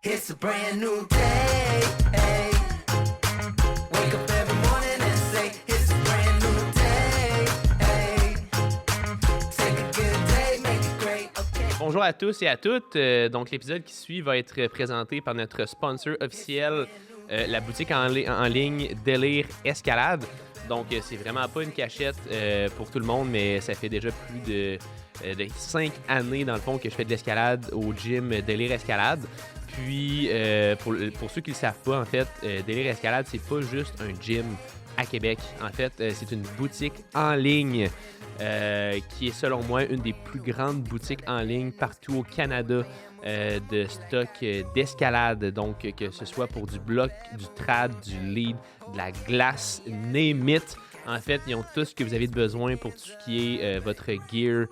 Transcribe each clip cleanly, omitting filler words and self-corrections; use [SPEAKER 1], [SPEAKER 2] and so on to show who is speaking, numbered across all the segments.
[SPEAKER 1] It's a brand new day. Hey. Wake up every morning and say it's a brand new day. Hey. Take a good day, make it great. Okay.
[SPEAKER 2] Bonjour à tous et à toutes. Donc, l'épisode qui suit va être présenté par notre sponsor officiel, la boutique en ligne Délire Escalade. Donc, c'est vraiment pas une cachette pour tout le monde, mais ça fait déjà plus de 5 années, dans le fond, que je fais de l'escalade au gym Délire Escalade. Puis, pour ceux qui ne le savent pas, en fait, Délire Escalade, c'est pas juste un gym à Québec. En fait, c'est une boutique en ligne qui est, selon moi, une des plus grandes boutiques en ligne partout au Canada de stock d'escalade. Donc, que ce soit pour du bloc, du trad, du lead, de la glace, name it. En fait, ils ont tout ce que vous avez besoin pour tout ce qui est votre gear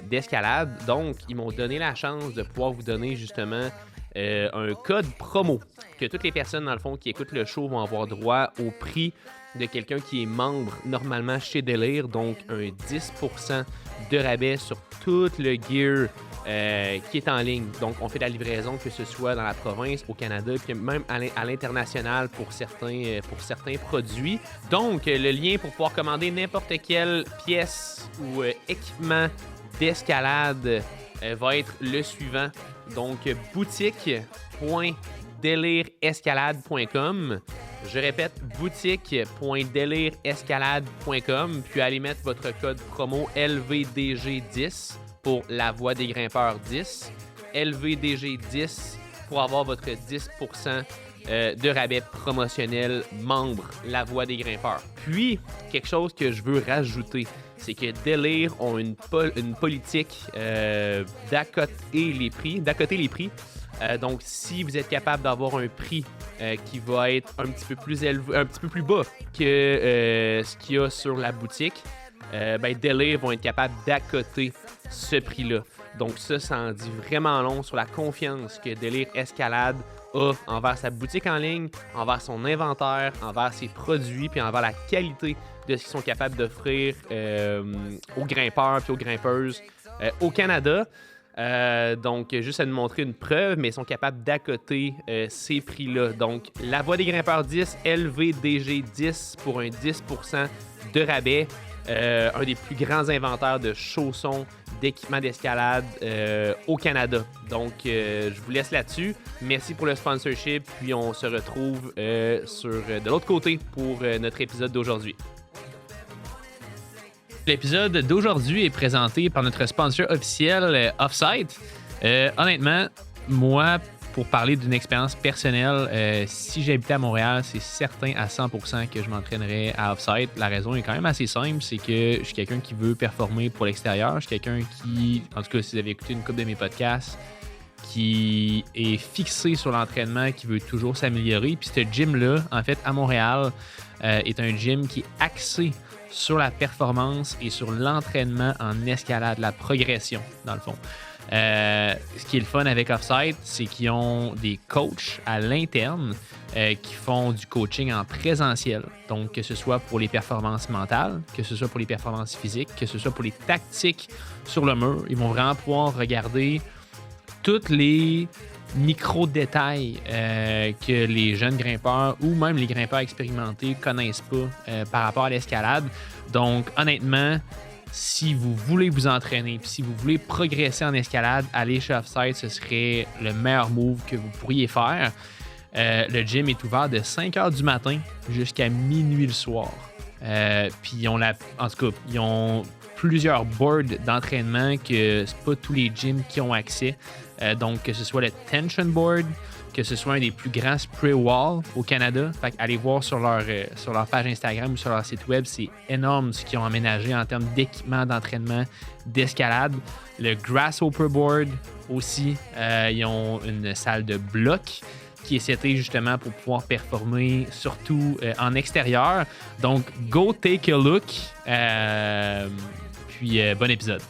[SPEAKER 2] d'escalade. Donc, ils m'ont donné la chance de pouvoir vous donner justement un code promo que toutes les personnes, dans le fond, qui écoutent le show vont avoir droit au prix de quelqu'un qui est membre normalement chez Délire. Donc, un 10% de rabais sur tout le gear qui est en ligne. Donc, on fait de la livraison, que ce soit dans la province, au Canada, puis même à l'international pour certains produits. Donc, le lien pour pouvoir commander n'importe quelle pièce ou équipement d'escalade va être le suivant. Donc, boutique.delirescalade.com. Je répète, boutique.delirescalade.com. Puis, allez mettre votre code promo LVDG10 pour La Voix des Grimpeurs 10. LVDG10 pour avoir votre 10% de rabais promotionnel membre La Voix des Grimpeurs. Puis, quelque chose que je veux rajouter, c'est que Délire ont une politique d'accoter les prix. Donc, si vous êtes capable d'avoir un prix qui va être un petit peu plus élevé, un petit peu plus bas que ce qu'il y a sur la boutique, Délire vont être capables d'accoter ce prix-là. Donc, ça en dit vraiment long sur la confiance que Délire Escalade a envers sa boutique en ligne, envers son inventaire, envers ses produits, puis envers la qualité de ce qu'ils sont capables d'offrir aux grimpeurs et aux grimpeuses au Canada. Donc, juste à nous montrer une preuve, mais ils sont capables d'accoter ces prix-là. Donc, La Voix des Grimpeurs 10, LVDG 10 pour un 10% de rabais. Un des plus grands inventaires de chaussons, d'équipements d'escalade au Canada. Donc, je vous laisse là-dessus. Merci pour le sponsorship. Puis, on se retrouve de l'autre côté pour notre épisode d'aujourd'hui. L'épisode d'aujourd'hui est présenté par notre sponsor officiel, Offsite. Honnêtement, moi, pour parler d'une expérience personnelle, si j'habitais à Montréal, c'est certain à 100% que je m'entraînerais à Offsite. La raison est quand même assez simple, c'est que je suis quelqu'un qui veut performer pour l'extérieur. Je suis quelqu'un qui, en tout cas, si vous avez écouté une couple de mes podcasts, qui est fixé sur l'entraînement, qui veut toujours s'améliorer. Puis ce gym-là, en fait, à Montréal, est un gym qui est axé sur la performance et sur l'entraînement en escalade, la progression, dans le fond. Ce qui est le fun avec Offsite, c'est qu'ils ont des coachs à l'interne qui font du coaching en présentiel. Donc, que ce soit pour les performances mentales, que ce soit pour les performances physiques, que ce soit pour les tactiques sur le mur. Ils vont vraiment pouvoir regarder tous les micro-détails que les jeunes grimpeurs ou même les grimpeurs expérimentés connaissent pas par rapport à l'escalade. Donc, honnêtement, si vous voulez vous entraîner puis si vous voulez progresser en escalade, aller chez Offsite, ce serait le meilleur move que vous pourriez faire. Le gym est ouvert de 5h du matin jusqu'à minuit le soir. Puis ils ont plusieurs boards d'entraînement que c'est pas tous les gyms qui ont accès. Donc, que ce soit le Tension Board, que ce soit un des plus grands spray wall au Canada. Fait allez voir sur leur page Instagram ou sur leur site web, c'est énorme ce qu'ils ont aménagé en termes d'équipement, d'entraînement, d'escalade. Le Grasshopper Board aussi, ils ont une salle de bloc qui est setée justement pour pouvoir performer, surtout en extérieur. Donc, go take a look. Puis, bon épisode.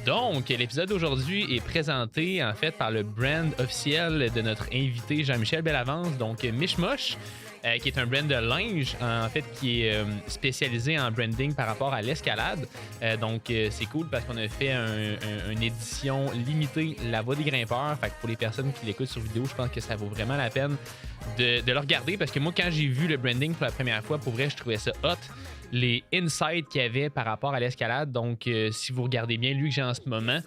[SPEAKER 2] Donc, l'épisode d'aujourd'hui est présenté en fait par le brand officiel de notre invité Jean-Michel Bellavance, donc Mishmosh, qui est un brand de linge en fait qui est spécialisé en branding par rapport à l'escalade. Donc, c'est cool parce qu'on a fait une édition limitée La Voix des grimpeurs. Fait que pour les personnes qui l'écoutent sur vidéo, je pense que ça vaut vraiment la peine de le regarder parce que moi, quand j'ai vu le branding pour la première fois, pour vrai, je trouvais ça hot. Les insights qu'il y avait par rapport à l'escalade. Donc, si vous regardez bien lui que j'ai en ce moment,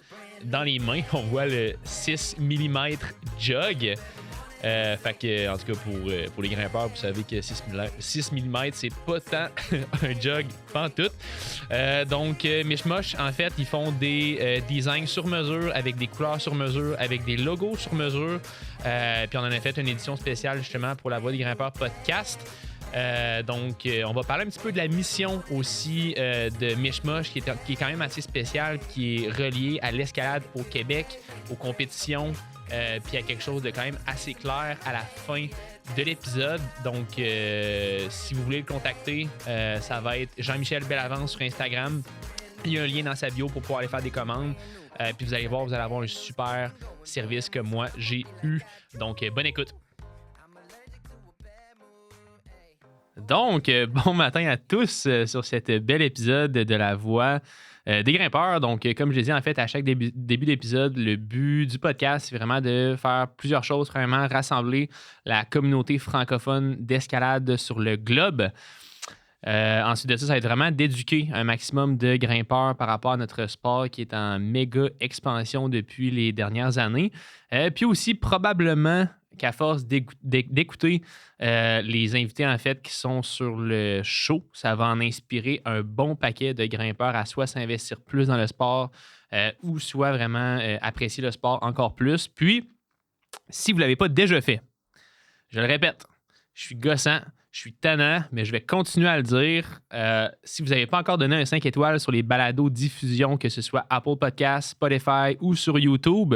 [SPEAKER 2] dans les mains, on voit le 6 mm jog. Fait que, en tout cas, pour les grimpeurs, vous savez que 6 mm, c'est pas tant un jog pantoute. Donc, Mishmosh, en fait, ils font des designs sur mesure, avec des couleurs sur mesure, avec des logos sur mesure. Puis on en a fait une édition spéciale, justement, pour La Voix des grimpeurs podcast. Donc, on va parler un petit peu de la mission aussi de Mishmosh, qui est quand même assez spéciale, qui est reliée à l'escalade au Québec, aux compétitions, puis à quelque chose de quand même assez clair à la fin de l'épisode. Donc, si vous voulez le contacter, ça va être Jean-Michel Bellavance sur Instagram. Il y a un lien dans sa bio pour pouvoir aller faire des commandes. Puis vous allez voir, vous allez avoir un super service que moi, j'ai eu. Donc, bonne écoute. Donc, bon matin à tous sur cet bel épisode de La Voix des grimpeurs. Donc, comme je l'ai dit, en fait, à chaque début d'épisode, le but du podcast, c'est vraiment de faire plusieurs choses, vraiment rassembler la communauté francophone d'escalade sur le globe. Ensuite de ça va être vraiment d'éduquer un maximum de grimpeurs par rapport à notre sport qui est en méga expansion depuis les dernières années. Puis aussi, probablement qu'à force d'écouter les invités en fait qui sont sur le show, ça va en inspirer un bon paquet de grimpeurs à soit s'investir plus dans le sport ou soit vraiment apprécier le sport encore plus. Puis, si vous ne l'avez pas déjà fait, je le répète, je suis gossant, je suis tannant, mais je vais continuer à le dire. Si vous n'avez pas encore donné un 5 étoiles sur les balados diffusion, que ce soit Apple Podcasts, Spotify ou sur YouTube,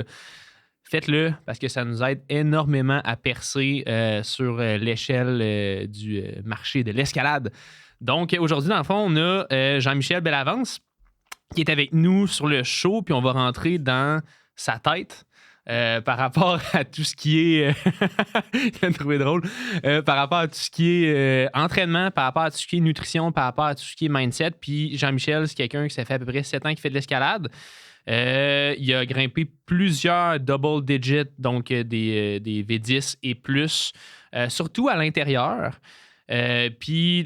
[SPEAKER 2] faites-le parce que ça nous aide énormément à percer sur l'échelle du marché de l'escalade. Donc, aujourd'hui, dans le fond, on a Jean-Michel Bellavance qui est avec nous sur le show, puis on va rentrer dans sa tête par rapport à tout ce qui est... Je viens de trouver drôle. Par rapport à tout ce qui est entraînement, par rapport à tout ce qui est nutrition, par rapport à tout ce qui est mindset. Puis Jean-Michel, c'est quelqu'un qui ça fait à peu près 7 ans qu'il fait de l'escalade. Il a grimpé plusieurs double digits, donc des V10 et plus, surtout à l'intérieur. Puis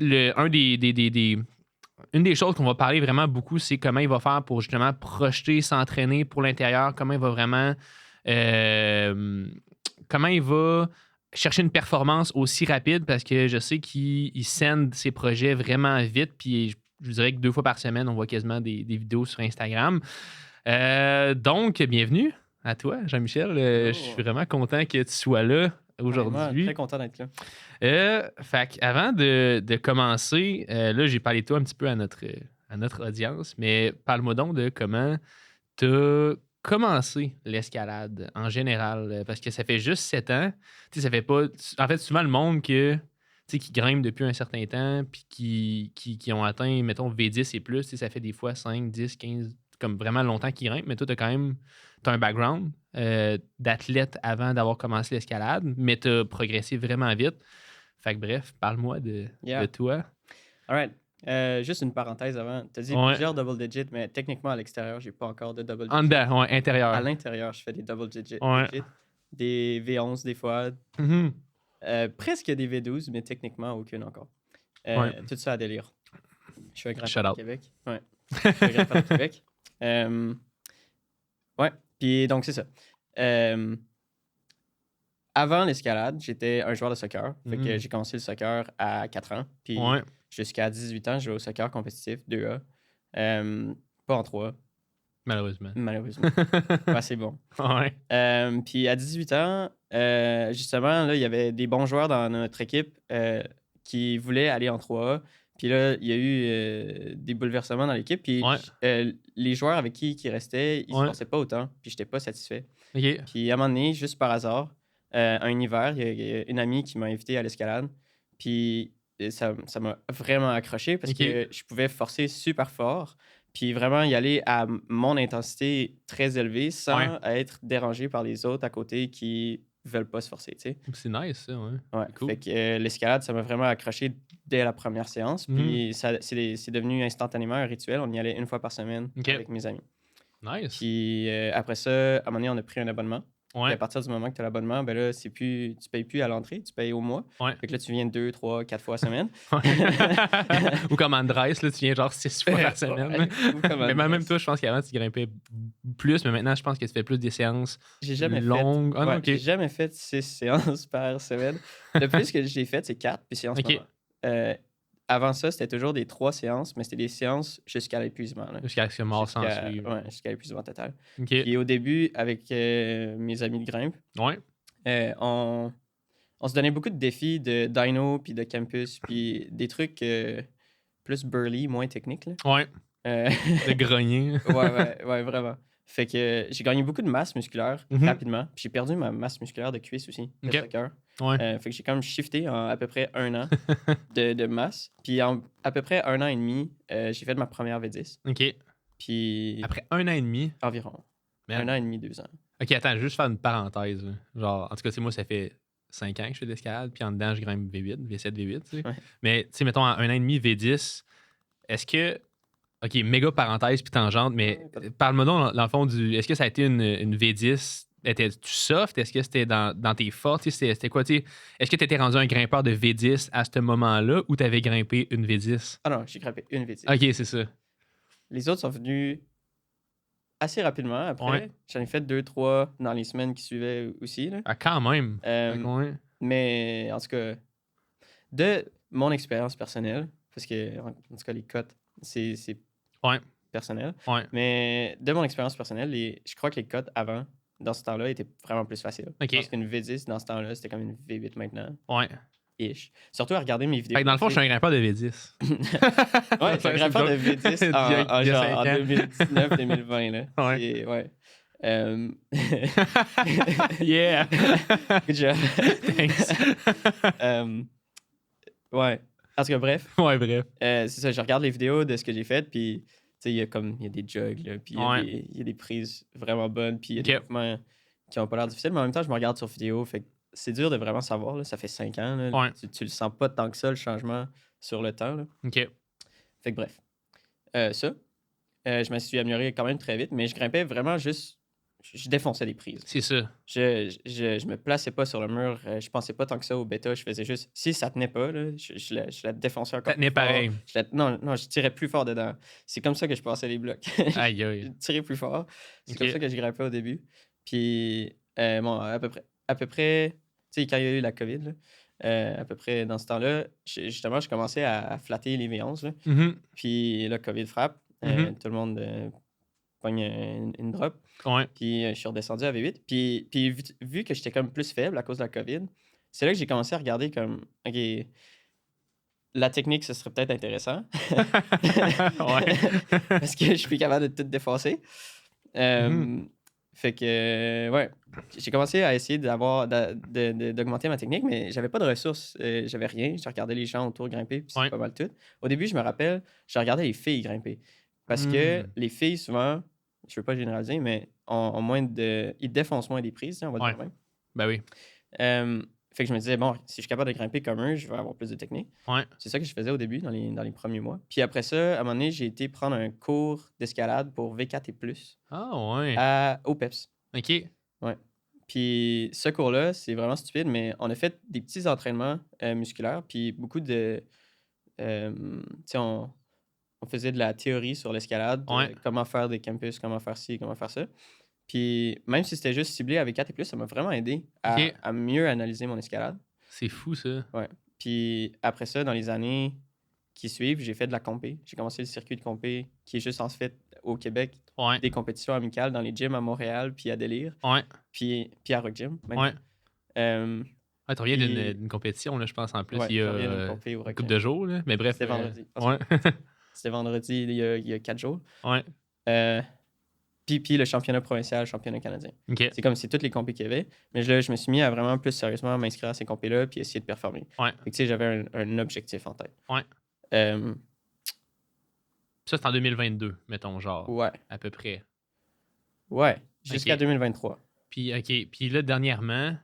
[SPEAKER 2] une des choses qu'on va parler vraiment beaucoup, c'est comment il va faire pour justement projeter, s'entraîner pour l'intérieur, comment il va vraiment... comment il va chercher une performance aussi rapide, parce que je sais qu'il send ses projets vraiment vite, puis je vous dirais que 2 fois par semaine, on voit quasiment des vidéos sur Instagram. Donc, bienvenue à toi, Jean-Michel. Je suis vraiment content que tu sois là aujourd'hui.
[SPEAKER 3] Très content d'être là.
[SPEAKER 2] Fait avant de commencer, là, j'ai parlé de toi un petit peu à notre audience, mais parle-moi donc de comment tu as commencé l'escalade en général, parce que ça fait juste 7 ans. Tu sais, ça fait pas... En fait, souvent, le monde qui grimpe depuis un certain temps puis qui ont atteint, mettons, V10 et plus, ça fait des fois 5, 10, 15... comme vraiment longtemps qu'ils grimpent, mais toi, t'as un background d'athlète avant d'avoir commencé l'escalade, mais t'as progressé vraiment vite. Fait que bref, parle-moi de toi.
[SPEAKER 3] All right. Juste une parenthèse avant. T'as dit plusieurs double digits, mais techniquement, à l'extérieur, j'ai pas encore de double digits.
[SPEAKER 2] En dedans, intérieur.
[SPEAKER 3] À l'intérieur, je fais des double digits.
[SPEAKER 2] Ouais.
[SPEAKER 3] Des V11 des fois.
[SPEAKER 2] Mm-hmm.
[SPEAKER 3] Presque des V12, mais techniquement, aucune encore. Tout ça à délire. Je suis un grimpeur du Québec. Ouais. Je suis un grimpeur du Québec. Ouais, puis donc c'est ça. Avant l'escalade, j'étais un joueur de soccer. Fait que j'ai commencé le soccer à 4 ans. Puis jusqu'à 18 ans, je jouais au soccer compétitif 2A. Pas en 3.
[SPEAKER 2] Malheureusement.
[SPEAKER 3] Ouais, c'est bon.
[SPEAKER 2] Ouais.
[SPEAKER 3] Puis à 18 ans, justement, là, il y avait des bons joueurs dans notre équipe qui voulaient aller en 3A. Puis là, il y a eu des bouleversements dans l'équipe. Puis les joueurs avec qui restaient, ils ne se forçaient pas autant. Puis je n'étais pas satisfait.
[SPEAKER 2] Okay.
[SPEAKER 3] Puis à un moment donné, juste par hasard, un hiver, il y a une amie qui m'a invité à l'escalade. Puis ça m'a vraiment accroché parce que je pouvais forcer super fort. Puis vraiment y aller à mon intensité très élevée sans être dérangé par les autres à côté qui veulent pas se forcer, tu sais.
[SPEAKER 2] C'est nice, ça, ouais.
[SPEAKER 3] Ouais.
[SPEAKER 2] C'est cool.
[SPEAKER 3] Fait que l'escalade, ça m'a vraiment accroché dès la première séance. Puis c'est devenu instantanément un rituel. On y allait une fois par semaine avec mes amis.
[SPEAKER 2] Nice.
[SPEAKER 3] Puis après ça, à un moment donné, on a pris un abonnement.
[SPEAKER 2] Ouais.
[SPEAKER 3] Et à partir du moment que tu as l'abonnement, ben là, tu payes plus à l'entrée, tu payes au mois.
[SPEAKER 2] Ouais.
[SPEAKER 3] Fait que là, tu viens 2, 3, 4 fois semaine.
[SPEAKER 2] Ou comme Andrés, là, tu viens genre 6 fois par semaine. Mais même toi, je pense qu'avant, tu grimpais plus, mais maintenant, je pense que tu fais plus des séances longues.
[SPEAKER 3] J'ai jamais fait 6 séances par semaine. Le plus que j'ai fait, c'est 4, puis c'est en ce moment. Avant ça, c'était toujours des 3 séances, mais c'était des séances jusqu'à l'épuisement.
[SPEAKER 2] Jusqu'à ce que mort s'en suive.
[SPEAKER 3] Ouais, jusqu'à l'épuisement total.
[SPEAKER 2] Okay.
[SPEAKER 3] Puis au début, avec mes amis de grimpe, on se donnait beaucoup de défis de dyno, puis de campus, puis des trucs plus burly, moins techniques. Là.
[SPEAKER 2] Ouais. De grogner.
[SPEAKER 3] ouais, vraiment. Fait que j'ai gagné beaucoup de masse musculaire rapidement. Puis j'ai perdu ma masse musculaire de cuisse aussi, de soccer. Fait que j'ai quand même shifté en à peu près 1 an de masse. Puis en à peu près 1 an et demi, j'ai fait ma première V10.
[SPEAKER 2] OK.
[SPEAKER 3] Puis...
[SPEAKER 2] Après 1 an et demi?
[SPEAKER 3] Environ. 1 an et demi, 2 ans.
[SPEAKER 2] OK, attends, je vais juste faire une parenthèse. Genre, en tout cas, moi, ça fait 5 ans que je fais de l'escalade. Puis en dedans, je grimpe V8, V7, V8. Tu sais. Mais, tu sais, mettons, en 1 an et demi, V10, est-ce que... OK, méga parenthèse puis tangente, mais parle-moi donc, dans le fond, est-ce que ça a été une V10? Étais-tu soft? Est-ce que c'était dans tes forces? C'était quoi? Est-ce que tu étais rendu un grimpeur de V10 à ce moment-là ou tu avais grimpé une V10?
[SPEAKER 3] Ah non, j'ai grimpé une V10.
[SPEAKER 2] OK, c'est ça.
[SPEAKER 3] Les autres sont venus assez rapidement après. J'en ai fait 2-3 dans les semaines qui suivaient aussi. Là.
[SPEAKER 2] Ah, quand même!
[SPEAKER 3] Mais en tout cas, de mon expérience personnelle, parce que en tout cas, les cotes, c'est personnel. Mais de mon expérience personnelle, je crois que les cotes avant, dans ce temps-là, étaient vraiment plus faciles.
[SPEAKER 2] Okay.
[SPEAKER 3] Parce qu'une V10 dans ce temps-là, c'était comme une V8 maintenant. Ish. Surtout à regarder mes vidéos.
[SPEAKER 2] Fait que dans le fond, je suis un grimpeur de V10.
[SPEAKER 3] Ouais, je suis un grimpeur de V10 en 2019-2020. Là.
[SPEAKER 2] Yeah!
[SPEAKER 3] Good job.
[SPEAKER 2] Thanks.
[SPEAKER 3] En tout cas, bref.
[SPEAKER 2] Bref.
[SPEAKER 3] C'est ça, je regarde les vidéos de ce que j'ai fait, puis il y a des jugs, là, puis il y a des prises vraiment bonnes, puis il y a des mouvements qui n'ont pas l'air difficiles, mais en même temps, je me regarde sur vidéo, fait que c'est dur de vraiment savoir, là, ça fait 5 ans, là, tu le sens pas tant que ça, le changement sur le temps. Là. Fait que bref. Je me suis amélioré quand même très vite, mais je grimpais vraiment juste... Je défonçais les prises.
[SPEAKER 2] C'est ça.
[SPEAKER 3] Je me plaçais pas sur le mur. Je pensais pas tant que ça au bêta. Je faisais juste... Si ça tenait pas, là, je la défonçais encore.
[SPEAKER 2] Ça tenait pareil.
[SPEAKER 3] Non, je tirais plus fort dedans. C'est comme ça que je passais les blocs.
[SPEAKER 2] Aïe, aïe.
[SPEAKER 3] Je tirais plus fort. C'est comme ça que je grimpais au début. Puis, à peu près tu sais, quand il y a eu la COVID, là, à peu près dans ce temps-là, justement, je commençais à flatter les V11. Là. Puis, la COVID frappe. Tout le monde... pogne une drop. Puis je suis redescendu à V8. Puis vu que j'étais comme plus faible à cause de la COVID, c'est là que j'ai commencé à regarder comme, OK, la technique, ce serait peut-être intéressant. Parce que je suis plus capable de tout défoncer. Fait que, j'ai commencé à essayer d'augmenter ma technique, mais j'avais pas de ressources. J'avais rien. Je regardais les gens autour grimper, puis c'est pas mal tout. Au début, je me rappelle, je regardais les filles grimper. Parce que les filles, souvent, je veux pas généraliser, mais ont moins de... Ils défoncent moins des prises, on va le dire même.
[SPEAKER 2] Ben oui.
[SPEAKER 3] Fait que je me disais, bon, si je suis capable de grimper comme eux, je vais avoir plus de technique. C'est ça que je faisais au début, dans les premiers mois. Puis après ça, à un moment donné, j'ai été prendre un cours d'escalade pour V4 et plus. Au PEPS.
[SPEAKER 2] OK.
[SPEAKER 3] Ouais. Puis ce cours-là, c'est vraiment stupide, mais on a fait des petits entraînements musculaires, puis beaucoup de... tu sais, on faisait de la théorie sur l'escalade, comment faire des campus, comment faire ci, comment faire ça. Puis même si c'était juste ciblé avec 4 et plus, ça m'a vraiment aidé à mieux analyser mon escalade.
[SPEAKER 2] C'est fou, ça.
[SPEAKER 3] Ouais. Puis après ça, dans les années qui suivent, j'ai fait de la compé. J'ai commencé le circuit de compé qui est juste en fait au Québec, des compétitions amicales dans les gyms à Montréal, puis à Délire, puis à Rock Gym.
[SPEAKER 2] Tu reviens d'une compétition, là, je pense, en plus. Il y a une couple de jours, là. Mais bref.
[SPEAKER 3] C'était vendredi. C'était vendredi, il y a 4 jours. Puis le championnat provincial, le championnat canadien. C'est comme c'est toutes les compés qu'il y avait. Mais là, je me suis mis à vraiment plus sérieusement m'inscrire à ces compés-là puis essayer de performer. Fait que, j'avais un objectif en tête.
[SPEAKER 2] Ça, c'est en 2022, mettons, genre,
[SPEAKER 3] Ouais.
[SPEAKER 2] à peu près.
[SPEAKER 3] Ouais. Jusqu'à
[SPEAKER 2] Ok.
[SPEAKER 3] 2023.
[SPEAKER 2] Puis, OK. Puis là, dernièrement,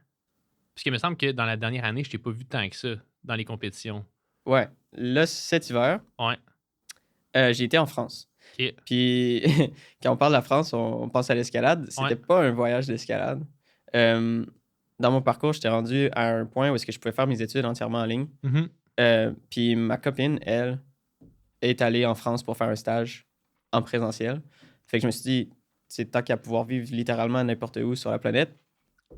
[SPEAKER 2] parce qu'il me semble que dans la dernière année, je t'ai pas vu tant que ça dans les compétitions.
[SPEAKER 3] Ouais. Là, cet hiver,
[SPEAKER 2] Ouais.
[SPEAKER 3] j'ai été en France.
[SPEAKER 2] OK.
[SPEAKER 3] Puis, quand on parle de la France, on pense à l'escalade. C'était
[SPEAKER 2] Ouais.
[SPEAKER 3] pas un voyage d'escalade. Dans mon parcours, j'étais rendu à un point où est-ce que je pouvais faire mes études entièrement en ligne.
[SPEAKER 2] Mhm.
[SPEAKER 3] Puis ma copine, elle, est allée en France pour faire un stage en présentiel. Fait que je me suis dit, c'est tant qu'à pouvoir vivre littéralement n'importe où sur la planète,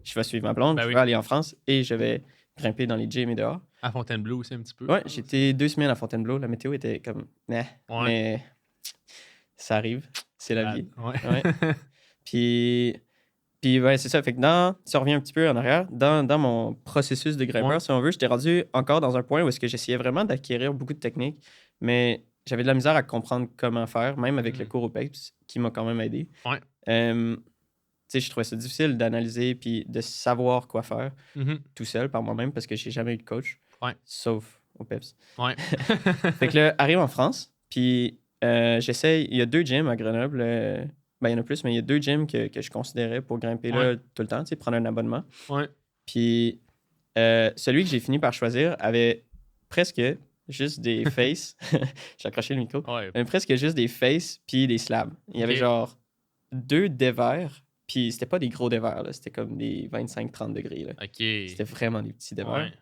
[SPEAKER 3] je vais suivre ma blonde,
[SPEAKER 2] Ben
[SPEAKER 3] je
[SPEAKER 2] oui.
[SPEAKER 3] vais aller en France et je vais grimper dans les gyms et dehors.
[SPEAKER 2] À Fontainebleau aussi, un petit peu.
[SPEAKER 3] Ouais, j'étais 2 semaines à Fontainebleau. La météo était comme, nah,
[SPEAKER 2] Ouais.
[SPEAKER 3] mais ça arrive, c'est la
[SPEAKER 2] Bad.
[SPEAKER 3] vie.
[SPEAKER 2] Ouais.
[SPEAKER 3] Ouais. Puis ouais, c'est ça. Fait que si on revient un petit peu en arrière, dans mon processus de grimpeur,
[SPEAKER 2] Ouais.
[SPEAKER 3] si on veut, j'étais rendu encore dans un point où est-ce que j'essayais vraiment d'acquérir beaucoup de techniques, mais j'avais de la misère à comprendre comment faire, même avec le cours au PEPS, qui m'a quand même aidé.
[SPEAKER 2] Ouais.
[SPEAKER 3] Tu sais, je trouvais ça difficile d'analyser puis de savoir quoi faire
[SPEAKER 2] Mhm.
[SPEAKER 3] tout seul par moi-même parce que j'ai jamais eu de coach,
[SPEAKER 2] Ouais.
[SPEAKER 3] sauf au PEPS.
[SPEAKER 2] Ouais.
[SPEAKER 3] Fait que là, arrive en France, puis j'essaye. Il y a 2 gyms à Grenoble. Ben, il y en a plus, mais il y a 2 gyms que je considérais pour grimper là tout le temps, tu sais, prendre un abonnement.
[SPEAKER 2] Ouais.
[SPEAKER 3] Puis celui que j'ai fini par choisir avait presque juste des faces. J'ai accroché le micro.
[SPEAKER 2] Ouais.
[SPEAKER 3] Il avait presque juste des faces puis des slabs. Il y avait
[SPEAKER 2] Ok.
[SPEAKER 3] genre 2 dévers, puis c'était pas des gros dévers, là. C'était comme des 25-30 degrés. Là.
[SPEAKER 2] OK.
[SPEAKER 3] C'était vraiment des petits dévers.
[SPEAKER 2] Ouais.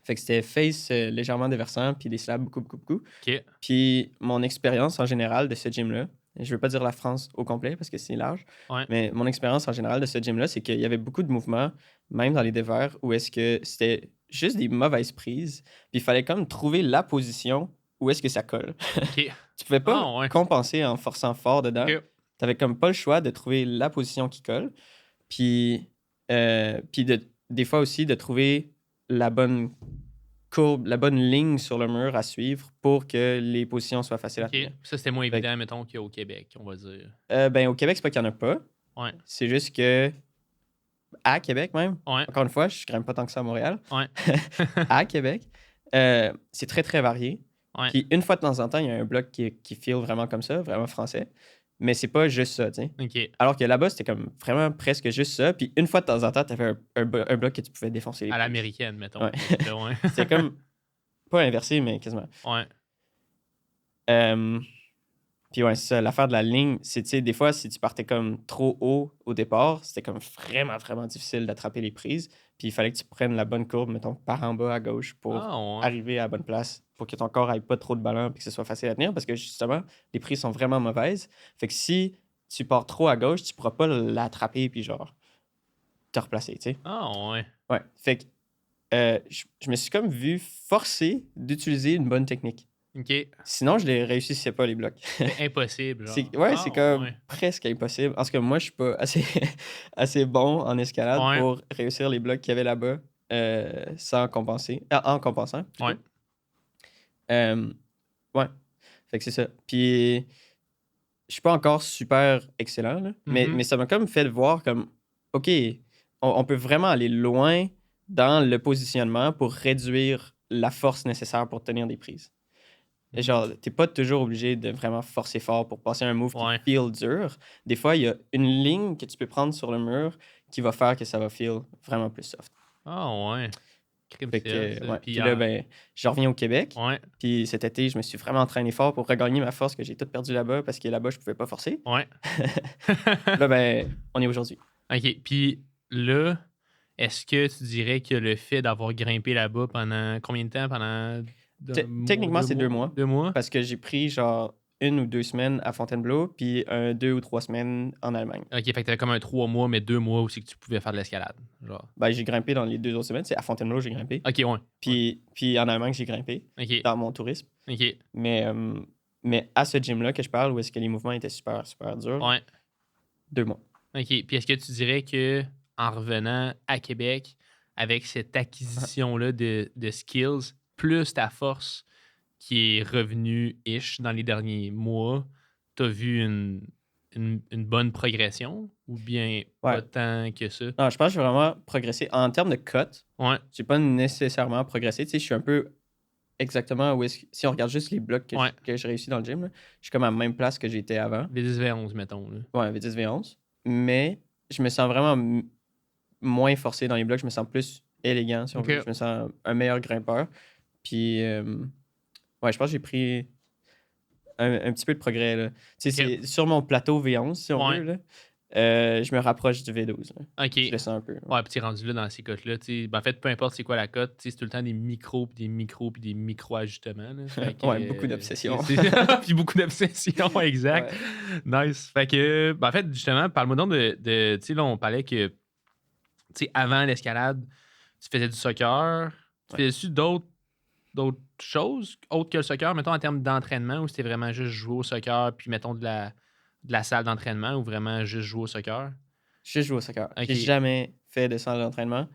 [SPEAKER 3] Fait que c'était face légèrement déversant, puis des slabs beaucoup.
[SPEAKER 2] OK.
[SPEAKER 3] Puis mon expérience en général de ce gym-là, je veux pas dire la France au complet parce que c'est large,
[SPEAKER 2] Ouais.
[SPEAKER 3] mais mon expérience en général de ce gym-là, c'est qu'il y avait beaucoup de mouvements, même dans les dévers, où est-ce que c'était juste des mauvaises prises, puis il fallait comme trouver la position où est-ce que ça colle.
[SPEAKER 2] OK.
[SPEAKER 3] Tu pouvais pas
[SPEAKER 2] Ah, ouais.
[SPEAKER 3] compenser en forçant fort dedans.
[SPEAKER 2] OK.
[SPEAKER 3] T'avais comme pas le choix de trouver la position qui colle, puis des fois aussi de trouver la bonne courbe, la bonne ligne sur le mur à suivre pour que les positions soient faciles à
[SPEAKER 2] OK.
[SPEAKER 3] tenir.
[SPEAKER 2] Ça, c'était moins
[SPEAKER 3] Fait que-
[SPEAKER 2] évident, mettons, qu'au Québec, on va dire.
[SPEAKER 3] Ben, au Québec, c'est pas qu'il n'y en a pas.
[SPEAKER 2] Ouais.
[SPEAKER 3] C'est juste que à Québec même,
[SPEAKER 2] Ouais.
[SPEAKER 3] encore une fois, je grimpe pas tant que ça à Montréal.
[SPEAKER 2] Ouais.
[SPEAKER 3] À Québec, c'est très, très varié.
[SPEAKER 2] Ouais.
[SPEAKER 3] Puis une fois de temps en temps, il y a un bloc qui feel vraiment comme ça, vraiment français. Mais c'est pas juste ça, tu sais.
[SPEAKER 2] OK.
[SPEAKER 3] Alors que là-bas, c'était comme vraiment presque juste ça. Puis une fois de temps en temps, t'avais un bloc que tu pouvais défoncer les
[SPEAKER 2] À
[SPEAKER 3] prises.
[SPEAKER 2] l'américaine, mettons.
[SPEAKER 3] Ouais.
[SPEAKER 2] Là, ouais.
[SPEAKER 3] C'était comme pas inversé, mais quasiment.
[SPEAKER 2] Ouais.
[SPEAKER 3] Puis ouais, c'est ça, l'affaire de la ligne, c'est, tu sais, des fois, si tu partais comme trop haut au départ, c'était comme vraiment, vraiment difficile d'attraper les prises. Puis il fallait que tu prennes la bonne courbe, mettons, par en bas à gauche pour
[SPEAKER 2] Ah, ouais.
[SPEAKER 3] arriver à la bonne place, pour que ton corps aille pas trop de ballon puis que ce soit facile à tenir, parce que justement, les prises sont vraiment mauvaises. Fait que si tu pars trop à gauche, tu pourras pas l'attraper puis genre te replacer, tu sais.
[SPEAKER 2] Ah, ouais.
[SPEAKER 3] Ouais. Fait que je me suis comme vu forcé d'utiliser une bonne technique.
[SPEAKER 2] OK.
[SPEAKER 3] Sinon, je les réussissais pas, les blocs.
[SPEAKER 2] C'est impossible, genre.
[SPEAKER 3] Ouais,
[SPEAKER 2] Ah,
[SPEAKER 3] c'est comme
[SPEAKER 2] ouais.
[SPEAKER 3] presque impossible. En tout cas, moi, je suis pas assez, assez bon en escalade
[SPEAKER 2] Ouais.
[SPEAKER 3] pour réussir les blocs qu'il y avait là-bas sans compenser. En compensant. plutôt.
[SPEAKER 2] Ouais.
[SPEAKER 3] Ouais. Fait que c'est ça. Puis, je suis pas encore super excellent, là,
[SPEAKER 2] Mhm.
[SPEAKER 3] mais ça m'a comme fait voir comme, OK, on peut vraiment aller loin dans le positionnement pour réduire la force nécessaire pour tenir des prises. Et genre, t'es pas toujours obligé de vraiment forcer fort pour passer un move
[SPEAKER 2] Ouais.
[SPEAKER 3] qui feel dur. Des fois, il y a une ligne que tu peux prendre sur le mur qui va faire que ça va feel vraiment plus soft.
[SPEAKER 2] Ah, ouais. Crime
[SPEAKER 3] Fait que,
[SPEAKER 2] ciel, ça.
[SPEAKER 3] ouais.
[SPEAKER 2] Puis,
[SPEAKER 3] Puis là, ben, je reviens au Québec.
[SPEAKER 2] ouais.
[SPEAKER 3] Puis cet été, je me suis vraiment entraîné fort pour regagner ma force que j'ai toute perdue là-bas parce que là-bas, je pouvais pas forcer.
[SPEAKER 2] Ouais.
[SPEAKER 3] Là, ben, on est aujourd'hui.
[SPEAKER 2] OK. Puis là, est-ce que tu dirais que le fait d'avoir grimpé là-bas pendant combien de temps? Pendant
[SPEAKER 3] Techniquement, c'est 2 mois.
[SPEAKER 2] 2 mois?
[SPEAKER 3] Parce que j'ai pris genre 1 ou 2 semaines à Fontainebleau, puis 2 ou 3 semaines en Allemagne.
[SPEAKER 2] OK, fait que t'avais comme un 3 mois, mais 2 mois aussi que tu pouvais faire de l'escalade. Genre.
[SPEAKER 3] Ben, j'ai grimpé dans les 2 autres semaines. C'est à Fontainebleau, j'ai grimpé.
[SPEAKER 2] OK, ouais.
[SPEAKER 3] Puis en Allemagne, j'ai grimpé
[SPEAKER 2] OK.
[SPEAKER 3] dans mon tourisme.
[SPEAKER 2] OK.
[SPEAKER 3] Mais à ce gym-là que je parle, où est-ce que les mouvements étaient super, super durs,
[SPEAKER 2] Ouais.
[SPEAKER 3] 2 mois.
[SPEAKER 2] OK. Puis est-ce que tu dirais que en revenant à Québec, avec cette acquisition-là de skills, plus ta force qui est revenue-ish dans les derniers mois, t'as vu une bonne progression ou bien pas
[SPEAKER 3] Ouais.
[SPEAKER 2] tant que ça?
[SPEAKER 3] Non, je pense que j'ai vraiment progressé. En termes de cut,
[SPEAKER 2] Ouais.
[SPEAKER 3] j'ai pas nécessairement progressé. Tu sais, je suis un peu exactement où si on regarde juste les blocs que j'ai réussi dans le gym, là, je suis comme à la même place que j'étais avant.
[SPEAKER 2] V10, V11, mettons. Là.
[SPEAKER 3] Ouais, V10, V11. Mais je me sens vraiment moins forcé dans les blocs. Je me sens plus élégant, si on veut. Je me sens un meilleur grimpeur. Puis, ouais, je pense que j'ai pris un petit peu de progrès. Là. Tu sais, c'est sur mon plateau V11, si on veut. Là, je me rapproche du V12. Là.
[SPEAKER 2] OK.
[SPEAKER 3] Je le sens un peu.
[SPEAKER 2] Ouais, puis tu es rendu là dans ces cotes-là. Ben, en fait, peu importe c'est quoi la cote, c'est tout le temps des micros, puis des micros, puis des micro-ajustements.
[SPEAKER 3] Ouais, beaucoup d'obsession.
[SPEAKER 2] Puis beaucoup d'obsession, exact. Ouais. Nice. Fait que, ben, en fait, justement, parle-moi donc de tu sais, là, on parlait que, tu sais, avant l'escalade, tu faisais du soccer. Tu faisais-tu d'autres choses autres que le soccer, mettons, en termes d'entraînement, ou c'était vraiment juste jouer au soccer, puis mettons de la salle d'entraînement, ou vraiment juste jouer au soccer?
[SPEAKER 3] Juste jouer au soccer. Okay. J'ai jamais fait de salle d'entraînement.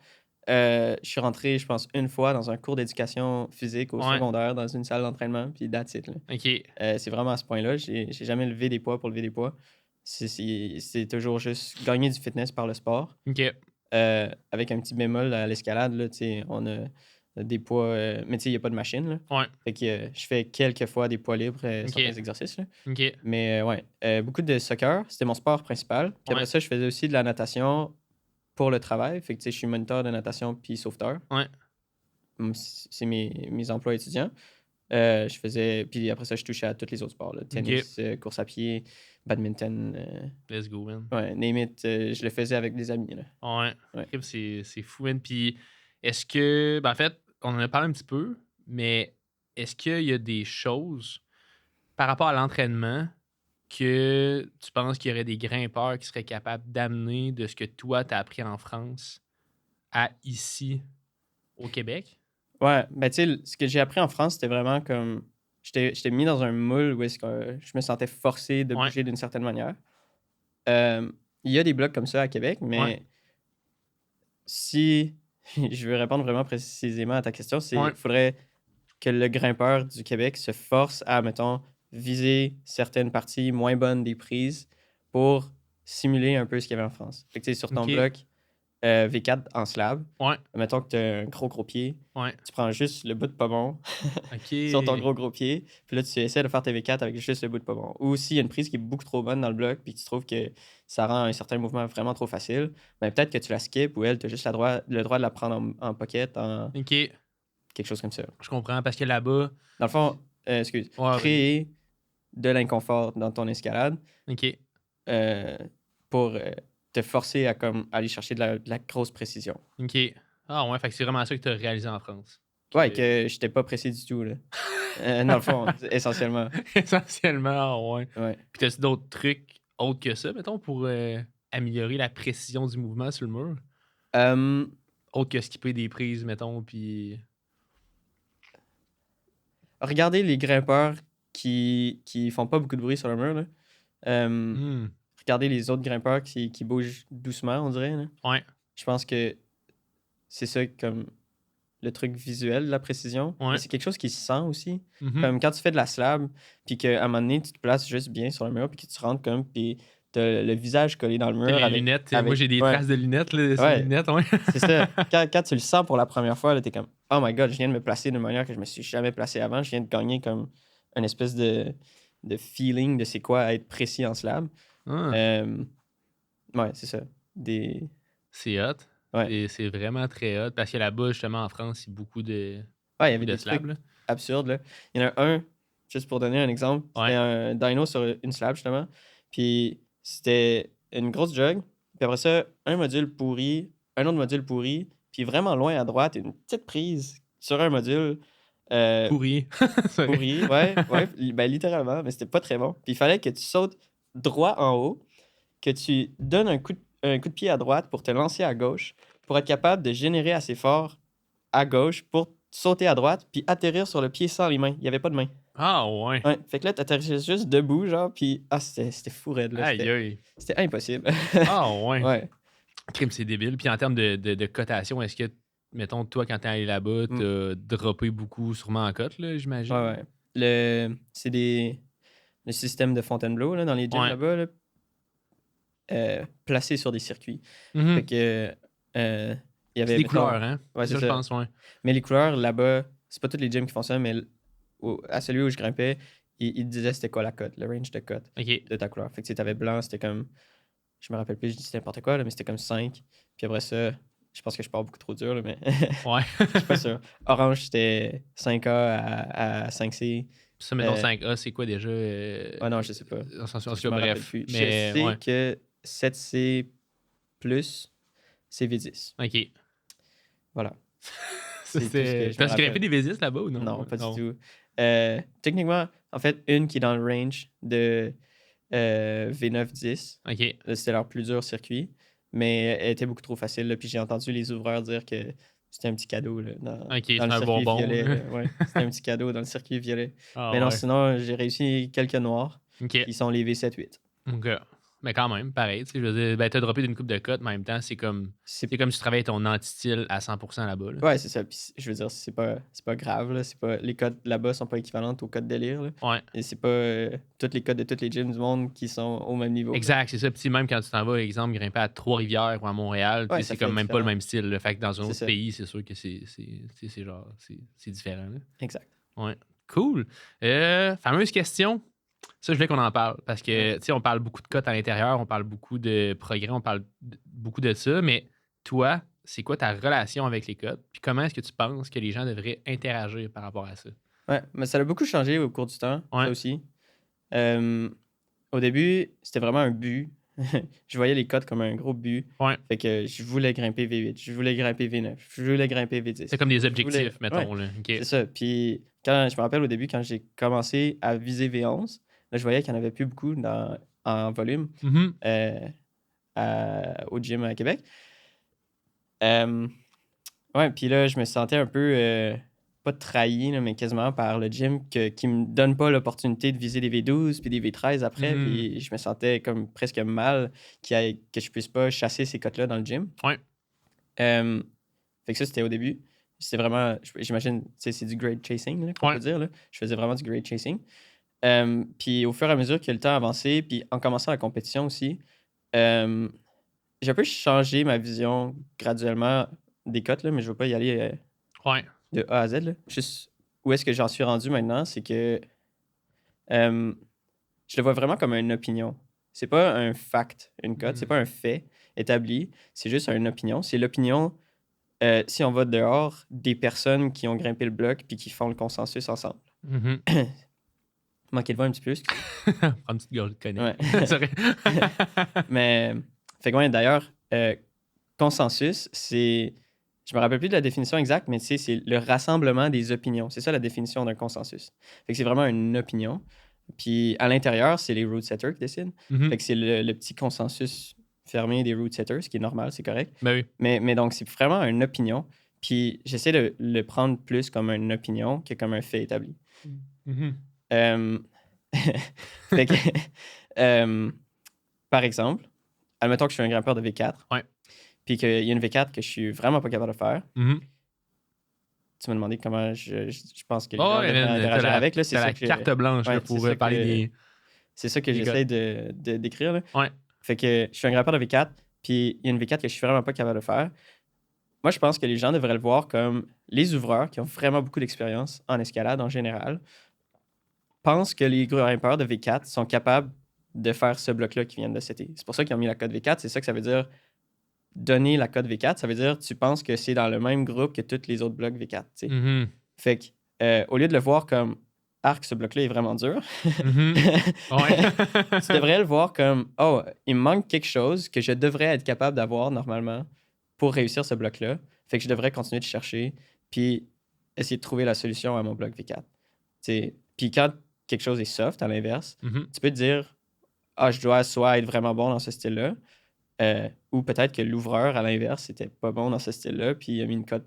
[SPEAKER 3] Je suis rentré, je pense, une fois dans un cours d'éducation physique au secondaire, dans une salle d'entraînement, puis that's it. Là.
[SPEAKER 2] OK.
[SPEAKER 3] C'est vraiment à ce point-là. J'ai jamais levé des poids pour lever des poids. C'est toujours juste gagner du fitness par le sport.
[SPEAKER 2] OK.
[SPEAKER 3] Avec un petit bémol à l'escalade, là, on a des poids... mais il n'y a pas de machine. Là.
[SPEAKER 2] Ouais.
[SPEAKER 3] Fait que je fais quelques fois des poids libres, certains exercices. Là.
[SPEAKER 2] OK.
[SPEAKER 3] Mais ouais, beaucoup de soccer, c'était mon sport principal. Puis après ça, je faisais aussi de la natation pour le travail. Fait que je suis moniteur de natation puis sauveteur.
[SPEAKER 2] Ouais.
[SPEAKER 3] C'est mes emplois étudiants. Je faisais... Puis après ça, je touchais à tous les autres sports. Là. Tennis, course à pied, badminton.
[SPEAKER 2] Let's go, man.
[SPEAKER 3] Ouais, name it. Je le faisais avec des amis. Là.
[SPEAKER 2] Ouais. C'est fou, man. Puis est-ce que... Ben, en fait, on en a parlé un petit peu, mais est-ce qu'il y a des choses par rapport à l'entraînement que tu penses qu'il y aurait des grimpeurs qui seraient capables d'amener de ce que toi, tu as appris en France à ici, au Québec?
[SPEAKER 3] Ouais, ben tu sais, ce que j'ai appris en France, c'était vraiment comme... J'étais mis dans un moule où est-ce que je me sentais forcé de bouger d'une certaine manière. Il y a des blocs comme ça à Québec, mais si... je veux répondre vraiment précisément à ta question, c'est qu'il faudrait que le grimpeur du Québec se force à, mettons, viser certaines parties moins bonnes des prises pour simuler un peu ce qu'il y avait en France. Fait que, sur ton bloc V4 en slab, mettons que tu as un gros pied, tu prends juste le bout de pommon sur ton gros pied, puis là, tu essaies de faire tes V4 avec juste le bout de pommon. Ou s'il y a une prise qui est beaucoup trop bonne dans le bloc, puis tu trouves que ça rend un certain mouvement vraiment trop facile, ben peut-être que tu la skips ou elle, tu as juste le droit de la prendre en pocket, en quelque chose comme ça.
[SPEAKER 2] Je comprends, parce que là-bas...
[SPEAKER 3] Dans le fond, créer de l'inconfort dans ton escalade pour te forcer à aller chercher de la grosse précision.
[SPEAKER 2] OK. Ah ouais, fait que c'est vraiment ça que tu as réalisé en France.
[SPEAKER 3] Ouais, que j'étais pas précis du tout, là. Dans le fond, essentiellement.
[SPEAKER 2] Essentiellement, ouais. Puis t'as-tu d'autres trucs autres que ça, mettons, pour améliorer la précision du mouvement sur le mur? Autre que skipper des prises, mettons, puis...
[SPEAKER 3] Regardez les grimpeurs qui font pas beaucoup de bruit sur le mur, là. Regardez les autres grimpeurs qui bougent doucement, on dirait. Là.
[SPEAKER 2] Ouais.
[SPEAKER 3] Je pense que c'est ça comme le truc visuel de la précision. Mais c'est quelque chose qui se sent aussi. Comme quand tu fais de la slab, puis qu'à un moment donné, tu te places juste bien sur le mur, puis que tu rentres comme, puis t'as le visage collé dans le mur.
[SPEAKER 2] Les lunettes. Moi, j'ai des traces de lunettes. Là, lunettes,
[SPEAKER 3] c'est ça. Quand tu le sens pour la première fois, t'es comme, oh my god, je viens de me placer d'une manière que je me suis jamais placé avant. Je viens de gagner comme une espèce de feeling de c'est quoi être précis en slab. Ouais, c'est ça.
[SPEAKER 2] C'est hot. Ouais. C'est vraiment très hot. Parce que là-bas, justement, en France, il y a beaucoup de
[SPEAKER 3] il y avait des slabs. Trucs absurdes. Là. Il y en a un, juste pour donner un exemple, c'était un dyno sur une slab, justement. Puis c'était une grosse jog. Puis après ça, un module pourri, un autre module pourri. Puis vraiment loin à droite, une petite prise sur un module.
[SPEAKER 2] Pourri.
[SPEAKER 3] Pourri, ouais. Ben, littéralement, mais c'était pas très bon. Puis il fallait que tu sautes droit en haut, que tu donnes un coup de pied à droite pour te lancer à gauche, pour être capable de générer assez fort à gauche pour sauter à droite, puis atterrir sur le pied sans les mains. Il n'y avait pas de mains.
[SPEAKER 2] Ah ouais.
[SPEAKER 3] Fait que là, tu atterrissais juste debout, genre, puis c'était fou raide. Là. C'était impossible.
[SPEAKER 2] Ah ouais.
[SPEAKER 3] Ouais.
[SPEAKER 2] Crime, c'est débile. Puis en termes de cotation, est-ce que, mettons, toi, quand t'es allé là-bas, t'as droppé beaucoup, sûrement en cote, là, j'imagine?
[SPEAKER 3] Ouais. C'est le système de Fontainebleau, là, dans les gyms là-bas, là, placé sur des circuits. Fait que... il y avait,
[SPEAKER 2] c'est des couleurs, hein?
[SPEAKER 3] Ouais,
[SPEAKER 2] c'est ça, je pense, ouais.
[SPEAKER 3] Mais les couleurs, là-bas, c'est pas tous les gyms qui font ça, mais à celui où je grimpais, il disait c'était quoi la cote, le range de cote de ta couleur. Fait que tu avais blanc, c'était comme, je me rappelle plus, je dis n'importe quoi, là, mais c'était comme 5. Puis après ça, je pense que je pars beaucoup trop dur, là, mais
[SPEAKER 2] Ouais.
[SPEAKER 3] je suis pas sûr. Orange, c'était 5A à 5C.
[SPEAKER 2] Ça, mettons 5A, c'est quoi déjà?
[SPEAKER 3] Ah non, je sais pas.
[SPEAKER 2] En
[SPEAKER 3] me
[SPEAKER 2] bref.
[SPEAKER 3] plus.
[SPEAKER 2] Mais,
[SPEAKER 3] je sais que 7C+, c'est V10.
[SPEAKER 2] OK.
[SPEAKER 3] Voilà.
[SPEAKER 2] T'as grimpé des V10 là-bas ou non?
[SPEAKER 3] Non, pas du tout. Techniquement, en fait, une qui est dans le range de V9-10.
[SPEAKER 2] OK.
[SPEAKER 3] C'était leur plus dur circuit, mais elle était beaucoup trop facile. Là, puis j'ai entendu les ouvreurs dire que c'était un petit cadeau là, dans
[SPEAKER 2] OK, c'est
[SPEAKER 3] le
[SPEAKER 2] un
[SPEAKER 3] circuit
[SPEAKER 2] bonbon.
[SPEAKER 3] violet. Ouais, c'était un petit cadeau dans le circuit violet.
[SPEAKER 2] Ah,
[SPEAKER 3] mais non,
[SPEAKER 2] ouais.
[SPEAKER 3] sinon, j'ai réussi quelques noirs
[SPEAKER 2] OK.
[SPEAKER 3] qui sont les V7-8.
[SPEAKER 2] OK. Mais quand même, pareil. Je veux dire, ben, t'as droppé d'une coupe de cote, mais en même temps, c'est comme si tu travaillais ton anti-style à 100% là-bas. Là.
[SPEAKER 3] Ouais, c'est ça. Puis, je veux dire, c'est pas grave. Là. Les codes là-bas sont pas équivalentes aux codes délire. Là.
[SPEAKER 2] Ouais.
[SPEAKER 3] Et c'est pas toutes les codes de tous les gyms du monde qui sont au même niveau.
[SPEAKER 2] Exact, c'est ça. Puis même quand tu t'en vas, exemple, grimper à Trois-Rivières ou à Montréal,
[SPEAKER 3] Ouais,
[SPEAKER 2] c'est comme même pas le même style. Là. Fait que dans un autre
[SPEAKER 3] ça.
[SPEAKER 2] pays, c'est sûr que c'est différent. Là.
[SPEAKER 3] Exact.
[SPEAKER 2] Ouais. Cool. Fameuse question. Ça, je voulais qu'on en parle parce que, tu sais, on parle beaucoup de cotes à l'intérieur, on parle beaucoup de progrès, on parle beaucoup de ça, mais toi, c'est quoi ta relation avec les cotes? Puis comment est-ce que tu penses que les gens devraient interagir par rapport à ça?
[SPEAKER 3] Ouais, mais ça a beaucoup changé au cours du temps, ça aussi. Au début, c'était vraiment un but. Je voyais les cotes comme un gros but.
[SPEAKER 2] Ouais.
[SPEAKER 3] Fait que je voulais grimper V8, je voulais grimper V9, je voulais grimper V10.
[SPEAKER 2] C'est comme des objectifs, mettons.
[SPEAKER 3] Ouais,
[SPEAKER 2] là. Okay.
[SPEAKER 3] C'est ça. Puis quand je me rappelle au début, quand j'ai commencé à viser V11, là, je voyais qu'il n'y en avait plus beaucoup en volume au gym à Québec. Ouais, puis là, je me sentais un peu, pas trahi, là, mais quasiment par le gym qui me donne pas l'opportunité de viser des V12 puis des V13 après. Puis je me sentais comme presque mal que je puisse pas chasser ces cotes-là dans le gym.
[SPEAKER 2] Ouais.
[SPEAKER 3] Fait que ça, c'était au début. C'était vraiment, j'imagine, c'est du grade chasing, qu'on peut dire. Là. Je faisais vraiment du grade chasing. Puis au fur et à mesure que le temps avançait, puis en commençant la compétition aussi, j'ai un peu changé ma vision graduellement des cotes, là, mais je ne veux pas y aller de A à Z. Là. Juste où est-ce que j'en suis rendu maintenant, c'est que je le vois vraiment comme une opinion. C'est pas un fact, une cote, c'est pas un fait établi, c'est juste une opinion. C'est l'opinion, si on va dehors, des personnes qui ont grimpé le bloc puis qui font le consensus ensemble. Manquer de voix un petit peu.
[SPEAKER 2] Prendre une petite gorgée de cognac.
[SPEAKER 3] Ouais. Mais, fait que, ouais, d'ailleurs, consensus, c'est. Je me rappelle plus de la définition exacte, mais c'est le rassemblement des opinions. C'est ça la définition d'un consensus. Fait que c'est vraiment une opinion. Puis à l'intérieur, c'est les route setters qui décident. Fait que c'est le petit consensus fermé des route setters, ce qui est normal, c'est correct.
[SPEAKER 2] Ben oui.
[SPEAKER 3] Mais donc, c'est vraiment une opinion. Puis j'essaie de le prendre plus comme une opinion que comme un fait établi. Fait que, par exemple, admettons que je suis un grimpeur de V4.
[SPEAKER 2] Ouais.
[SPEAKER 3] Puis qu'il y a une V4 que je suis vraiment pas capable de faire. Tu m'as demandé comment je pense que les gens devraient interagir avec.
[SPEAKER 2] C'est la carte blanche pour parler des...
[SPEAKER 3] C'est ça que j'essaie de décrire. Là.
[SPEAKER 2] Ouais.
[SPEAKER 3] Fait que je suis un grimpeur de V4, puis il y a une V4 que je suis vraiment pas capable de faire. Moi, je pense que les gens devraient le voir comme les ouvreurs qui ont vraiment beaucoup d'expérience en escalade en général pensent que les grimpeurs de V4 sont capables de faire ce bloc-là qui viennent de setter. C'est pour ça qu'ils ont mis la cote V4. C'est ça que ça veut dire. Donner la cote V4, ça veut dire tu penses que c'est dans le même groupe que tous les autres blocs V4. Fait que, au lieu de le voir comme arc, ce bloc-là est vraiment dur, tu devrais le voir comme oh, il me manque quelque chose que je devrais être capable d'avoir normalement pour réussir ce bloc-là. Fait que je devrais continuer de chercher puis essayer de trouver la solution à mon bloc V4. Puis quand quelque chose est soft, à l'inverse, tu peux te dire je dois soit être vraiment bon dans ce style-là. Ou peut-être que l'ouvreur, à l'inverse, n'était pas bon dans ce style-là, puis il a mis une cote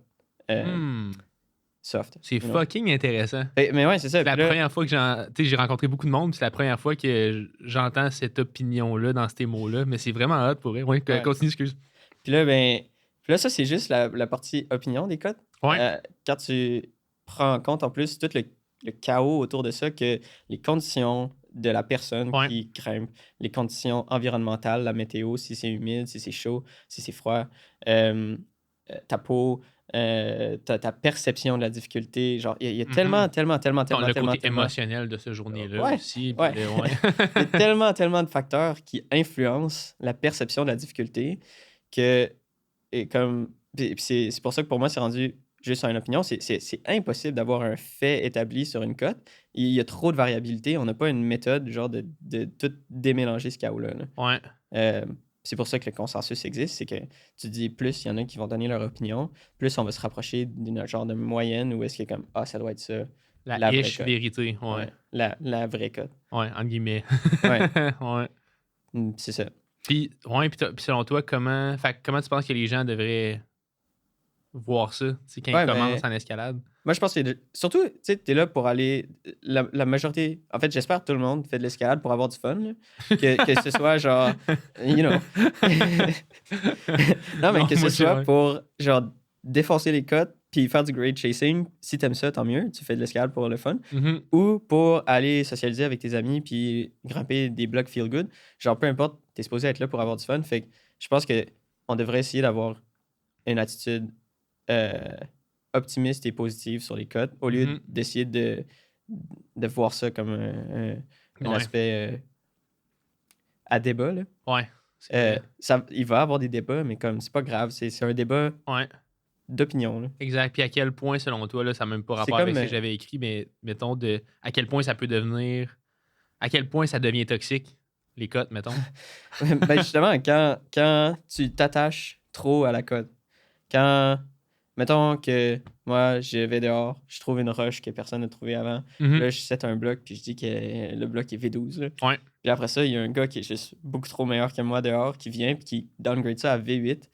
[SPEAKER 3] soft.
[SPEAKER 2] C'est fucking intéressant.
[SPEAKER 3] Mais ouais, c'est ça.
[SPEAKER 2] C'est la première fois que j'ai rencontré beaucoup de monde, c'est la première fois que j'entends cette opinion-là dans ces mots-là, mais c'est vraiment hot pour eux. Ouais, continue, excuse.
[SPEAKER 3] Puis là, ça, c'est juste la partie opinion des cotes.
[SPEAKER 2] Ouais.
[SPEAKER 3] Quand tu prends en compte, en plus, tout le chaos autour de ça, que les conditions de la personne qui grimpe, les conditions environnementales, la météo, si c'est humide, si c'est chaud, si c'est froid, ta peau, ta perception de la difficulté. Genre, il y a
[SPEAKER 2] Mhm.
[SPEAKER 3] tellement, tellement, tellement,
[SPEAKER 2] Ton-
[SPEAKER 3] tellement,
[SPEAKER 2] le
[SPEAKER 3] tellement,
[SPEAKER 2] côté
[SPEAKER 3] tellement,
[SPEAKER 2] émotionnel de cette journée-là
[SPEAKER 3] Ouais,
[SPEAKER 2] aussi.
[SPEAKER 3] ouais.
[SPEAKER 2] Puis ouais.
[SPEAKER 3] il y a tellement, tellement de facteurs qui influencent la perception de la difficulté que, et comme, puis c'est pour ça que pour moi, c'est rendu juste une opinion. C'est impossible d'avoir un fait établi sur une cote. Il y a trop de variabilité. On n'a pas une méthode, genre, de tout démélanger ce chaos-là. Là.
[SPEAKER 2] Ouais.
[SPEAKER 3] C'est pour ça que le consensus existe. C'est que tu dis plus, il y en a qui vont donner leur opinion, plus on va se rapprocher d'une genre de moyenne où est-ce qu'il y a comme, ah, ça doit être ça.
[SPEAKER 2] La
[SPEAKER 3] vraie
[SPEAKER 2] ish
[SPEAKER 3] cote.
[SPEAKER 2] vérité. Ouais.
[SPEAKER 3] Ouais, la vraie cote.
[SPEAKER 2] Ouais, entre guillemets.
[SPEAKER 3] Ouais.
[SPEAKER 2] Ouais.
[SPEAKER 3] C'est ça.
[SPEAKER 2] Puis, ouais, puis selon toi, comment tu penses que les gens devraient voir ça quand
[SPEAKER 3] Ouais,
[SPEAKER 2] ils
[SPEAKER 3] ben,
[SPEAKER 2] commencent en escalade?
[SPEAKER 3] Moi, je pense que surtout, tu sais, t'es là pour aller. La majorité. En fait, j'espère que tout le monde fait de l'escalade pour avoir du fun. Là. Que ce soit genre. You know. Non, mais
[SPEAKER 2] Non,
[SPEAKER 3] que ce
[SPEAKER 2] moi,
[SPEAKER 3] soit
[SPEAKER 2] ouais.
[SPEAKER 3] pour genre défoncer les côtes puis faire du grade chasing. Si t'aimes ça, tant mieux. Tu fais de l'escalade pour le fun.
[SPEAKER 2] Mhm.
[SPEAKER 3] Ou pour aller socialiser avec tes amis puis grimper des blocs feel good. Genre, peu importe, t'es supposé être là pour avoir du fun. Fait que je pense qu'on devrait essayer d'avoir une attitude optimiste et positive sur les cotes au lieu
[SPEAKER 2] Mhm.
[SPEAKER 3] d'essayer de voir ça comme un
[SPEAKER 2] Ouais.
[SPEAKER 3] aspect à débat. Là.
[SPEAKER 2] Ouais. C'est vrai.
[SPEAKER 3] Il va y avoir des débats, mais comme c'est pas grave, c'est un débat
[SPEAKER 2] Ouais.
[SPEAKER 3] d'opinion. Là.
[SPEAKER 2] Exact. Puis à quel point, selon toi, là, ça n'a même pas
[SPEAKER 3] C'est
[SPEAKER 2] rapport avec
[SPEAKER 3] comme,
[SPEAKER 2] ce que j'avais écrit, mais mettons, à quel point ça peut devenir. À quel point ça devient toxique, les cotes, mettons.
[SPEAKER 3] Ben justement, quand tu t'attaches trop à la cote, quand, mettons que moi, je vais dehors, je trouve une roche que personne n'a trouvée avant,
[SPEAKER 2] Mhm.
[SPEAKER 3] là, je set un bloc, puis je dis que le bloc est V12. Là.
[SPEAKER 2] Ouais.
[SPEAKER 3] Puis après ça, il y a un gars qui est juste beaucoup trop meilleur que moi dehors, qui vient, puis qui downgrade ça à V8.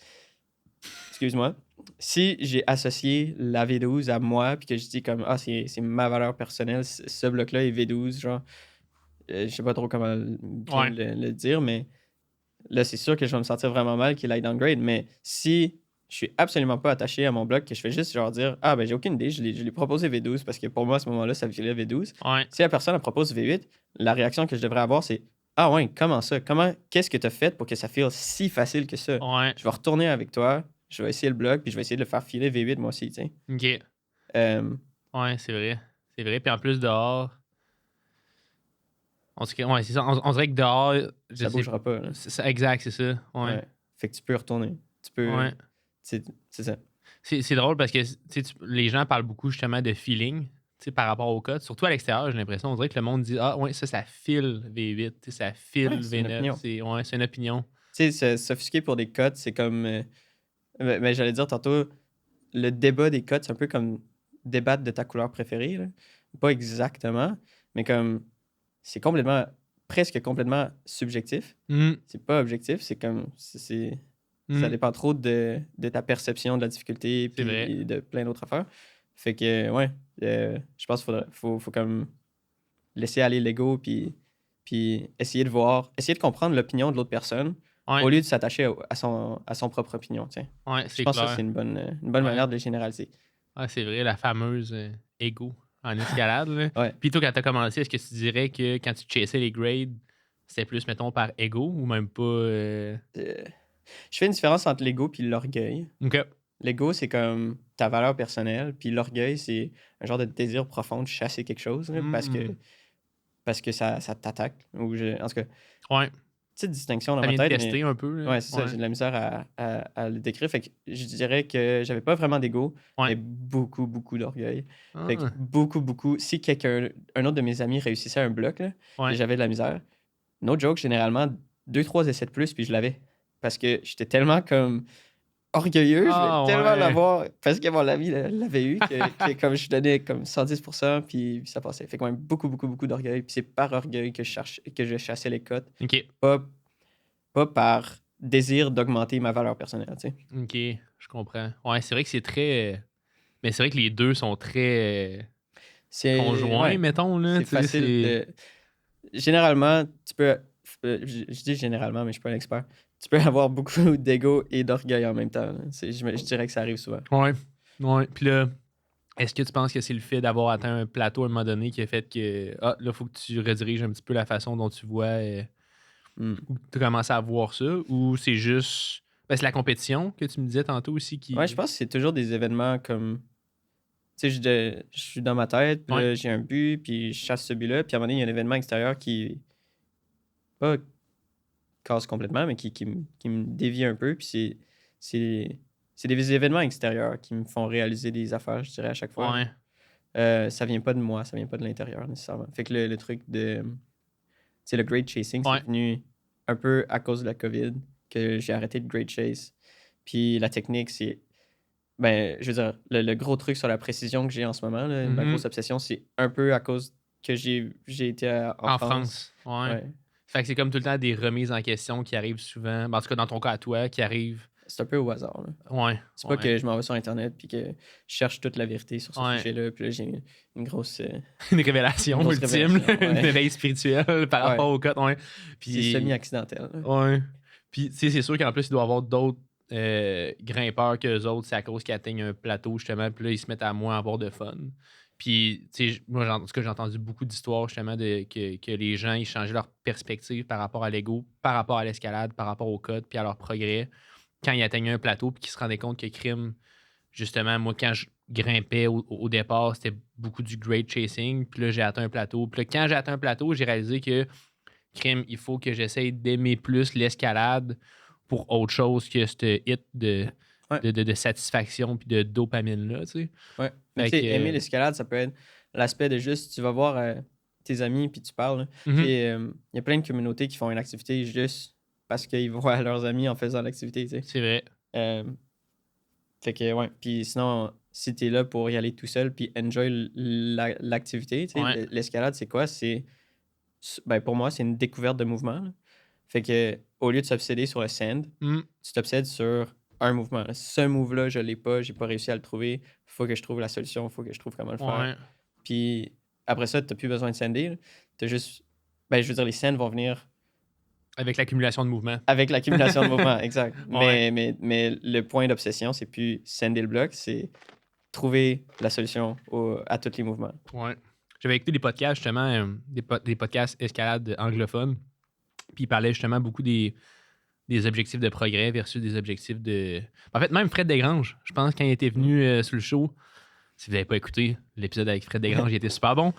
[SPEAKER 3] Excuse-moi. Si j'ai associé la V12 à moi, puis que je dis comme, ah, c'est ma valeur personnelle, ce bloc-là est V12, genre, je sais pas trop comment bien
[SPEAKER 2] Ouais.
[SPEAKER 3] le dire, mais là, c'est sûr que je vais me sentir vraiment mal qu'il aille downgrade. Mais si je suis absolument pas attaché à mon bloc, que je fais juste genre dire, ah, ben, j'ai aucune idée, je l'ai proposé V12 parce que pour moi, à ce moment-là, ça virait V12.
[SPEAKER 2] Ouais.
[SPEAKER 3] Si la personne elle propose V8, la réaction que je devrais avoir, c'est, ah, ouais, comment ça? Qu'est-ce que tu as fait pour que ça file si facile que ça?
[SPEAKER 2] Ouais.
[SPEAKER 3] Je vais retourner avec toi, je vais essayer le bloc, puis je vais essayer de le faire filer V8 moi aussi, tu sais.
[SPEAKER 2] OK.
[SPEAKER 3] Euh,
[SPEAKER 2] Ouais, c'est vrai. C'est vrai. Puis en plus, dehors. Ouais, c'est ça. On dirait que dehors. Je
[SPEAKER 3] ça
[SPEAKER 2] sais
[SPEAKER 3] bougera pas. Là.
[SPEAKER 2] exact, c'est ça. Ouais.
[SPEAKER 3] Ouais. Fait que tu peux retourner. Tu peux.
[SPEAKER 2] Ouais.
[SPEAKER 3] C'est ça.
[SPEAKER 2] C'est drôle parce que les gens parlent beaucoup justement de feeling par rapport au code. Surtout à l'extérieur, j'ai l'impression. On dirait que le monde dit ah, ouais, ça file V8, ça file
[SPEAKER 3] Ouais, c'est une
[SPEAKER 2] V9.
[SPEAKER 3] opinion.
[SPEAKER 2] C'est une opinion.
[SPEAKER 3] Tu sais, s'offusquer pour des cotes, c'est comme. Ben, j'allais dire tantôt, le débat des cotes, c'est un peu comme débattre de ta couleur préférée. Là. Pas exactement, mais comme. C'est presque complètement subjectif.
[SPEAKER 2] Mm.
[SPEAKER 3] C'est pas objectif, c'est comme. Ça dépend trop de ta perception de la difficulté et de plein d'autres affaires. Fait que, ouais, je pense qu'il faut comme laisser aller l'ego puis essayer de comprendre l'opinion de l'autre personne au lieu de s'attacher à son propre opinion. Tiens.
[SPEAKER 2] Ouais,
[SPEAKER 3] Je pense que ça, c'est une bonne manière de le généraliser.
[SPEAKER 2] Ouais, c'est vrai, la fameuse ego en escalade. Là.
[SPEAKER 3] Ouais.
[SPEAKER 2] Puis toi, quand tu as commencé, est-ce que tu dirais que quand tu chassais les grades, c'était plus, mettons, par ego ou même pas.
[SPEAKER 3] Je fais une différence entre l'ego et l'orgueil.
[SPEAKER 2] OK.
[SPEAKER 3] L'ego, c'est comme ta valeur personnelle, puis l'orgueil, c'est un genre de désir profond de chasser quelque chose là, parce que ça t'attaque. En tout cas,
[SPEAKER 2] ouais.
[SPEAKER 3] Petite distinction dans
[SPEAKER 2] ça
[SPEAKER 3] ma
[SPEAKER 2] vient
[SPEAKER 3] tête.
[SPEAKER 2] de tester un peu. Là.
[SPEAKER 3] Ouais, c'est ça, j'ai de la misère à le décrire. Fait que je dirais que j'avais pas vraiment d'ego, mais beaucoup, beaucoup d'orgueil. Fait que beaucoup, beaucoup. Si un autre de mes amis réussissait un bloc, là, et j'avais de la misère, no joke, généralement, 2-3 essais de plus, puis je l'avais. Parce que j'étais tellement comme orgueilleux, je voulais tellement l'avoir, parce que mon ami l'avait eu, que comme je donnais comme 110%, puis ça passait. Fait quand même beaucoup, beaucoup, beaucoup d'orgueil. Puis c'est par orgueil que je chassais les cotes.
[SPEAKER 2] OK.
[SPEAKER 3] Pas par désir d'augmenter ma valeur personnelle, tu sais.
[SPEAKER 2] OK, je comprends. Ouais, c'est vrai que c'est très... Mais c'est vrai que les deux sont très conjoints, mettons. Là,
[SPEAKER 3] c'est facile. Généralement, tu peux... Je dis généralement, mais je suis pas un expert. Tu peux avoir beaucoup d'ego et d'orgueil en même temps. Je dirais que ça arrive souvent.
[SPEAKER 2] Ouais. Puis là, est-ce que tu penses que c'est le fait d'avoir atteint un plateau à un moment donné qui a fait que là, il faut que tu rediriges un petit peu la façon dont tu vois ou tu commences à voir ça, ou c'est juste Ben, c'est la compétition que tu me disais tantôt aussi qui.
[SPEAKER 3] Ouais, je pense que c'est toujours des événements comme. Tu sais, je suis dans ma tête, puis là, j'ai un but, puis je chasse ce but-là, puis à un moment donné, il y a un événement extérieur qui. Pas casse complètement, mais qui me dévie un peu, puis c'est des événements extérieurs qui me font réaliser des affaires, je dirais, à chaque fois.
[SPEAKER 2] Ouais.
[SPEAKER 3] Ça vient pas de moi, ça vient pas de l'intérieur nécessairement. Fait que le truc de. Tu sais, le grade chasing,
[SPEAKER 2] Ouais.
[SPEAKER 3] c'est venu un peu à cause de la COVID que j'ai arrêté de grade chase. Puis la technique, c'est. Ben, je veux dire, le gros truc sur la précision que j'ai en ce moment, là, ma grosse obsession, c'est un peu à cause que j'ai été en France.
[SPEAKER 2] Ouais. Fait que c'est comme tout le temps des remises en question qui arrivent souvent. Ben, en tout cas, dans ton cas à toi, qui arrivent.
[SPEAKER 3] C'est un peu au hasard. Là.
[SPEAKER 2] Ouais.
[SPEAKER 3] C'est pas que je m'en vais sur Internet puis que je cherche toute la vérité sur ce sujet-là. Puis là, j'ai une grosse.
[SPEAKER 2] Une révélation ultime, une éveil spirituel par rapport au code. Ouais.
[SPEAKER 3] Puis, c'est semi-accidentel. Là.
[SPEAKER 2] Ouais. Puis, tu sais, c'est sûr qu'en plus, il doit y avoir d'autres grimpeurs qu'eux autres. C'est à cause qu'ils atteignent un plateau, justement. Puis là, ils se mettent à moins avoir de fun. Puis, tu sais, moi, en tout cas, j'ai entendu beaucoup d'histoires, justement, que les gens, ils changeaient leur perspective par rapport à l'ego, par rapport à l'escalade, par rapport au code, puis à leur progrès, quand ils atteignaient un plateau, puis qu'ils se rendaient compte que crime, justement, moi, quand je grimpais au départ, c'était beaucoup du grade chasing, puis là, j'ai atteint un plateau. Puis là, quand j'ai atteint un plateau, j'ai réalisé que, crime, il faut que j'essaye d'aimer plus l'escalade pour autre chose que ce hit de satisfaction puis de dopamine-là, tu sais.
[SPEAKER 3] Ouais. Mais tu sais, aimer l'escalade, ça peut être l'aspect de juste, tu vas voir tes amis puis tu parles. Il y a plein de communautés qui font une activité juste parce qu'ils voient leurs amis en faisant l'activité, tu sais.
[SPEAKER 2] C'est vrai.
[SPEAKER 3] Fait que, ouais. Puis sinon, si t'es là pour y aller tout seul puis enjoy l'activité, tu sais, l'escalade, c'est quoi? Ben, pour moi, c'est une découverte de mouvement. Là. Fait que, au lieu de s'obséder sur le sand, tu t'obsèdes sur un mouvement. Ce move-là, je l'ai pas, j'ai pas réussi à le trouver. Faut que je trouve la solution, faut que je trouve comment le faire. Puis après ça, t'as plus besoin de sander. T'as juste. Ben, je veux dire, les sands vont venir.
[SPEAKER 2] Avec l'accumulation de mouvements.
[SPEAKER 3] Avec l'accumulation de mouvements, exact. Mais le point d'obsession, c'est plus sander le bloc, c'est trouver la solution à tous les mouvements.
[SPEAKER 2] Ouais. J'avais écouté des podcasts, justement, des podcasts escalade anglophones. Puis ils parlaient justement beaucoup des objectifs de progrès versus des objectifs de... En fait, même Fred Desgranges, je pense, quand il était venu sur le show, si vous n'avez pas écouté l'épisode avec Fred Desgranges, il était super bon.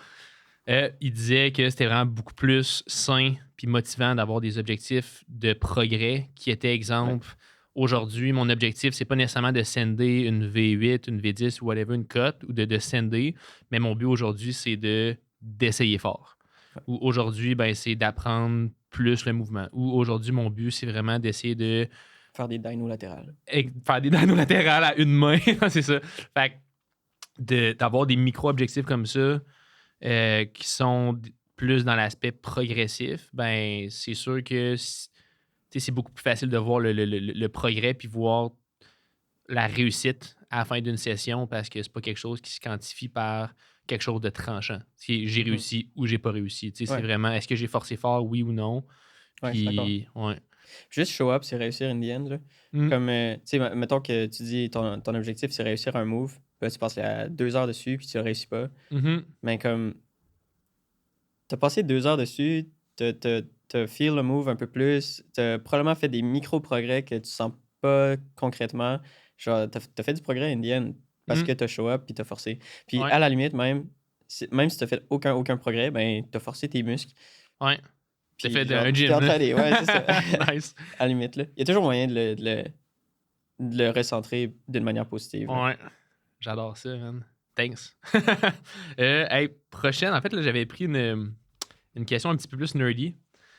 [SPEAKER 2] Il disait que c'était vraiment beaucoup plus sain puis motivant d'avoir des objectifs de progrès qui étaient, exemple, aujourd'hui, mon objectif, c'est pas nécessairement de sender une V8, une V10 ou whatever, une cote, ou de sender, mais mon but aujourd'hui, c'est d'essayer fort. Ou aujourd'hui, ben, c'est d'apprendre plus le mouvement. Ou aujourd'hui, mon but, c'est vraiment d'essayer de...
[SPEAKER 3] Faire des dynos latérales.
[SPEAKER 2] Faire des dynos latérales à une main, c'est ça. Fait que d'avoir des micro-objectifs comme ça qui sont plus dans l'aspect progressif, ben c'est sûr que c'est beaucoup plus facile de voir le progrès puis voir la réussite à la fin d'une session parce que c'est pas quelque chose qui se quantifie par quelque chose de tranchant. Si j'ai réussi ou j'ai pas réussi. C'est vraiment, est-ce que j'ai forcé fort, oui ou non? Puis,
[SPEAKER 3] juste show up, c'est réussir in the end. Là. Comme, tu sais, mettons que tu dis ton objectif, c'est réussir un move. Là, tu passes 2 heures dessus, puis tu le réussis pas. Mais comme, t'as passé 2 heures dessus, t'as feel le move un peu plus, t'as probablement fait des micro-progrès que tu sens pas concrètement. Genre, t'as fait du progrès in the end parce que t'as show up, puis t'as forcé. Puis à la limite, même si t'as fait aucun progrès, ben t'as forcé tes muscles.
[SPEAKER 2] Ouais.
[SPEAKER 3] T'as
[SPEAKER 2] fait un gym.
[SPEAKER 3] Ouais, c'est ça.
[SPEAKER 2] Nice.
[SPEAKER 3] À la limite, là. Il y a toujours moyen de le recentrer d'une manière positive. Là.
[SPEAKER 2] Ouais. J'adore ça, man. Thanks. Hey, prochaine, en fait, là, j'avais pris une question un petit peu plus nerdy.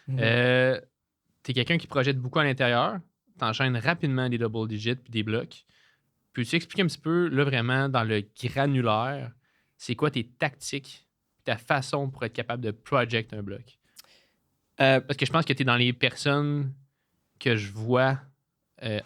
[SPEAKER 2] T'es quelqu'un qui projette beaucoup à l'intérieur. T'enchaînes rapidement des double digits puis des blocs. Peux-tu expliquer un petit peu, là, vraiment, dans le granulaire, c'est quoi tes tactiques, ta façon pour être capable de project un bloc? Parce que je pense que t'es dans les personnes que je vois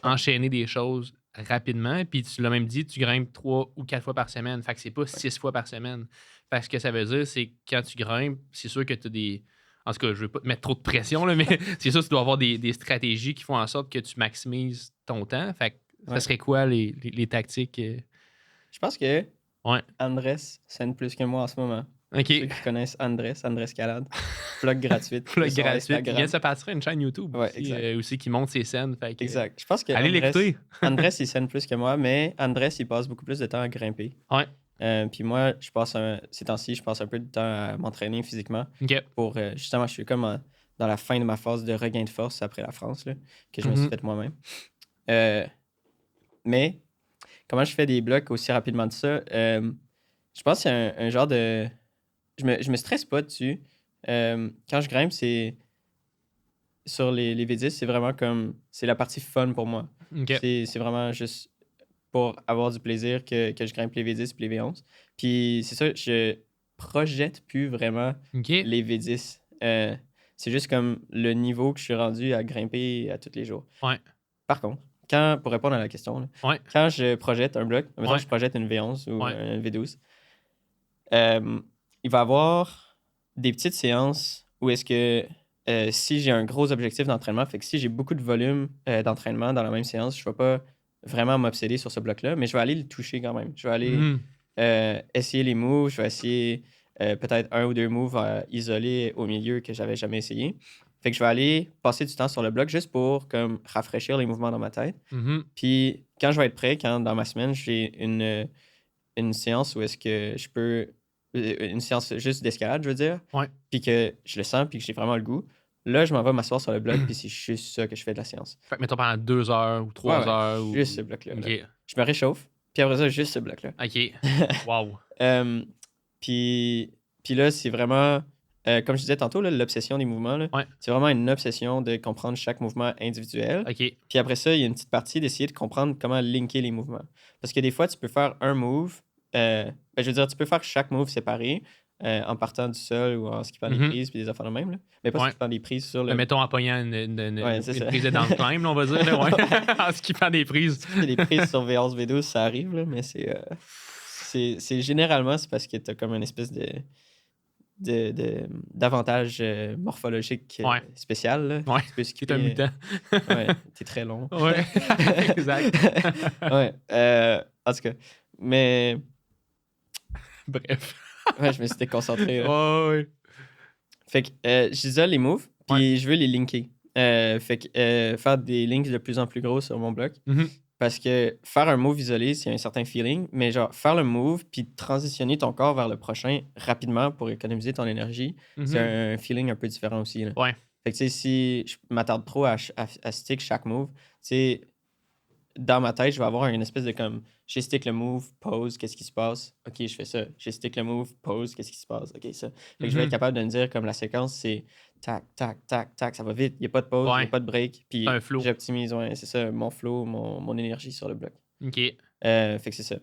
[SPEAKER 2] enchaîner des choses rapidement. Puis tu l'as même dit, tu grimpes 3 ou 4 fois par semaine. Fait que c'est pas 6 fois par semaine. Fait que ce que ça veut dire, c'est que quand tu grimpes, c'est sûr que tu as des... En tout cas, je veux pas te mettre trop de pression, là, mais c'est sûr que tu dois avoir des stratégies qui font en sorte que tu maximises ton temps. Fait que ça serait quoi les tactiques?
[SPEAKER 3] Je pense que Andrés scène plus que moi en ce moment.
[SPEAKER 2] OK.
[SPEAKER 3] Ceux qui connaissent Andrés Calade. Plug gratuite.
[SPEAKER 2] Plug
[SPEAKER 3] sur
[SPEAKER 2] gratuit. Il
[SPEAKER 3] Instagram.
[SPEAKER 2] vient de se passer une chaîne YouTube
[SPEAKER 3] Ouais,
[SPEAKER 2] aussi,
[SPEAKER 3] exact.
[SPEAKER 2] aussi qui monte ses scènes. Fait que,
[SPEAKER 3] Exact. Je pense que
[SPEAKER 2] allez l'écouter.
[SPEAKER 3] Andrés, il scène plus que moi, mais Andrés, il passe beaucoup plus de temps à grimper.
[SPEAKER 2] Ouais.
[SPEAKER 3] Puis moi, ces temps-ci, je passe un peu de temps à m'entraîner physiquement
[SPEAKER 2] OK.
[SPEAKER 3] pour, justement, je suis comme dans la fin de ma phase de regain de force après la France, là, que je me suis fait moi-même. Mais comment je fais des blocs aussi rapidement de ça? Je pense qu'il y a un genre de... Je me stresse pas dessus. Quand je grimpe, c'est... Sur les V10, c'est vraiment comme... C'est la partie fun pour moi.
[SPEAKER 2] OK.
[SPEAKER 3] C'est vraiment juste pour avoir du plaisir que je grimpe les V10 et les V11. Puis c'est ça, je projette plus vraiment
[SPEAKER 2] OK.
[SPEAKER 3] les V10. C'est juste comme le niveau que je suis rendu à grimper à tous les jours.
[SPEAKER 2] Ouais.
[SPEAKER 3] Par contre, pour répondre à la question, là,
[SPEAKER 2] Ouais.
[SPEAKER 3] quand je projette un bloc, mettons
[SPEAKER 2] Ouais.
[SPEAKER 3] que je projette une V11 ou
[SPEAKER 2] Ouais.
[SPEAKER 3] une V12, il va y avoir des petites séances où est-ce que si j'ai un gros objectif d'entraînement, fait que si j'ai beaucoup de volume d'entraînement dans la même séance, je ne vais pas vraiment m'obséder sur ce bloc-là, mais je vais aller le toucher quand même. Je vais aller essayer les moves, je vais essayer peut-être un ou deux moves isolés au milieu que j'avais jamais essayé. Fait que je vais aller passer du temps sur le bloc juste pour comme rafraîchir les mouvements dans ma tête. Puis quand je vais être prêt, quand dans ma semaine, j'ai une séance où est-ce que je peux... Une séance juste d'escalade, je veux dire.
[SPEAKER 2] Ouais.
[SPEAKER 3] Puis que je le sens, puis que j'ai vraiment le goût. Là, je m'en vais m'asseoir sur le bloc, puis c'est juste ça que je fais de la séance.
[SPEAKER 2] Fait que mettons pendant 2 heures ou 3 heures. Ou...
[SPEAKER 3] Juste ce bloc-là.
[SPEAKER 2] OK.
[SPEAKER 3] Là. Je me réchauffe, puis après ça, juste ce bloc-là.
[SPEAKER 2] OK. Wow.
[SPEAKER 3] Puis là, c'est vraiment... comme je disais tantôt, là, l'obsession des mouvements, là,
[SPEAKER 2] Ouais.
[SPEAKER 3] c'est vraiment une obsession de comprendre chaque mouvement individuel.
[SPEAKER 2] OK.
[SPEAKER 3] Puis après ça, il y a une petite partie d'essayer de comprendre comment linker les mouvements. Parce que des fois, tu peux faire un move. Je veux dire, tu peux faire chaque move séparé en partant du sol ou en skippant des prises puis des affaires de même. Là. Mais pas en skippant des prises sur le...
[SPEAKER 2] Mettons en pognant une prise dans le climb, là, on va dire. Là, ouais. En skippant des prises.
[SPEAKER 3] Les prises sur V11, V12, ça arrive, là, mais c'est généralement, c'est parce que tu as comme une espèce d'avantage morphologique spécial. Là.
[SPEAKER 2] Ouais,
[SPEAKER 3] tu peux skipper.
[SPEAKER 2] T'es un mutant.
[SPEAKER 3] Ouais, t'es très long.
[SPEAKER 2] Ouais, exact.
[SPEAKER 3] Ouais, en tout cas. Mais...
[SPEAKER 2] Bref.
[SPEAKER 3] Ouais, je me suis déconcentré.
[SPEAKER 2] Ouais.
[SPEAKER 3] Fait que j'isole les moves, puis je veux les linker. Fait que faire des links de plus en plus gros sur mon bloc. Parce que faire un move isolé, c'est un certain feeling, mais genre faire le move puis transitionner ton corps vers le prochain rapidement pour économiser ton énergie, c'est un feeling un peu différent aussi. Là.
[SPEAKER 2] Ouais.
[SPEAKER 3] Fait que tu sais, si je m'attarde trop à stick chaque move, tu sais, dans ma tête, je vais avoir une espèce de comme, j'ai stick le move, pause, qu'est-ce qui se passe? Ok, je fais ça. J'ai stick le move, pause, qu'est-ce qui se passe? Ok, ça. Fait que je vais être capable de me dire comme la séquence, c'est tac, tac, tac, tac, ça va vite. Il n'y a pas de pause, il n'y a pas de break. Puis j'optimise, c'est ça, mon flow, mon énergie sur le bloc.
[SPEAKER 2] OK.
[SPEAKER 3] Fait que c'est ça.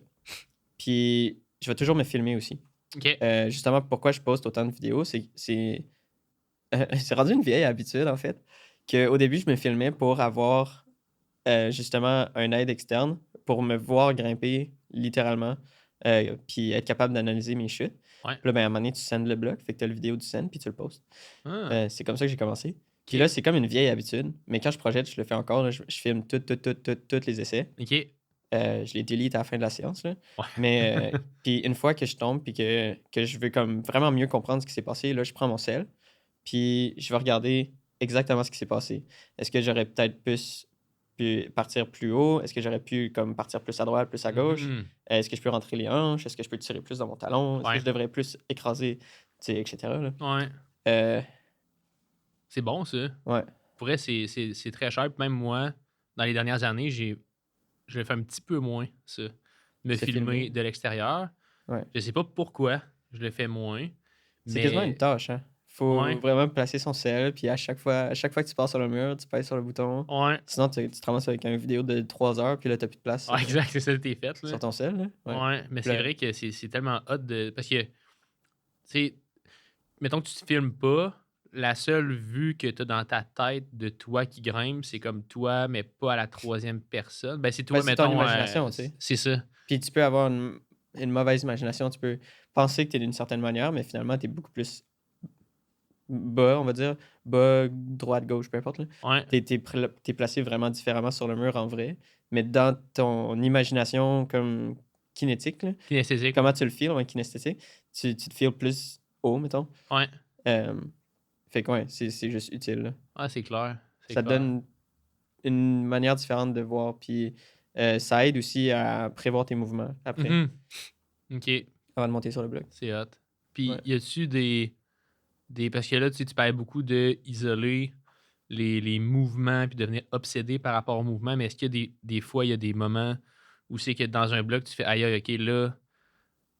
[SPEAKER 3] Puis je vais toujours me filmer aussi.
[SPEAKER 2] OK.
[SPEAKER 3] Justement, pourquoi je poste autant de vidéos, c'est rendu une vieille habitude, en fait, qu'au début, je me filmais pour avoir justement un aide externe pour me voir grimper littéralement puis être capable d'analyser mes chutes.
[SPEAKER 2] Ouais.
[SPEAKER 3] Puis là, ben, à un moment donné, tu scènes le bloc, fait que tu as le vidéo du scène puis tu le postes. C'est comme ça que j'ai commencé. Puis là, c'est comme une vieille habitude, mais quand je projette, je le fais encore. Là, je filme tous les essais.
[SPEAKER 2] OK.
[SPEAKER 3] Je les delete à la fin de la séance. Là.
[SPEAKER 2] Ouais.
[SPEAKER 3] Mais puis une fois que je tombe puis que je veux comme vraiment mieux comprendre ce qui s'est passé, là, je prends mon sel puis je vais regarder exactement ce qui s'est passé. Est-ce que j'aurais peut-être pu partir plus haut? Est-ce que j'aurais pu comme partir plus à droite, plus à gauche? Est-ce que je peux rentrer les hanches? Est-ce que je peux tirer plus dans mon talon? Est-ce que je devrais plus écraser, etc. Là?
[SPEAKER 2] Ouais. C'est bon, ça.
[SPEAKER 3] Ouais.
[SPEAKER 2] Pour vrai, c'est très cher. Puis même moi, dans les dernières années, je le fais un petit peu moins, ça. Me filmer de l'extérieur.
[SPEAKER 3] Ouais.
[SPEAKER 2] Je sais pas pourquoi je le fais moins.
[SPEAKER 3] C'est quasiment une tâche, hein? Faut vraiment placer son sel, puis à chaque fois que tu passes sur le mur, tu pèses sur le bouton.
[SPEAKER 2] Ouais.
[SPEAKER 3] Sinon, tu te ramasses avec une vidéo de 3 heures, puis là, t'as plus de place.
[SPEAKER 2] Exact, c'est ça que t'es fait. Là.
[SPEAKER 3] Sur ton sel, là.
[SPEAKER 2] Ouais, mais c'est vrai que c'est tellement hot de... Parce que, tu sais, mettons que tu te filmes pas, la seule vue que tu as dans ta tête de toi qui grimpe, c'est comme toi, mais pas à la troisième personne. Ben, c'est toi, mettons...
[SPEAKER 3] C'est ton imagination, tu sais.
[SPEAKER 2] C'est ça.
[SPEAKER 3] Puis tu peux avoir une mauvaise imagination. Tu peux penser que tu es d'une certaine manière, mais finalement, tu es beaucoup plus bas, on va dire. Bas, droite, gauche, peu importe. Là.
[SPEAKER 2] Ouais.
[SPEAKER 3] T'es placé vraiment différemment sur le mur en vrai. Mais dans ton imagination comme kinétique. Là.
[SPEAKER 2] Kinesthésique.
[SPEAKER 3] Comment tu le feels, ouais, kinesthétique. Tu te feels plus haut, mettons.
[SPEAKER 2] Ouais.
[SPEAKER 3] Fait que ouais, c'est juste utile. Là.
[SPEAKER 2] Ah, c'est clair.
[SPEAKER 3] Ça te donne une manière différente de voir. Puis ça aide aussi à prévoir tes mouvements après,
[SPEAKER 2] OK.
[SPEAKER 3] avant de monter sur le bloc.
[SPEAKER 2] C'est hot. Puis,
[SPEAKER 3] Ouais.
[SPEAKER 2] y a-tu des. Parce que là, tu parlais beaucoup d'isoler les mouvements puis devenir obsédé par rapport aux mouvements, mais est-ce qu'il y a des fois, il y a des moments où c'est que dans un bloc, tu fais aïe, OK, là,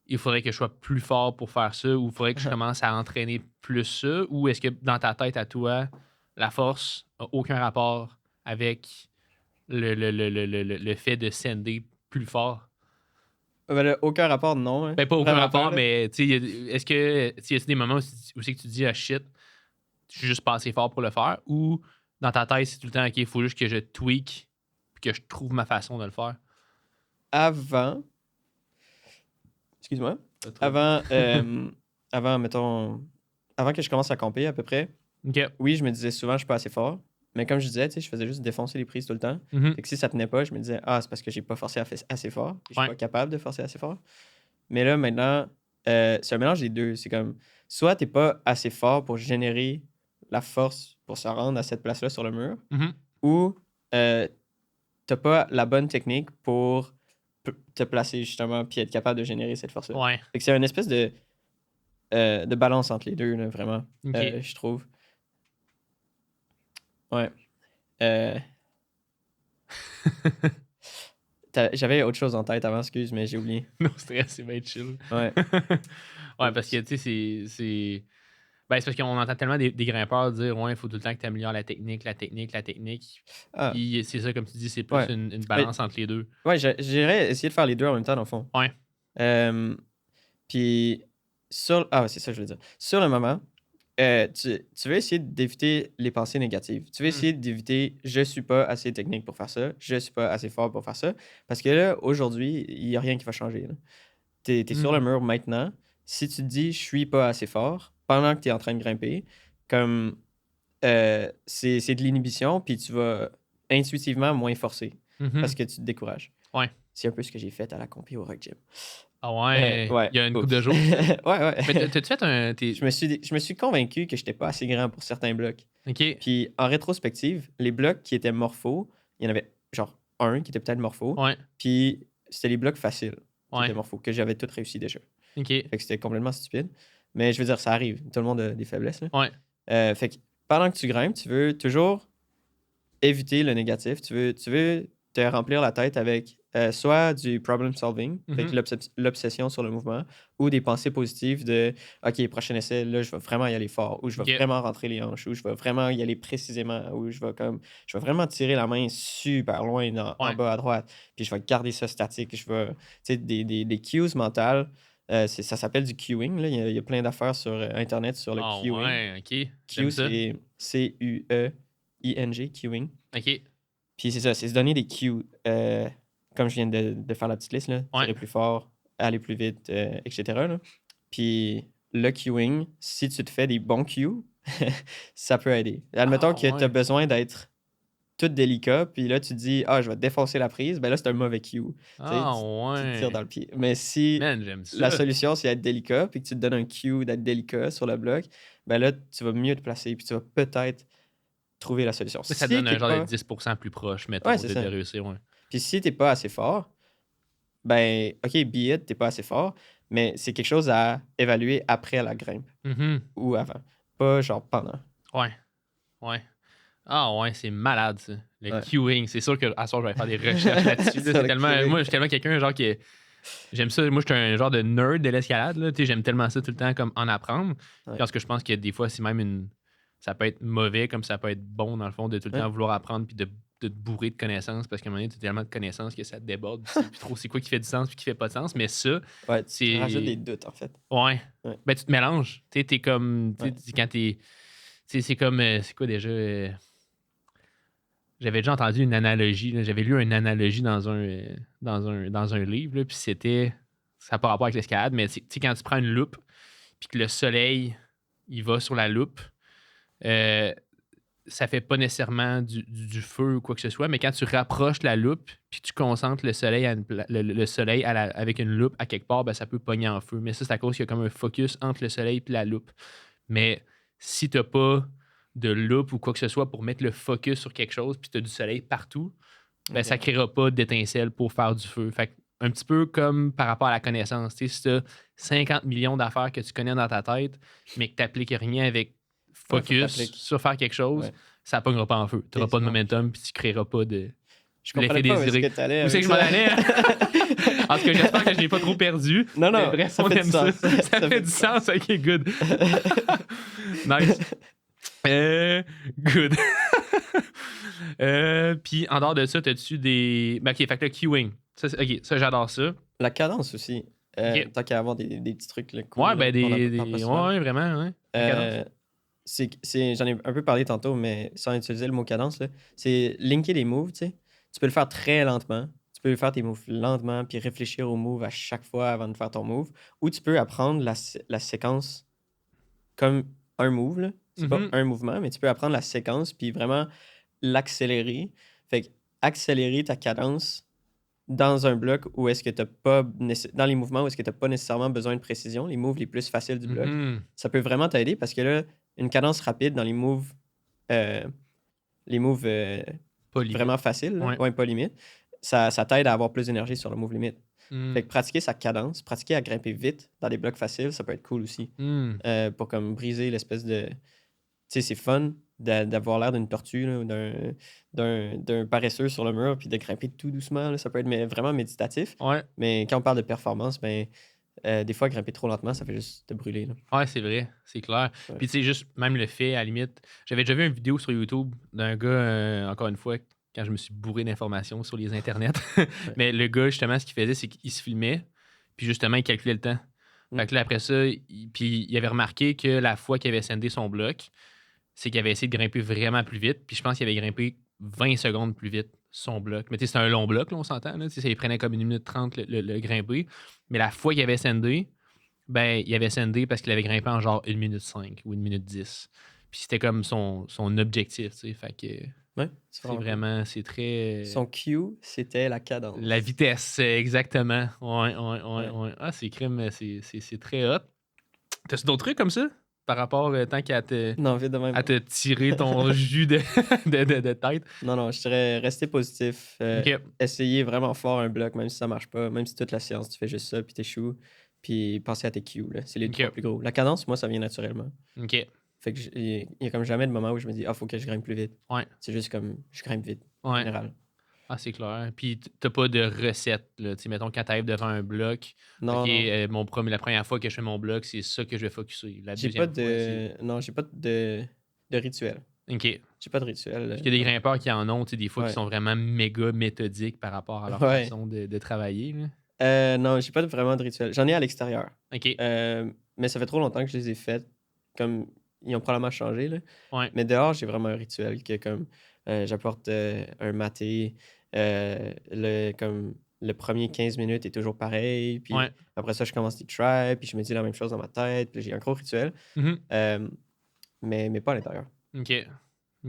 [SPEAKER 2] il faudrait que je sois plus fort pour faire ça, ou il faudrait que je commence à entraîner plus ça, ou est-ce que dans ta tête à toi, la force n'a aucun rapport avec le fait de sender plus fort?
[SPEAKER 3] Ben là, aucun rapport, non. Hein.
[SPEAKER 2] Ben, pas aucun
[SPEAKER 3] Vraiment
[SPEAKER 2] rapport,
[SPEAKER 3] pas, là.
[SPEAKER 2] mais est-ce que y a des moments où c'est que tu dis ah shit, je suis juste pas assez fort pour le faire, ou dans ta tête, c'est tout le temps OK, il faut juste que je tweak puis que je trouve ma façon de le faire?
[SPEAKER 3] Avant, excuse-moi, avant, mettons, avant que je commence à camper à peu près,
[SPEAKER 2] OK.
[SPEAKER 3] oui, je me disais souvent, je suis pas assez fort. Mais comme je disais, tu sais, je faisais juste défoncer les prises tout le temps.
[SPEAKER 2] Mhm.
[SPEAKER 3] Fait que si ça tenait pas, je me disais, ah, c'est parce que j'ai pas forcé assez fort. Je suis
[SPEAKER 2] Ouais.
[SPEAKER 3] pas capable de forcer assez fort. Mais là, maintenant, c'est un mélange des deux. C'est comme, soit t'es pas assez fort pour générer la force pour se rendre à cette place-là sur le mur,
[SPEAKER 2] Mhm.
[SPEAKER 3] ou t'as pas la bonne technique pour te placer justement puis être capable de générer cette force-là.
[SPEAKER 2] Ouais.
[SPEAKER 3] Fait que c'est une espèce de balance entre les deux, là, vraiment,
[SPEAKER 2] OK.
[SPEAKER 3] je trouve. Ouais. Euh, J'avais autre chose en tête avant, excuse, mais j'ai oublié.
[SPEAKER 2] Non stress, c'est bien chill.
[SPEAKER 3] Ouais.
[SPEAKER 2] Ouais, parce que, tu sais, c'est. Ben, c'est parce qu'on entend tellement des grimpeurs dire, ouais, il faut tout le temps que tu améliores la technique.
[SPEAKER 3] Ah,
[SPEAKER 2] Puis c'est ça, comme tu dis, c'est plus
[SPEAKER 3] Ouais.
[SPEAKER 2] une balance entre les deux.
[SPEAKER 3] ouais, j'irais essayer de faire les deux en même temps, dans le fond.
[SPEAKER 2] Ouais.
[SPEAKER 3] Puis, ouais, c'est ça que je veux dire. Sur le moment, tu veux essayer d'éviter les pensées négatives. Tu veux essayer d'éviter je suis pas assez technique pour faire ça, je suis pas assez fort pour faire ça. Parce que là, aujourd'hui, il n'y a rien qui va changer. Tu es sur le mur maintenant. Si tu te dis je suis pas assez fort pendant que tu es en train de grimper, comme c'est de l'inhibition, puis tu vas intuitivement moins forcer
[SPEAKER 2] Mhm.
[SPEAKER 3] parce que tu te décourages.
[SPEAKER 2] Ouais.
[SPEAKER 3] C'est un peu ce que j'ai fait à la compé au Rock Gym.
[SPEAKER 2] Ah ouais,
[SPEAKER 3] ouais.
[SPEAKER 2] il y a une
[SPEAKER 3] Oups.
[SPEAKER 2] couple de jours.
[SPEAKER 3] ouais.
[SPEAKER 2] Mais t'as-tu fait un.
[SPEAKER 3] Je me suis convaincu que j'étais pas assez grand pour certains blocs.
[SPEAKER 2] OK.
[SPEAKER 3] Puis en rétrospective, les blocs qui étaient morpho, il y en avait genre un qui était peut-être morpho.
[SPEAKER 2] Ouais.
[SPEAKER 3] Puis c'était les blocs faciles qui
[SPEAKER 2] Ouais.
[SPEAKER 3] étaient morpho, que j'avais tous réussi déjà.
[SPEAKER 2] OK.
[SPEAKER 3] Fait que c'était complètement stupide. Mais je veux dire, ça arrive. Tout le monde a des faiblesses. Là.
[SPEAKER 2] Ouais.
[SPEAKER 3] Fait que pendant que tu grimpes, tu veux toujours éviter le négatif. Tu veux te remplir la tête avec soit du problem solving, avec l'obsession sur le mouvement, ou des pensées positives de OK, prochain essai, là, je vais vraiment y aller fort, ou je vais vraiment rentrer les hanches, ou je vais vraiment y aller précisément, ou je vais vraiment tirer la main super loin en bas à droite, puis je vais garder ça statique. Je vais, tu sais, des cues mentales. Ça s'appelle du cueing. Là. Il y a plein d'affaires sur Internet sur le cueing.
[SPEAKER 2] Ouais, OK.
[SPEAKER 3] Cue, c'est C-U-E-I-N-G, cueing.
[SPEAKER 2] OK.
[SPEAKER 3] Puis c'est ça, c'est se donner des cues. Comme je viens de faire la petite liste, là, tirer plus fort, aller plus vite, etc. Là. Puis le cueing, si tu te fais des bons cues, ça peut aider. Admettons que tu as besoin d'être tout délicat, puis là, tu te dis, je vais défoncer la prise, ben là, c'est un mauvais cue. Tu te tires dans le pied. Mais si la solution, c'est être délicat, puis que tu te donnes un cue d'être délicat sur le bloc, ben là, tu vas mieux te placer, puis tu vas peut-être trouver la solution.
[SPEAKER 2] Ça te donne un genre de 10% plus proche, mettons, de réussir. Ouais.
[SPEAKER 3] Puis si t'es pas assez fort, ben, OK, be it, t'es pas assez fort, mais c'est quelque chose à évaluer après la grimpe ou avant, pas genre pendant.
[SPEAKER 2] Ouais. Ah ouais, c'est malade, ça. Le cueing, c'est sûr qu'à soir, je vais faire des recherches là-dessus. C'est tellement, moi, je suis tellement quelqu'un genre qui... J'aime ça. Moi, je suis un genre de nerd de l'escalade. Là. J'aime tellement ça tout le temps comme en apprendre. Parce que je pense que des fois, c'est même une... Ça peut être mauvais comme ça peut être bon, dans le fond, de tout le temps vouloir apprendre puis de te bourrer de connaissances parce qu'à un moment donné, tu as tellement de connaissances que ça te déborde. Tu sais plus trop c'est quoi qui fait du sens puis qui fait pas de sens. Mais ça,
[SPEAKER 3] tu rajoutes des doutes, en fait.
[SPEAKER 2] Ouais. Ben, tu te mélanges. Tu sais, t'es comme... Quand t'es... C'est comme... c'est quoi déjà... J'avais déjà entendu une analogie. Là. J'avais lu une analogie dans un livre. Là, puis c'était... Ça n'a pas rapport avec l'escalade, mais tu sais, quand tu prends une loupe puis que le soleil, il va sur la loupe... ça fait pas nécessairement du feu ou quoi que ce soit, mais quand tu rapproches la loupe puis tu concentres le soleil, le soleil avec une loupe à quelque part, ben, ça peut pogner en feu. Mais ça, c'est à cause qu'il y a comme un focus entre le soleil et la loupe. Mais si tu n'as pas de loupe ou quoi que ce soit pour mettre le focus sur quelque chose puis tu as du soleil partout, ben, ça ne créera pas d'étincelle pour faire du feu. Fait que, un petit peu comme par rapport à la connaissance. Tu sais, si tu as 50 millions d'affaires que tu connais dans ta tête, mais que tu n'appliques rien avec focus sur faire quelque chose, ça ne pognera pas en feu. Tu n'auras pas de momentum puis tu ne créeras pas de
[SPEAKER 3] l'effet désiré. Où
[SPEAKER 2] c'est que je m'en allais? En tout cas, j'espère que je n'ai pas trop perdu.
[SPEAKER 3] Non,
[SPEAKER 2] bref, on aime ça. Ça fait du sens. OK, good. Nice. Good. Puis en dehors de ça, t'as-tu des... OK, fait que le queuing. Ça, j'adore ça.
[SPEAKER 3] La cadence aussi. Tant qu'à avoir des petits trucs là, cool.
[SPEAKER 2] Ouais, ben ouais, vraiment. Ouais.
[SPEAKER 3] J'en ai un peu parlé tantôt, mais sans utiliser le mot cadence, là, c'est linker les moves, tu sais. Tu peux le faire très lentement. Tu peux faire tes moves lentement, puis réfléchir au move à chaque fois avant de faire ton move. Ou tu peux apprendre la séquence comme un move, là. C'est pas un mouvement, mais tu peux apprendre la séquence, puis vraiment l'accélérer. Fait que accélérer ta cadence dans un bloc où est-ce que tu n'as pas... Dans les mouvements où est-ce que tu n'as pas nécessairement besoin de précision, les moves les plus faciles du bloc, ça peut vraiment t'aider parce que là, une cadence rapide dans les moves... vraiment faciles, pas limite, ça t'aide à avoir plus d'énergie sur le move limite. Fait que pratiquer sa cadence, pratiquer à grimper vite dans des blocs faciles, ça peut être cool aussi. Pour comme briser l'espèce de... Tu sais, c'est fun d'avoir l'air d'une tortue là, ou d'un paresseux sur le mur puis de grimper tout doucement. Là, ça peut être vraiment méditatif.
[SPEAKER 2] Ouais.
[SPEAKER 3] Mais quand on parle de performance, ben, des fois, grimper trop lentement, ça fait juste te brûler. Là.
[SPEAKER 2] Ouais, c'est vrai. C'est clair. Ouais. Puis tu sais, juste même le fait, à la limite... J'avais déjà vu une vidéo sur YouTube d'un gars, encore une fois, quand je me suis bourré d'informations sur les internets. Mais le gars, justement, ce qu'il faisait, c'est qu'il se filmait puis justement, il calculait le temps. Fait que là, après ça, il avait remarqué que la fois qu'il avait sendé son bloc, c'est qu'il avait essayé de grimper vraiment plus vite. Puis je pense qu'il avait grimpé 20 secondes plus vite son bloc. Mais tu sais, c'est un long bloc, là, on s'entend. Là. Ça, il prenait comme 1 minute 30 le grimper. Mais la fois qu'il avait sendé, ben, il avait sendé parce qu'il avait grimpé en genre 1 minute 5 ou 1 minute 10. Puis c'était comme son objectif, tu sais. Fait que c'est vraiment, c'est très...
[SPEAKER 3] Son cue, c'était la cadence.
[SPEAKER 2] La vitesse, exactement. Ouais. Ah, c'est crème, c'est très hot. T'as-tu d'autres trucs comme ça? Par rapport tant qu'à te tirer ton jus de tête.
[SPEAKER 3] Non, je dirais rester positif. Essayer vraiment fort un bloc, même si ça marche pas. Même si toute la séance, tu fais juste ça, puis t'échoues. Puis penser à tes cues. Là. C'est les trois plus gros. La cadence, moi, ça vient naturellement.
[SPEAKER 2] OK.
[SPEAKER 3] Fait que il y a comme jamais de moment où je me dis faut que je grimpe plus vite.
[SPEAKER 2] Ouais.
[SPEAKER 3] C'est juste comme je grimpe vite, en général.
[SPEAKER 2] Ah, c'est clair. Puis t'as pas de recette, là. Tu sais, mettons, quand t'arrives devant un bloc,
[SPEAKER 3] non.
[SPEAKER 2] la première fois que je fais mon bloc, c'est ça que je vais focusser.
[SPEAKER 3] J'ai pas de rituel.
[SPEAKER 2] OK.
[SPEAKER 3] J'ai pas de rituel.
[SPEAKER 2] Parce qu'il y a des grimpeurs qui en ont, tu sais, des fois, qui sont vraiment méga méthodiques par rapport à leur façon de travailler, là.
[SPEAKER 3] Non, j'ai pas vraiment de rituel. J'en ai à l'extérieur.
[SPEAKER 2] OK.
[SPEAKER 3] Mais ça fait trop longtemps que je les ai faites. Comme ils ont probablement changé, là.
[SPEAKER 2] Ouais.
[SPEAKER 3] Mais dehors, j'ai vraiment un rituel que comme j'apporte un maté. Comme le premier 15 minutes est toujours pareil. Puis après ça, je commence des tries. Puis je me dis la même chose dans ma tête. Puis j'ai un gros rituel. Mais pas à l'intérieur.
[SPEAKER 2] OK.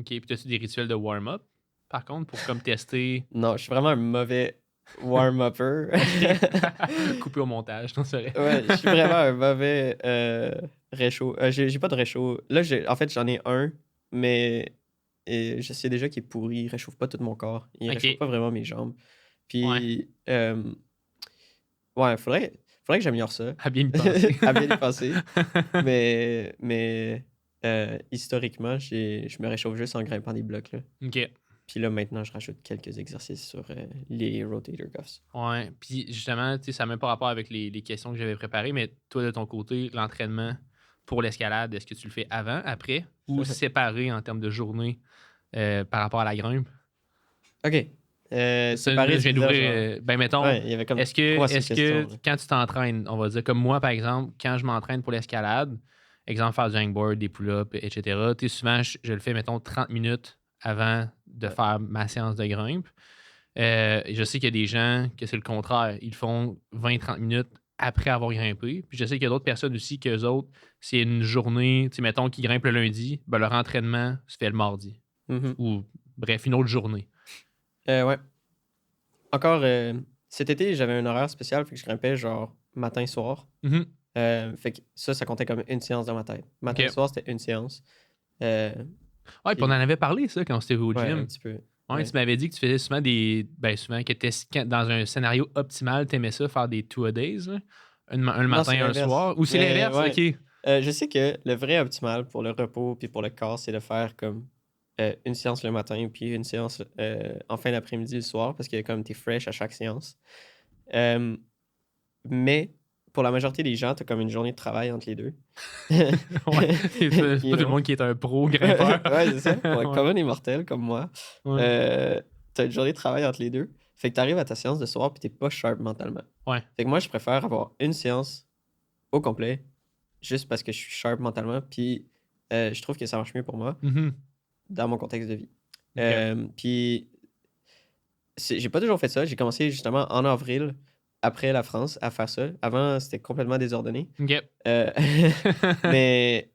[SPEAKER 2] Puis as-tu des rituels de warm-up, par contre, pour comme tester?
[SPEAKER 3] Non, je suis vraiment un mauvais warm-upper.
[SPEAKER 2] Coupé au montage, non, c'est vrai.
[SPEAKER 3] Ouais, je suis vraiment un mauvais réchaud. J'ai pas de réchaud. Là, en fait, j'en ai un, mais je sais déjà qu'il est pourri. Il réchauffe pas tout mon corps. Il réchauffe pas vraiment mes jambes. Puis, faudrait que j'améliore ça.
[SPEAKER 2] À bien y penser.
[SPEAKER 3] À bien y penser. Mais historiquement, je me réchauffe juste en grimpant des blocs. Là.
[SPEAKER 2] OK.
[SPEAKER 3] Puis là, maintenant, je rajoute quelques exercices sur les rotator cuffs.
[SPEAKER 2] Ouais. Puis justement, tu sais, ça n'a même pas rapport avec les questions que j'avais préparées, mais toi, de ton côté, l'entraînement pour l'escalade, est-ce que tu le fais avant, après, ou séparé en termes de journée par rapport à la grimpe?
[SPEAKER 3] OK.
[SPEAKER 2] Séparé, je viens d'ouvrir. Mettons,
[SPEAKER 3] il y avait comme
[SPEAKER 2] est-ce que quand tu t'entraînes, on va dire, comme moi, par exemple, quand je m'entraîne pour l'escalade, exemple, faire du hangboard, des pull-ups, etc., tu sais, souvent, je le fais, mettons, 30 minutes avant de faire ma séance de grimpe. Je sais qu'il y a des gens que c'est le contraire. Ils font 20-30 minutes après avoir grimpé. Puis je sais qu'il y a d'autres personnes aussi qu'eux autres, c'est une journée, tu sais, mettons, qu'ils grimpent le lundi, ben leur entraînement se fait le mardi.
[SPEAKER 3] Mhm.
[SPEAKER 2] Ou, bref, une autre journée.
[SPEAKER 3] Ouais. Encore, cet été, j'avais un horaire spécial, fait que je grimpais genre matin-soir.
[SPEAKER 2] Mhm.
[SPEAKER 3] Fait que ça comptait comme une séance dans ma tête. Matin et
[SPEAKER 2] Ok.
[SPEAKER 3] soir, c'était une séance. Euh,
[SPEAKER 2] Ouais, puis on en avait parlé, ça, quand on s'était vu au
[SPEAKER 3] ouais, un
[SPEAKER 2] gym.
[SPEAKER 3] petit peu.
[SPEAKER 2] Ouais,
[SPEAKER 3] Ouais.
[SPEAKER 2] tu m'avais dit que tu faisais souvent souvent que dans un scénario optimal, t'aimais ça, faire des two-a-days, là. Un le
[SPEAKER 3] Non,
[SPEAKER 2] matin,
[SPEAKER 3] c'est
[SPEAKER 2] un le
[SPEAKER 3] l'inverse.
[SPEAKER 2] soir. Ou c'est
[SPEAKER 3] Mais
[SPEAKER 2] l'inverse,
[SPEAKER 3] ouais.
[SPEAKER 2] ok.
[SPEAKER 3] Je sais que le vrai optimal pour le repos puis pour le corps, c'est de faire comme une séance le matin puis une séance en fin d'après-midi le soir parce que comme t'es fresh à chaque séance. Euh, mais pour la majorité des gens, t'as comme une journée de travail entre les deux.
[SPEAKER 2] Ouais, c'est pas
[SPEAKER 3] You
[SPEAKER 2] tout le
[SPEAKER 3] know?
[SPEAKER 2] monde qui est un pro grimpeur.
[SPEAKER 3] Ouais, c'est ça. Pour
[SPEAKER 2] Ouais.
[SPEAKER 3] comme un immortel comme moi,
[SPEAKER 2] Ouais.
[SPEAKER 3] t'as une journée de travail entre les deux. Fait que t'arrives à ta séance de soir puis t'es pas sharp mentalement.
[SPEAKER 2] Ouais.
[SPEAKER 3] Fait que moi, je préfère avoir une séance au complet juste parce que je suis sharp mentalement puis je trouve que ça marche mieux pour moi
[SPEAKER 2] Mhm.
[SPEAKER 3] dans mon contexte de vie.
[SPEAKER 2] Ok.
[SPEAKER 3] Puis j'ai pas toujours fait ça. J'ai commencé justement en avril, après la France, à faire ça. Avant, c'était complètement désordonné.
[SPEAKER 2] Ok.
[SPEAKER 3] Euh, mais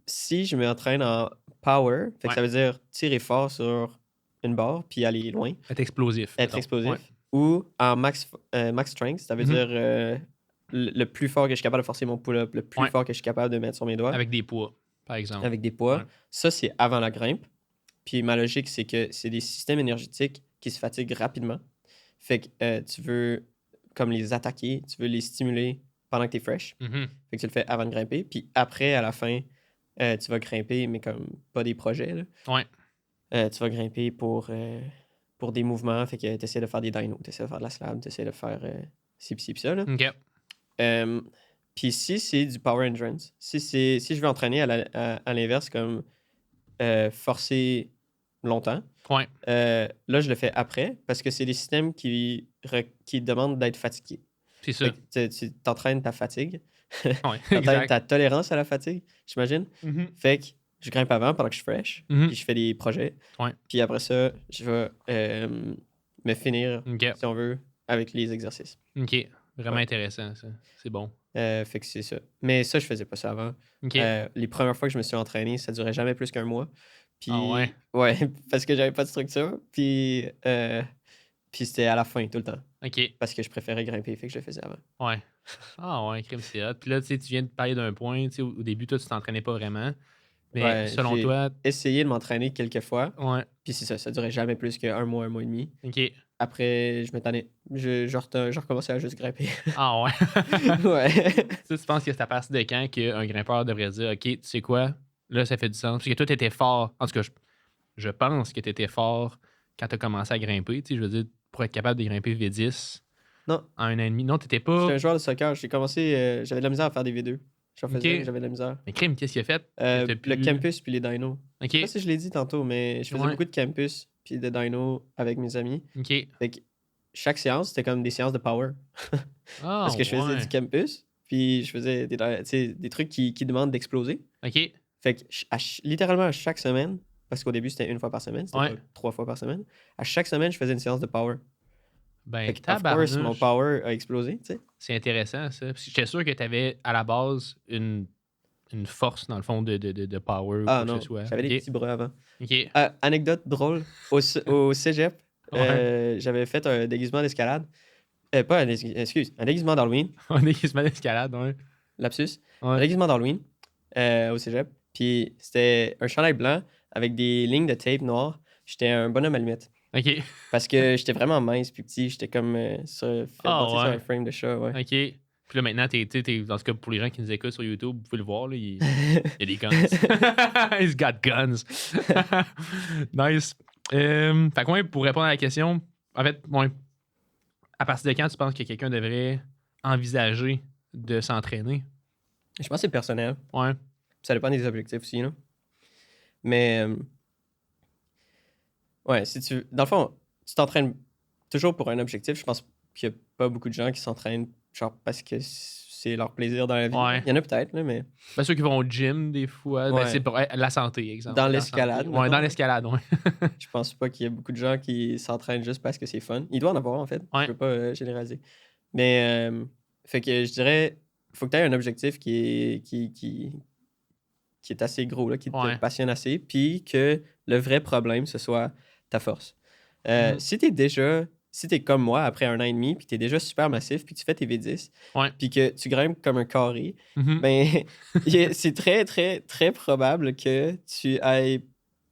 [SPEAKER 3] si je m'entraîne en power, fait que
[SPEAKER 2] Ouais.
[SPEAKER 3] ça veut dire tirer fort sur une barre puis aller loin,
[SPEAKER 2] Être explosif.
[SPEAKER 3] être
[SPEAKER 2] mettons.
[SPEAKER 3] explosif,
[SPEAKER 2] Ouais.
[SPEAKER 3] ou en max strength, ça veut
[SPEAKER 2] Mhm.
[SPEAKER 3] dire le plus fort que je suis capable de forcer mon pull-up, le plus
[SPEAKER 2] Ouais.
[SPEAKER 3] fort que je suis capable de mettre sur mes doigts
[SPEAKER 2] Avec des poids, par exemple.
[SPEAKER 3] avec des poids.
[SPEAKER 2] Ouais.
[SPEAKER 3] Ça, c'est avant la grimpe. Puis ma logique, c'est que c'est des systèmes énergétiques qui se fatiguent rapidement. Fait que tu veux comme les attaquer, tu veux les stimuler pendant que tu es fresh.
[SPEAKER 2] Mhm.
[SPEAKER 3] Fait que tu le fais avant de grimper. Puis après, à la fin, tu vas grimper, mais comme pas des projets. Là.
[SPEAKER 2] Ouais.
[SPEAKER 3] Tu vas grimper pour des mouvements. Fait que tu essaies de faire des dynos, tu essaies de faire de la slab, tu essaies de faire ci, pis ça. Là.
[SPEAKER 2] Ok.
[SPEAKER 3] Puis si c'est du power endurance, si je veux entraîner à l'inverse, comme forcer longtemps,
[SPEAKER 2] Ouais.
[SPEAKER 3] là, je le fais après parce que c'est des systèmes qui demandent d'être fatigué.
[SPEAKER 2] C'est ça.
[SPEAKER 3] Fait que tu t'entraînes ta fatigue,
[SPEAKER 2] Ouais.
[SPEAKER 3] t'entraînes
[SPEAKER 2] Exact.
[SPEAKER 3] ta tolérance à la fatigue, j'imagine.
[SPEAKER 2] Mhm.
[SPEAKER 3] Fait que je grimpe avant pendant que je suis fresh,
[SPEAKER 2] Mhm.
[SPEAKER 3] puis je fais des projets.
[SPEAKER 2] Ouais.
[SPEAKER 3] Puis après ça, je vais me finir,
[SPEAKER 2] Ok.
[SPEAKER 3] si on veut, avec les exercices.
[SPEAKER 2] Ok. Vraiment
[SPEAKER 3] Ouais.
[SPEAKER 2] intéressant, ça. C'est bon.
[SPEAKER 3] Fait que c'est ça. Mais ça, je faisais pas ça avant.
[SPEAKER 2] Ok.
[SPEAKER 3] Les premières fois que je me suis entraîné, ça durait jamais plus qu'un mois. Puis,
[SPEAKER 2] Ah ouais?
[SPEAKER 3] ouais, parce que j'avais pas de structure. Puis c'était à la fin tout le temps.
[SPEAKER 2] Ok.
[SPEAKER 3] Parce que je préférais grimper, fait que je le faisais avant.
[SPEAKER 2] Ouais. Ah ouais, crime, c'est hot. Puis là, tu sais, tu viens de parler d'un point. Tu sais, au début, toi, tu t'entraînais pas vraiment. Mais
[SPEAKER 3] Ouais,
[SPEAKER 2] selon
[SPEAKER 3] j'ai
[SPEAKER 2] toi,
[SPEAKER 3] essayé de m'entraîner quelques fois.
[SPEAKER 2] ouais.
[SPEAKER 3] Puis c'est ça, ça durait jamais plus qu'un mois et demi.
[SPEAKER 2] Ok.
[SPEAKER 3] Après, je m'étonnais. Je recommençais à juste grimper.
[SPEAKER 2] Ah ouais.
[SPEAKER 3] Ouais.
[SPEAKER 2] Tu penses que c'est à partir de quand qu'un grimpeur devrait dire, OK, tu sais quoi, là, ça fait du sens. Parce que toi, tu étais fort. En tout cas, je pense que tu étais fort quand tu as commencé à grimper. Tu sais, je veux dire, pour être capable de grimper V10
[SPEAKER 3] Non,
[SPEAKER 2] en un an et demi. Non, t'étais pas.
[SPEAKER 3] j'étais un joueur de soccer. J'ai commencé, j'avais de la misère à faire des V2. J'en faisais,
[SPEAKER 2] Ok.
[SPEAKER 3] mais j'avais de la misère.
[SPEAKER 2] Mais crime, qu'est-ce qu'il a fait? Que t'as
[SPEAKER 3] Le
[SPEAKER 2] pu-
[SPEAKER 3] campus puis les dinos.
[SPEAKER 2] OK.
[SPEAKER 3] Je sais pas si je l'ai dit tantôt, mais je faisais
[SPEAKER 2] Ouais.
[SPEAKER 3] beaucoup de campus puis de dino avec mes amis.
[SPEAKER 2] OK.
[SPEAKER 3] Fait que chaque séance, c'était comme des séances de power.
[SPEAKER 2] Ah,
[SPEAKER 3] Parce que je faisais
[SPEAKER 2] ouais.
[SPEAKER 3] du campus, puis je faisais des trucs qui demandent d'exploser.
[SPEAKER 2] OK.
[SPEAKER 3] Fait que littéralement à chaque semaine, parce qu'au début c'était une fois par semaine, c'était
[SPEAKER 2] Ouais.
[SPEAKER 3] pas 3 fois par semaine, à chaque semaine, je faisais une séance de power.
[SPEAKER 2] Ben,
[SPEAKER 3] Fait que, of course, mon
[SPEAKER 2] tabarnouche.
[SPEAKER 3] power a explosé, tu sais.
[SPEAKER 2] C'est intéressant, ça. Parce que j'étais sûr que tu avais, à la base, une force, dans le fond, de power ou
[SPEAKER 3] Ah
[SPEAKER 2] quoi que
[SPEAKER 3] non,
[SPEAKER 2] ce soit.
[SPEAKER 3] j'avais des
[SPEAKER 2] OK.
[SPEAKER 3] petits bras avant.
[SPEAKER 2] OK.
[SPEAKER 3] Anecdote drôle, au cégep,
[SPEAKER 2] Ouais.
[SPEAKER 3] j'avais fait un déguisement d'escalade. Pas un excuse, un déguisement d'Halloween,
[SPEAKER 2] On est quasiment d'escalade, ouais.
[SPEAKER 3] lapsus. Un
[SPEAKER 2] Ouais.
[SPEAKER 3] déguisement d'Halloween au cégep. Puis c'était un chandail blanc avec des lignes de tape noires. J'étais un bonhomme allumette.
[SPEAKER 2] OK.
[SPEAKER 3] Parce que j'étais vraiment mince puis petit. J'étais comme fait
[SPEAKER 2] Ah,
[SPEAKER 3] bâtir sur
[SPEAKER 2] ouais.
[SPEAKER 3] un frame de chat, ouais.
[SPEAKER 2] OK. Puis là, maintenant, t'es, en tout cas, pour les gens qui nous écoutent sur YouTube, vous pouvez le voir, là, il y a des guns. He's got guns. Nice. Fait que, ouais, pour répondre à la question, en fait, ouais, à partir de quand tu penses que quelqu'un devrait envisager de s'entraîner?
[SPEAKER 3] Je pense que c'est personnel.
[SPEAKER 2] Ouais.
[SPEAKER 3] Ça dépend des objectifs aussi, là. Mais, ouais, si tu... Dans le fond, tu t'entraînes toujours pour un objectif. Je pense qu'il n'y a pas beaucoup de gens qui s'entraînent genre parce que c'est leur plaisir dans la vie.
[SPEAKER 2] Ouais.
[SPEAKER 3] Il y en a peut-être, là, mais...
[SPEAKER 2] Ben, ceux qui vont au gym, des fois,
[SPEAKER 3] Ouais.
[SPEAKER 2] ben, c'est pour la santé, exemple.
[SPEAKER 3] Dans
[SPEAKER 2] La
[SPEAKER 3] l'escalade,
[SPEAKER 2] santé. Ouais,
[SPEAKER 3] mettons.
[SPEAKER 2] dans l'escalade, ouais.
[SPEAKER 3] Je pense pas qu'il y ait beaucoup de gens qui s'entraînent juste parce que c'est fun. Il doit en avoir, en fait.
[SPEAKER 2] Ouais.
[SPEAKER 3] Je veux pas généraliser. Mais, fait que je dirais, faut que tu aies un objectif qui qui est assez gros, là, qui te
[SPEAKER 2] Ouais.
[SPEAKER 3] passionne assez, puis que le vrai problème, ce soit ta force.
[SPEAKER 2] Mhm.
[SPEAKER 3] Si t'es comme moi après 1 an et demi, puis t'es déjà super massif, puis tu fais tes V10,
[SPEAKER 2] Ouais.
[SPEAKER 3] puis que tu grimpes comme un carré,
[SPEAKER 2] Mhm.
[SPEAKER 3] ben, c'est très, très, très probable que tu aies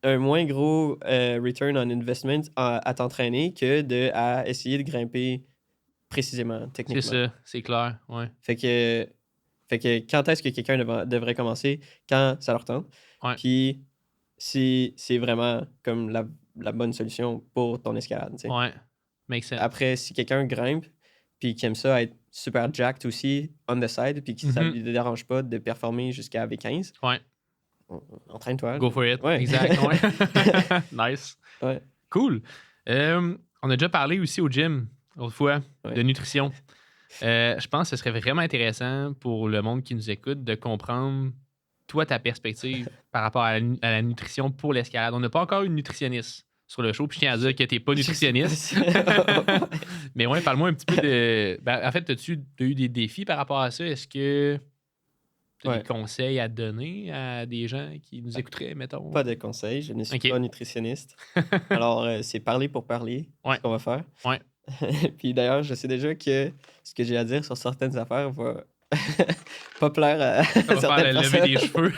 [SPEAKER 3] un moins gros return on investment à t'entraîner que à essayer de grimper précisément,
[SPEAKER 2] C'est
[SPEAKER 3] techniquement.
[SPEAKER 2] ça, c'est clair. Ouais.
[SPEAKER 3] Fait que quand est-ce que quelqu'un devrait commencer? Quand ça leur tente.
[SPEAKER 2] Ouais.
[SPEAKER 3] Puis si c'est vraiment comme la bonne solution pour ton escalade. Tu sais.
[SPEAKER 2] Ouais. Make sense.
[SPEAKER 3] Après, si quelqu'un grimpe puis qui aime ça être super jacked aussi on the side puis que ça
[SPEAKER 2] Mhm.
[SPEAKER 3] lui dérange pas de performer jusqu'à V15,
[SPEAKER 2] Ouais.
[SPEAKER 3] entraîne-toi.
[SPEAKER 2] Go
[SPEAKER 3] là.
[SPEAKER 2] for it.
[SPEAKER 3] Ouais.
[SPEAKER 2] Exact. Ouais. Nice.
[SPEAKER 3] Ouais.
[SPEAKER 2] Cool. On a déjà parlé aussi au gym, l'autre fois,
[SPEAKER 3] Ouais.
[SPEAKER 2] de nutrition. Je pense que ce serait vraiment intéressant pour le monde qui nous écoute de comprendre, toi, ta perspective par rapport à la nutrition pour l'escalade. On n'a pas encore une nutritionniste sur le show, puis je tiens à dire que tu n'es pas
[SPEAKER 3] Je sais
[SPEAKER 2] nutritionniste.
[SPEAKER 3] pas si-
[SPEAKER 2] Mais ouais, parle-moi un petit peu de. Ben, en fait, as-tu eu des défis par rapport à ça? Est-ce que tu as
[SPEAKER 3] Ouais.
[SPEAKER 2] des conseils à donner à des gens qui nous écouteraient, mettons?
[SPEAKER 3] Pas de conseils, je ne suis
[SPEAKER 2] Ok.
[SPEAKER 3] pas nutritionniste. Alors, c'est parler pour parler,
[SPEAKER 2] Ouais.
[SPEAKER 3] ce qu'on va faire.
[SPEAKER 2] Ouais.
[SPEAKER 3] Puis d'ailleurs, je sais déjà que ce que j'ai à dire sur certaines affaires va pas plaire à
[SPEAKER 2] Ça va faire
[SPEAKER 3] certaines
[SPEAKER 2] lever
[SPEAKER 3] personnes.
[SPEAKER 2] des cheveux.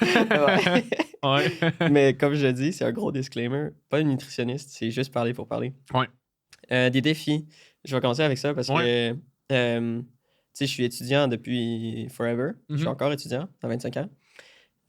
[SPEAKER 3] Ouais.
[SPEAKER 2] Ouais.
[SPEAKER 3] Mais comme je dis, c'est un gros disclaimer. Pas une nutritionniste, c'est juste parler pour parler.
[SPEAKER 2] Ouais.
[SPEAKER 3] Des défis. Je vais commencer avec ça parce que tu sais, je suis étudiant depuis forever. Je suis
[SPEAKER 2] Mhm.
[SPEAKER 3] encore étudiant à 25 ans.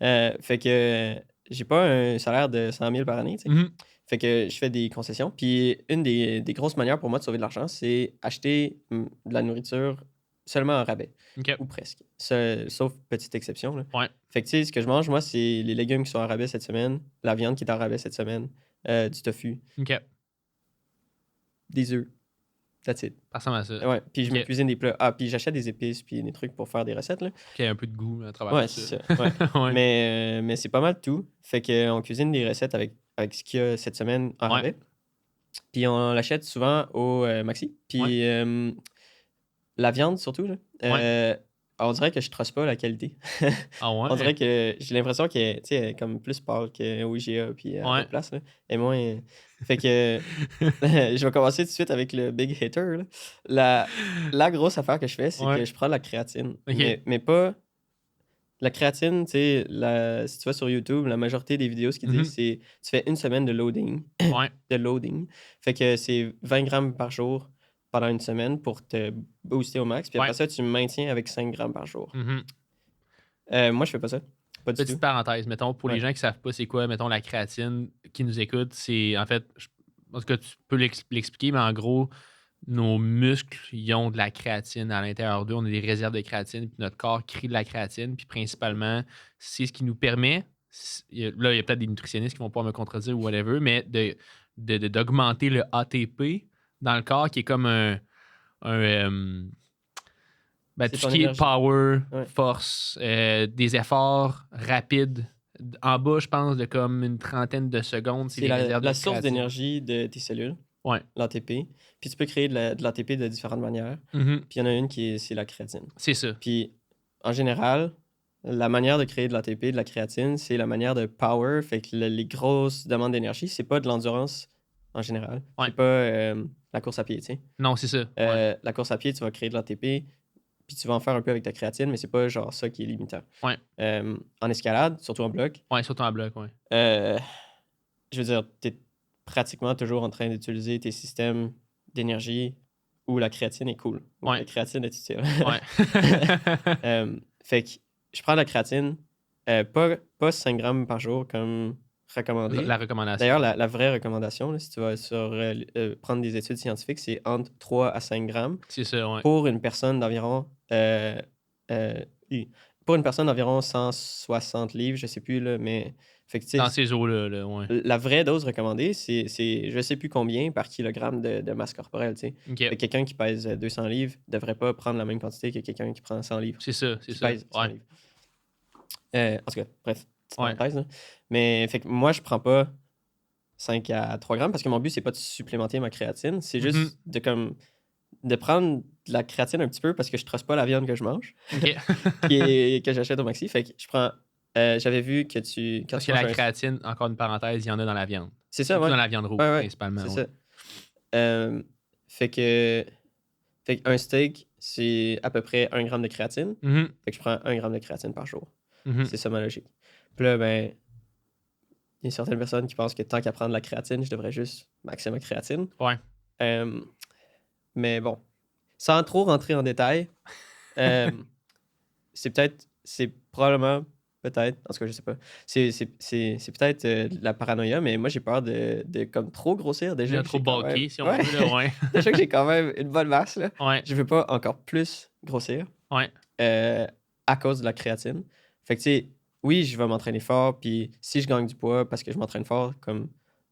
[SPEAKER 3] Fait que j'ai pas un salaire de 100 000 par année. Tu sais.
[SPEAKER 2] Mhm.
[SPEAKER 3] Fait que je fais des concessions. Puis une des grosses manières pour moi de sauver de l'argent, c'est acheter de la nourriture seulement en rabais.
[SPEAKER 2] Ok.
[SPEAKER 3] Ou presque. Sauf petite exception. Là.
[SPEAKER 2] Ouais.
[SPEAKER 3] Fait que tu sais, ce que je mange, moi, c'est les légumes qui sont en rabais cette semaine, la viande qui est en rabais cette semaine, du tofu,
[SPEAKER 2] Ok.
[SPEAKER 3] des œufs. That's it.
[SPEAKER 2] Ça ressemble à ça.
[SPEAKER 3] Ouais. Puis je me
[SPEAKER 2] Ok.
[SPEAKER 3] cuisine des plats. Ah, puis j'achète des épices puis des trucs pour faire des recettes. Là.
[SPEAKER 2] Qu'il y ait un peu de goût à travers
[SPEAKER 3] Ouais,
[SPEAKER 2] tout
[SPEAKER 3] c'est
[SPEAKER 2] ça.
[SPEAKER 3] ça. Ouais.
[SPEAKER 2] Ouais.
[SPEAKER 3] Mais c'est pas mal tout. Fait qu'on cuisine des recettes avec ce qu'il y a cette semaine en
[SPEAKER 2] Ouais.
[SPEAKER 3] rabais. Puis on l'achète souvent au Maxi. Puis la viande, surtout, là, on dirait que je trosse pas la qualité.
[SPEAKER 2] Ah ouais?
[SPEAKER 3] On dirait que j'ai l'impression qu'elle est comme plus pâle qu'au IGA puis à
[SPEAKER 2] Ouais.
[SPEAKER 3] d'autres places. Là. Et moins... Fait que je vais commencer tout de suite avec le big hitter. Là. La grosse affaire que je fais, c'est
[SPEAKER 2] Ouais.
[SPEAKER 3] que je prends de la créatine.
[SPEAKER 2] Ok.
[SPEAKER 3] Mais pas... La créatine, tu sais, si tu vas sur YouTube, la majorité des vidéos, ce qu'ils disent, c'est tu fais 1 semaine de loading.
[SPEAKER 2] Ouais.
[SPEAKER 3] De loading. Fait que c'est 20 grammes par jour pendant 1 semaine pour te booster au max. Puis après
[SPEAKER 2] Ouais.
[SPEAKER 3] ça, tu maintiens avec 5 grammes par jour.
[SPEAKER 2] Mhm.
[SPEAKER 3] Moi, je fais pas ça. Pas du
[SPEAKER 2] Petite
[SPEAKER 3] tout.
[SPEAKER 2] parenthèse, mettons, pour les
[SPEAKER 3] Ouais.
[SPEAKER 2] gens qui savent pas c'est quoi, mettons, la créatine qui nous écoute, c'est en fait, en tout cas, tu peux l'expliquer, mais en gros, nos muscles, ils ont de la créatine à l'intérieur d'eux. On a des réserves de créatine, puis notre corps crée de la créatine, puis principalement, c'est ce qui nous permet, là, il y a peut-être des nutritionnistes qui vont pas me contredire ou whatever, mais d'augmenter le ATP dans le corps, qui est comme
[SPEAKER 3] C'est
[SPEAKER 2] tout ce
[SPEAKER 3] ton
[SPEAKER 2] qui est
[SPEAKER 3] énergie.
[SPEAKER 2] power,
[SPEAKER 3] Ouais.
[SPEAKER 2] force, des efforts rapides. En bas, je pense, de comme une trentaine de secondes, c'est
[SPEAKER 3] C'est
[SPEAKER 2] les réserves
[SPEAKER 3] la
[SPEAKER 2] de
[SPEAKER 3] source
[SPEAKER 2] créatine.
[SPEAKER 3] d'énergie de tes cellules,
[SPEAKER 2] Ouais.
[SPEAKER 3] l'ATP. Puis tu peux créer de l'ATP de différentes manières.
[SPEAKER 2] Mhm.
[SPEAKER 3] Puis il y en a une c'est la créatine.
[SPEAKER 2] C'est ça.
[SPEAKER 3] Puis en général, la manière de créer de l'ATP, de la créatine, c'est la manière de power. Fait que les grosses demandes d'énergie, c'est pas de l'endurance en général.
[SPEAKER 2] Ouais.
[SPEAKER 3] C'est pas la course à pied, tu sais.
[SPEAKER 2] Non, c'est ça. Ouais.
[SPEAKER 3] La course à pied, tu vas créer de l'ATP, puis tu vas en faire un peu avec ta créatine, mais c'est pas genre ça qui est limitant.
[SPEAKER 2] Ouais.
[SPEAKER 3] En escalade, surtout en bloc,
[SPEAKER 2] Ouais, surtout en bloc, ouais.
[SPEAKER 3] je veux dire, tu es pratiquement toujours en train d'utiliser tes systèmes d'énergie où la créatine est cool. Où
[SPEAKER 2] Ouais.
[SPEAKER 3] la créatine est utile.
[SPEAKER 2] Ouais.
[SPEAKER 3] Fait que je prends la créatine, pas 5 grammes par jour comme recommandé.
[SPEAKER 2] La recommandation.
[SPEAKER 3] D'ailleurs, la vraie recommandation, là, si tu vas prendre des études scientifiques, c'est entre 3 à 5 grammes
[SPEAKER 2] C'est ça, ouais.
[SPEAKER 3] pour une personne d'environ pour une personne d'environ 160 livres, je sais plus, là, mais fait que, tu sais,
[SPEAKER 2] Dans ces eaux-là, là, ouais.
[SPEAKER 3] la vraie dose recommandée, c'est je sais plus combien par kilogramme de masse corporelle. Tu sais.
[SPEAKER 2] OK.
[SPEAKER 3] Fait que quelqu'un qui pèse 200 livres ne devrait pas prendre la même quantité que quelqu'un qui prend 100 livres.
[SPEAKER 2] C'est ça, c'est
[SPEAKER 3] Qui
[SPEAKER 2] ça.
[SPEAKER 3] pèse 100
[SPEAKER 2] Ouais.
[SPEAKER 3] livres. En tout cas, bref, petite
[SPEAKER 2] Ouais.
[SPEAKER 3] parenthèse, là. Mais fait que moi, je prends pas 5 à 3 grammes parce que mon but, c'est pas de supplémenter ma créatine. C'est juste de prendre de la créatine un petit peu parce que je ne trosse pas la viande que je mange,
[SPEAKER 2] OK.
[SPEAKER 3] que j'achète au Maxi. Fait que je prends J'avais vu que quand
[SPEAKER 2] Parce
[SPEAKER 3] tu
[SPEAKER 2] que la
[SPEAKER 3] manges un...
[SPEAKER 2] créatine, encore une parenthèse, il y en a dans la viande.
[SPEAKER 3] C'est ça,
[SPEAKER 2] Surtout
[SPEAKER 3] ouais.
[SPEAKER 2] dans la viande rouge,
[SPEAKER 3] Ouais, ouais,
[SPEAKER 2] principalement.
[SPEAKER 3] c'est
[SPEAKER 2] Ouais.
[SPEAKER 3] ça. Fait que... Fait qu'un steak, c'est à peu près 1 gramme de créatine.
[SPEAKER 2] Mhm,
[SPEAKER 3] Fait que je prends 1 gramme de créatine par jour.
[SPEAKER 2] mhm.
[SPEAKER 3] C'est ça ma logique. Puis là, ben, il y a certaines personnes qui pensent que tant qu'à prendre la créatine, je devrais juste maxer ma créatine.
[SPEAKER 2] Ouais.
[SPEAKER 3] Mais bon, sans trop rentrer en détail, euh, c'est probablement, peut-être, en tout cas, je sais pas, c'est peut-être de la paranoïa, mais moi, j'ai peur de comme trop grossir.
[SPEAKER 2] Il y
[SPEAKER 3] Déjà
[SPEAKER 2] a
[SPEAKER 3] que
[SPEAKER 2] trop
[SPEAKER 3] j'ai quand même...
[SPEAKER 2] bulky, si on
[SPEAKER 3] Ouais.
[SPEAKER 2] veut. Là, ouais.
[SPEAKER 3] Déjà que j'ai quand même une bonne masse, là.
[SPEAKER 2] Ouais.
[SPEAKER 3] Je veux pas encore plus grossir
[SPEAKER 2] Ouais.
[SPEAKER 3] à cause de la créatine. Fait que, tu sais, oui, je vais m'entraîner fort, puis si je gagne du poids parce que je m'entraîne fort, comme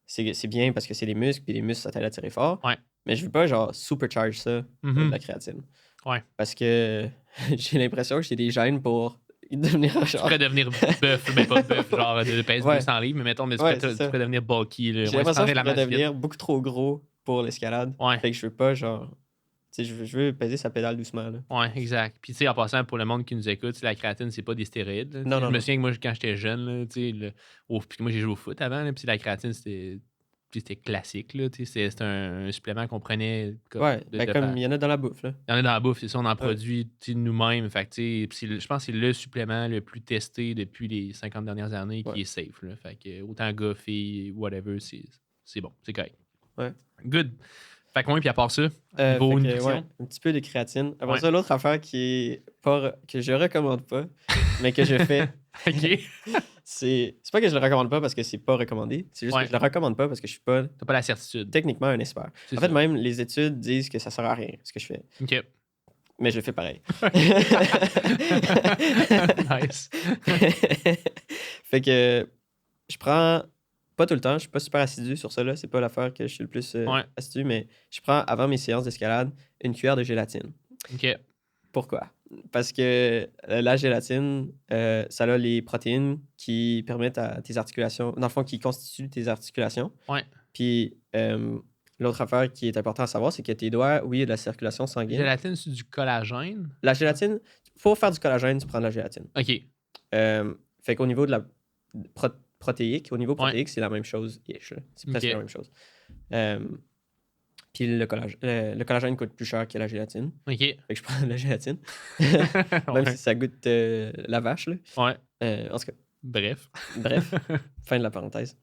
[SPEAKER 3] c'est bien parce que c'est les muscles, puis les muscles, ça t'aide à tirer fort.
[SPEAKER 2] Ouais.
[SPEAKER 3] Mais je veux pas, genre, supercharge ça avec de
[SPEAKER 2] Mhm.
[SPEAKER 3] la créatine.
[SPEAKER 2] Ouais.
[SPEAKER 3] Parce que j'ai l'impression que j'ai des gènes pour devenir
[SPEAKER 2] Tu
[SPEAKER 3] genre...
[SPEAKER 2] pourrais devenir bœuf, mais pas bœuf, genre de pèse
[SPEAKER 3] Ouais.
[SPEAKER 2] 200 livres, mais mettons, mais tu
[SPEAKER 3] Ouais,
[SPEAKER 2] pourrais,
[SPEAKER 3] c'est ça.
[SPEAKER 2] tu pourrais devenir bulky. Là.
[SPEAKER 3] J'ai
[SPEAKER 2] Ouais,
[SPEAKER 3] l'impression que je
[SPEAKER 2] la
[SPEAKER 3] pourrais
[SPEAKER 2] masse vite.
[SPEAKER 3] devenir beaucoup trop gros pour l'escalade.
[SPEAKER 2] Ouais.
[SPEAKER 3] Fait que je veux pas, genre... Tu sais, je veux peser sa pédale doucement, là.
[SPEAKER 2] Ouais, exact. Puis, tu sais, en passant, pour le monde qui nous écoute, la créatine, c'est pas des stéroïdes. Là.
[SPEAKER 3] Non,
[SPEAKER 2] Je
[SPEAKER 3] non,
[SPEAKER 2] me
[SPEAKER 3] non.
[SPEAKER 2] souviens que moi, quand j'étais jeune, là, tu sais, puis moi, j'ai joué au foot avant, là, puis la créatine, c'était classique. Là, tu sais, c'était un supplément qu'on prenait.
[SPEAKER 3] Ouais, ben comme il y en a dans la bouffe, là.
[SPEAKER 2] Il y en a dans la bouffe, c'est ça, on en
[SPEAKER 3] Ouais.
[SPEAKER 2] produit tu sais, nous-mêmes. Fait que, tu sais, puis je pense que c'est le supplément le plus testé depuis les 50 dernières années qui
[SPEAKER 3] Ouais.
[SPEAKER 2] est safe. Là. Fait que autant gars, filles, whatever, c'est bon, c'est correct.
[SPEAKER 3] Ouais.
[SPEAKER 2] Good. Fait que moi, puis à part ça, niveau
[SPEAKER 3] Fait que,
[SPEAKER 2] nutrition.
[SPEAKER 3] ouais, un petit peu de créatine. Après
[SPEAKER 2] Ouais.
[SPEAKER 3] ça, l'autre affaire qui est pas... que je recommande pas, mais que je fais,
[SPEAKER 2] OK.
[SPEAKER 3] c'est pas que je le recommande pas parce que c'est pas recommandé, c'est juste
[SPEAKER 2] Ouais.
[SPEAKER 3] que je le recommande pas parce que je suis pas
[SPEAKER 2] T'as pas la certitude.
[SPEAKER 3] techniquement un expert.
[SPEAKER 2] C'est
[SPEAKER 3] En fait,
[SPEAKER 2] ça.
[SPEAKER 3] même les études disent que ça sert à rien, ce que je fais.
[SPEAKER 2] OK.
[SPEAKER 3] Mais je le fais pareil.
[SPEAKER 2] Nice.
[SPEAKER 3] Fait que je prends pas tout le temps, je suis pas super assidu sur ça là, c'est pas l'affaire que je suis le plus
[SPEAKER 2] Ouais.
[SPEAKER 3] assidu, mais je prends avant mes séances d'escalade une cuillère de gélatine.
[SPEAKER 2] OK.
[SPEAKER 3] Pourquoi? Parce que la gélatine, ça a les protéines qui permettent à tes articulations, dans le fond, qui constituent tes articulations.
[SPEAKER 2] Ouais.
[SPEAKER 3] Puis l'autre affaire qui est importante à savoir, c'est que tes doigts, oui, il y a de la circulation sanguine.
[SPEAKER 2] Gélatine, c'est du collagène?
[SPEAKER 3] La gélatine, pour faire du collagène, tu prends de la gélatine.
[SPEAKER 2] OK.
[SPEAKER 3] Fait qu'au niveau de la protéique, au niveau
[SPEAKER 2] Ouais.
[SPEAKER 3] protéique, c'est la même chose. C'est presque
[SPEAKER 2] Ok.
[SPEAKER 3] la même chose. Puis le collagène coûte plus cher que la gélatine.
[SPEAKER 2] OK.
[SPEAKER 3] Fait que je prends de la gélatine. Même
[SPEAKER 2] Ouais.
[SPEAKER 3] si ça goûte la vache, là.
[SPEAKER 2] Ouais.
[SPEAKER 3] En tout cas,
[SPEAKER 2] Bref.
[SPEAKER 3] bref, fin de la parenthèse.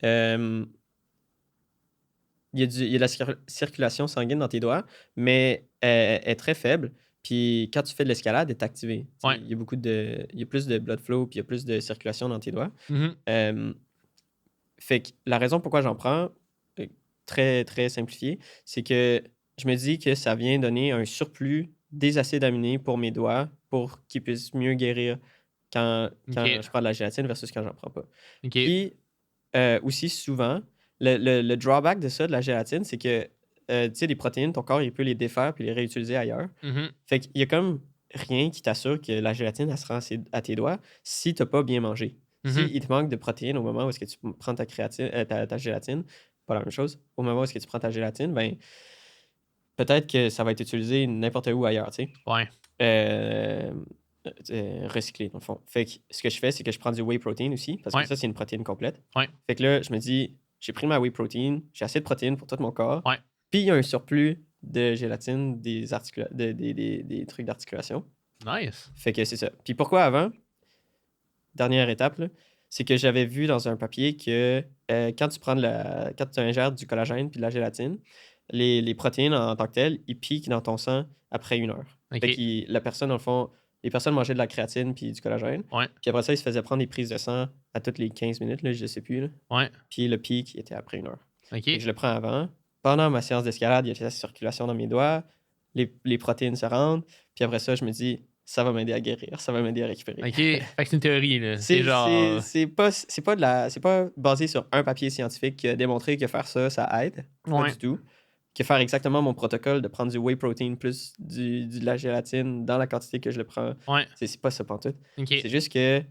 [SPEAKER 3] Il y a de la circulation sanguine dans tes doigts, mais elle est très faible. Puis quand tu fais de l'escalade, elle est activée. Tu sais,
[SPEAKER 2] Ouais.
[SPEAKER 3] il y a plus de blood flow, puis il y a plus de circulation dans tes doigts.
[SPEAKER 2] Mhm.
[SPEAKER 3] Fait que la raison pourquoi j'en prends, très, très simplifié, c'est que je me dis que ça vient donner un surplus des acides aminés pour mes doigts pour qu'ils puissent mieux guérir quand
[SPEAKER 2] Ok.
[SPEAKER 3] je prends de la gélatine versus quand j'en prends pas.
[SPEAKER 2] OK.
[SPEAKER 3] Puis aussi souvent, le drawback de ça, de la gélatine, c'est que tu sais, les protéines, ton corps, il peut les défaire puis les réutiliser ailleurs.
[SPEAKER 2] Mhm.
[SPEAKER 3] Fait qu'il y a comme rien qui t'assure que la gélatine, elle se rend à tes doigts si tu n'as pas bien mangé.
[SPEAKER 2] Mhm.
[SPEAKER 3] Si il te manque de protéines au moment où est-ce que tu prends ta créatine, ta gélatine, pas la même chose, au moment où est-ce que tu prends ta gélatine, ben peut-être que ça va être utilisé n'importe où ailleurs, tu sais.
[SPEAKER 2] Ouais.
[SPEAKER 3] Recyclé, dans le fond. Fait que ce que je fais, c'est que je prends du whey protein aussi, parce
[SPEAKER 2] Ouais.
[SPEAKER 3] que ça, c'est une protéine complète.
[SPEAKER 2] Ouais.
[SPEAKER 3] Fait que là, je me dis, j'ai pris ma whey protein, j'ai assez de protéines pour tout mon corps.
[SPEAKER 2] Ouais.
[SPEAKER 3] Puis il y a un surplus de gélatine, des trucs d'articulation.
[SPEAKER 2] Nice.
[SPEAKER 3] Fait que c'est ça. Puis pourquoi avant? Dernière étape, là, c'est que j'avais vu dans un papier que quand tu ingères du collagène puis de la gélatine, les protéines en tant que telles, ils piquent dans ton sang après 1 heure.
[SPEAKER 2] OK.
[SPEAKER 3] Fait que la personne, dans le fond, les personnes mangeaient de la créatine puis du collagène.
[SPEAKER 2] Ouais.
[SPEAKER 3] Puis après ça, ils se faisaient prendre des prises de sang à toutes les 15 minutes, là, je sais plus. Là.
[SPEAKER 2] Ouais.
[SPEAKER 3] Puis le pic était après 1 heure.
[SPEAKER 2] OK.
[SPEAKER 3] Fait que je le prends avant. Pendant ma séance d'escalade, il y a de la circulation dans mes doigts. Les protéines se rendent. Puis après ça, je me dis, ça va m'aider à guérir. Ça va m'aider à récupérer.
[SPEAKER 2] OK. Fait que c'est une théorie, là. C'est genre.
[SPEAKER 3] C'est pas basé sur un papier scientifique qui a démontré que faire ça, ça aide. Pas
[SPEAKER 2] Ouais.
[SPEAKER 3] du tout. Que faire exactement mon protocole de prendre du whey protein plus de la gélatine dans la quantité que je le prends.
[SPEAKER 2] Ouais.
[SPEAKER 3] C'est pas ça pantoute.
[SPEAKER 2] OK.
[SPEAKER 3] C'est juste que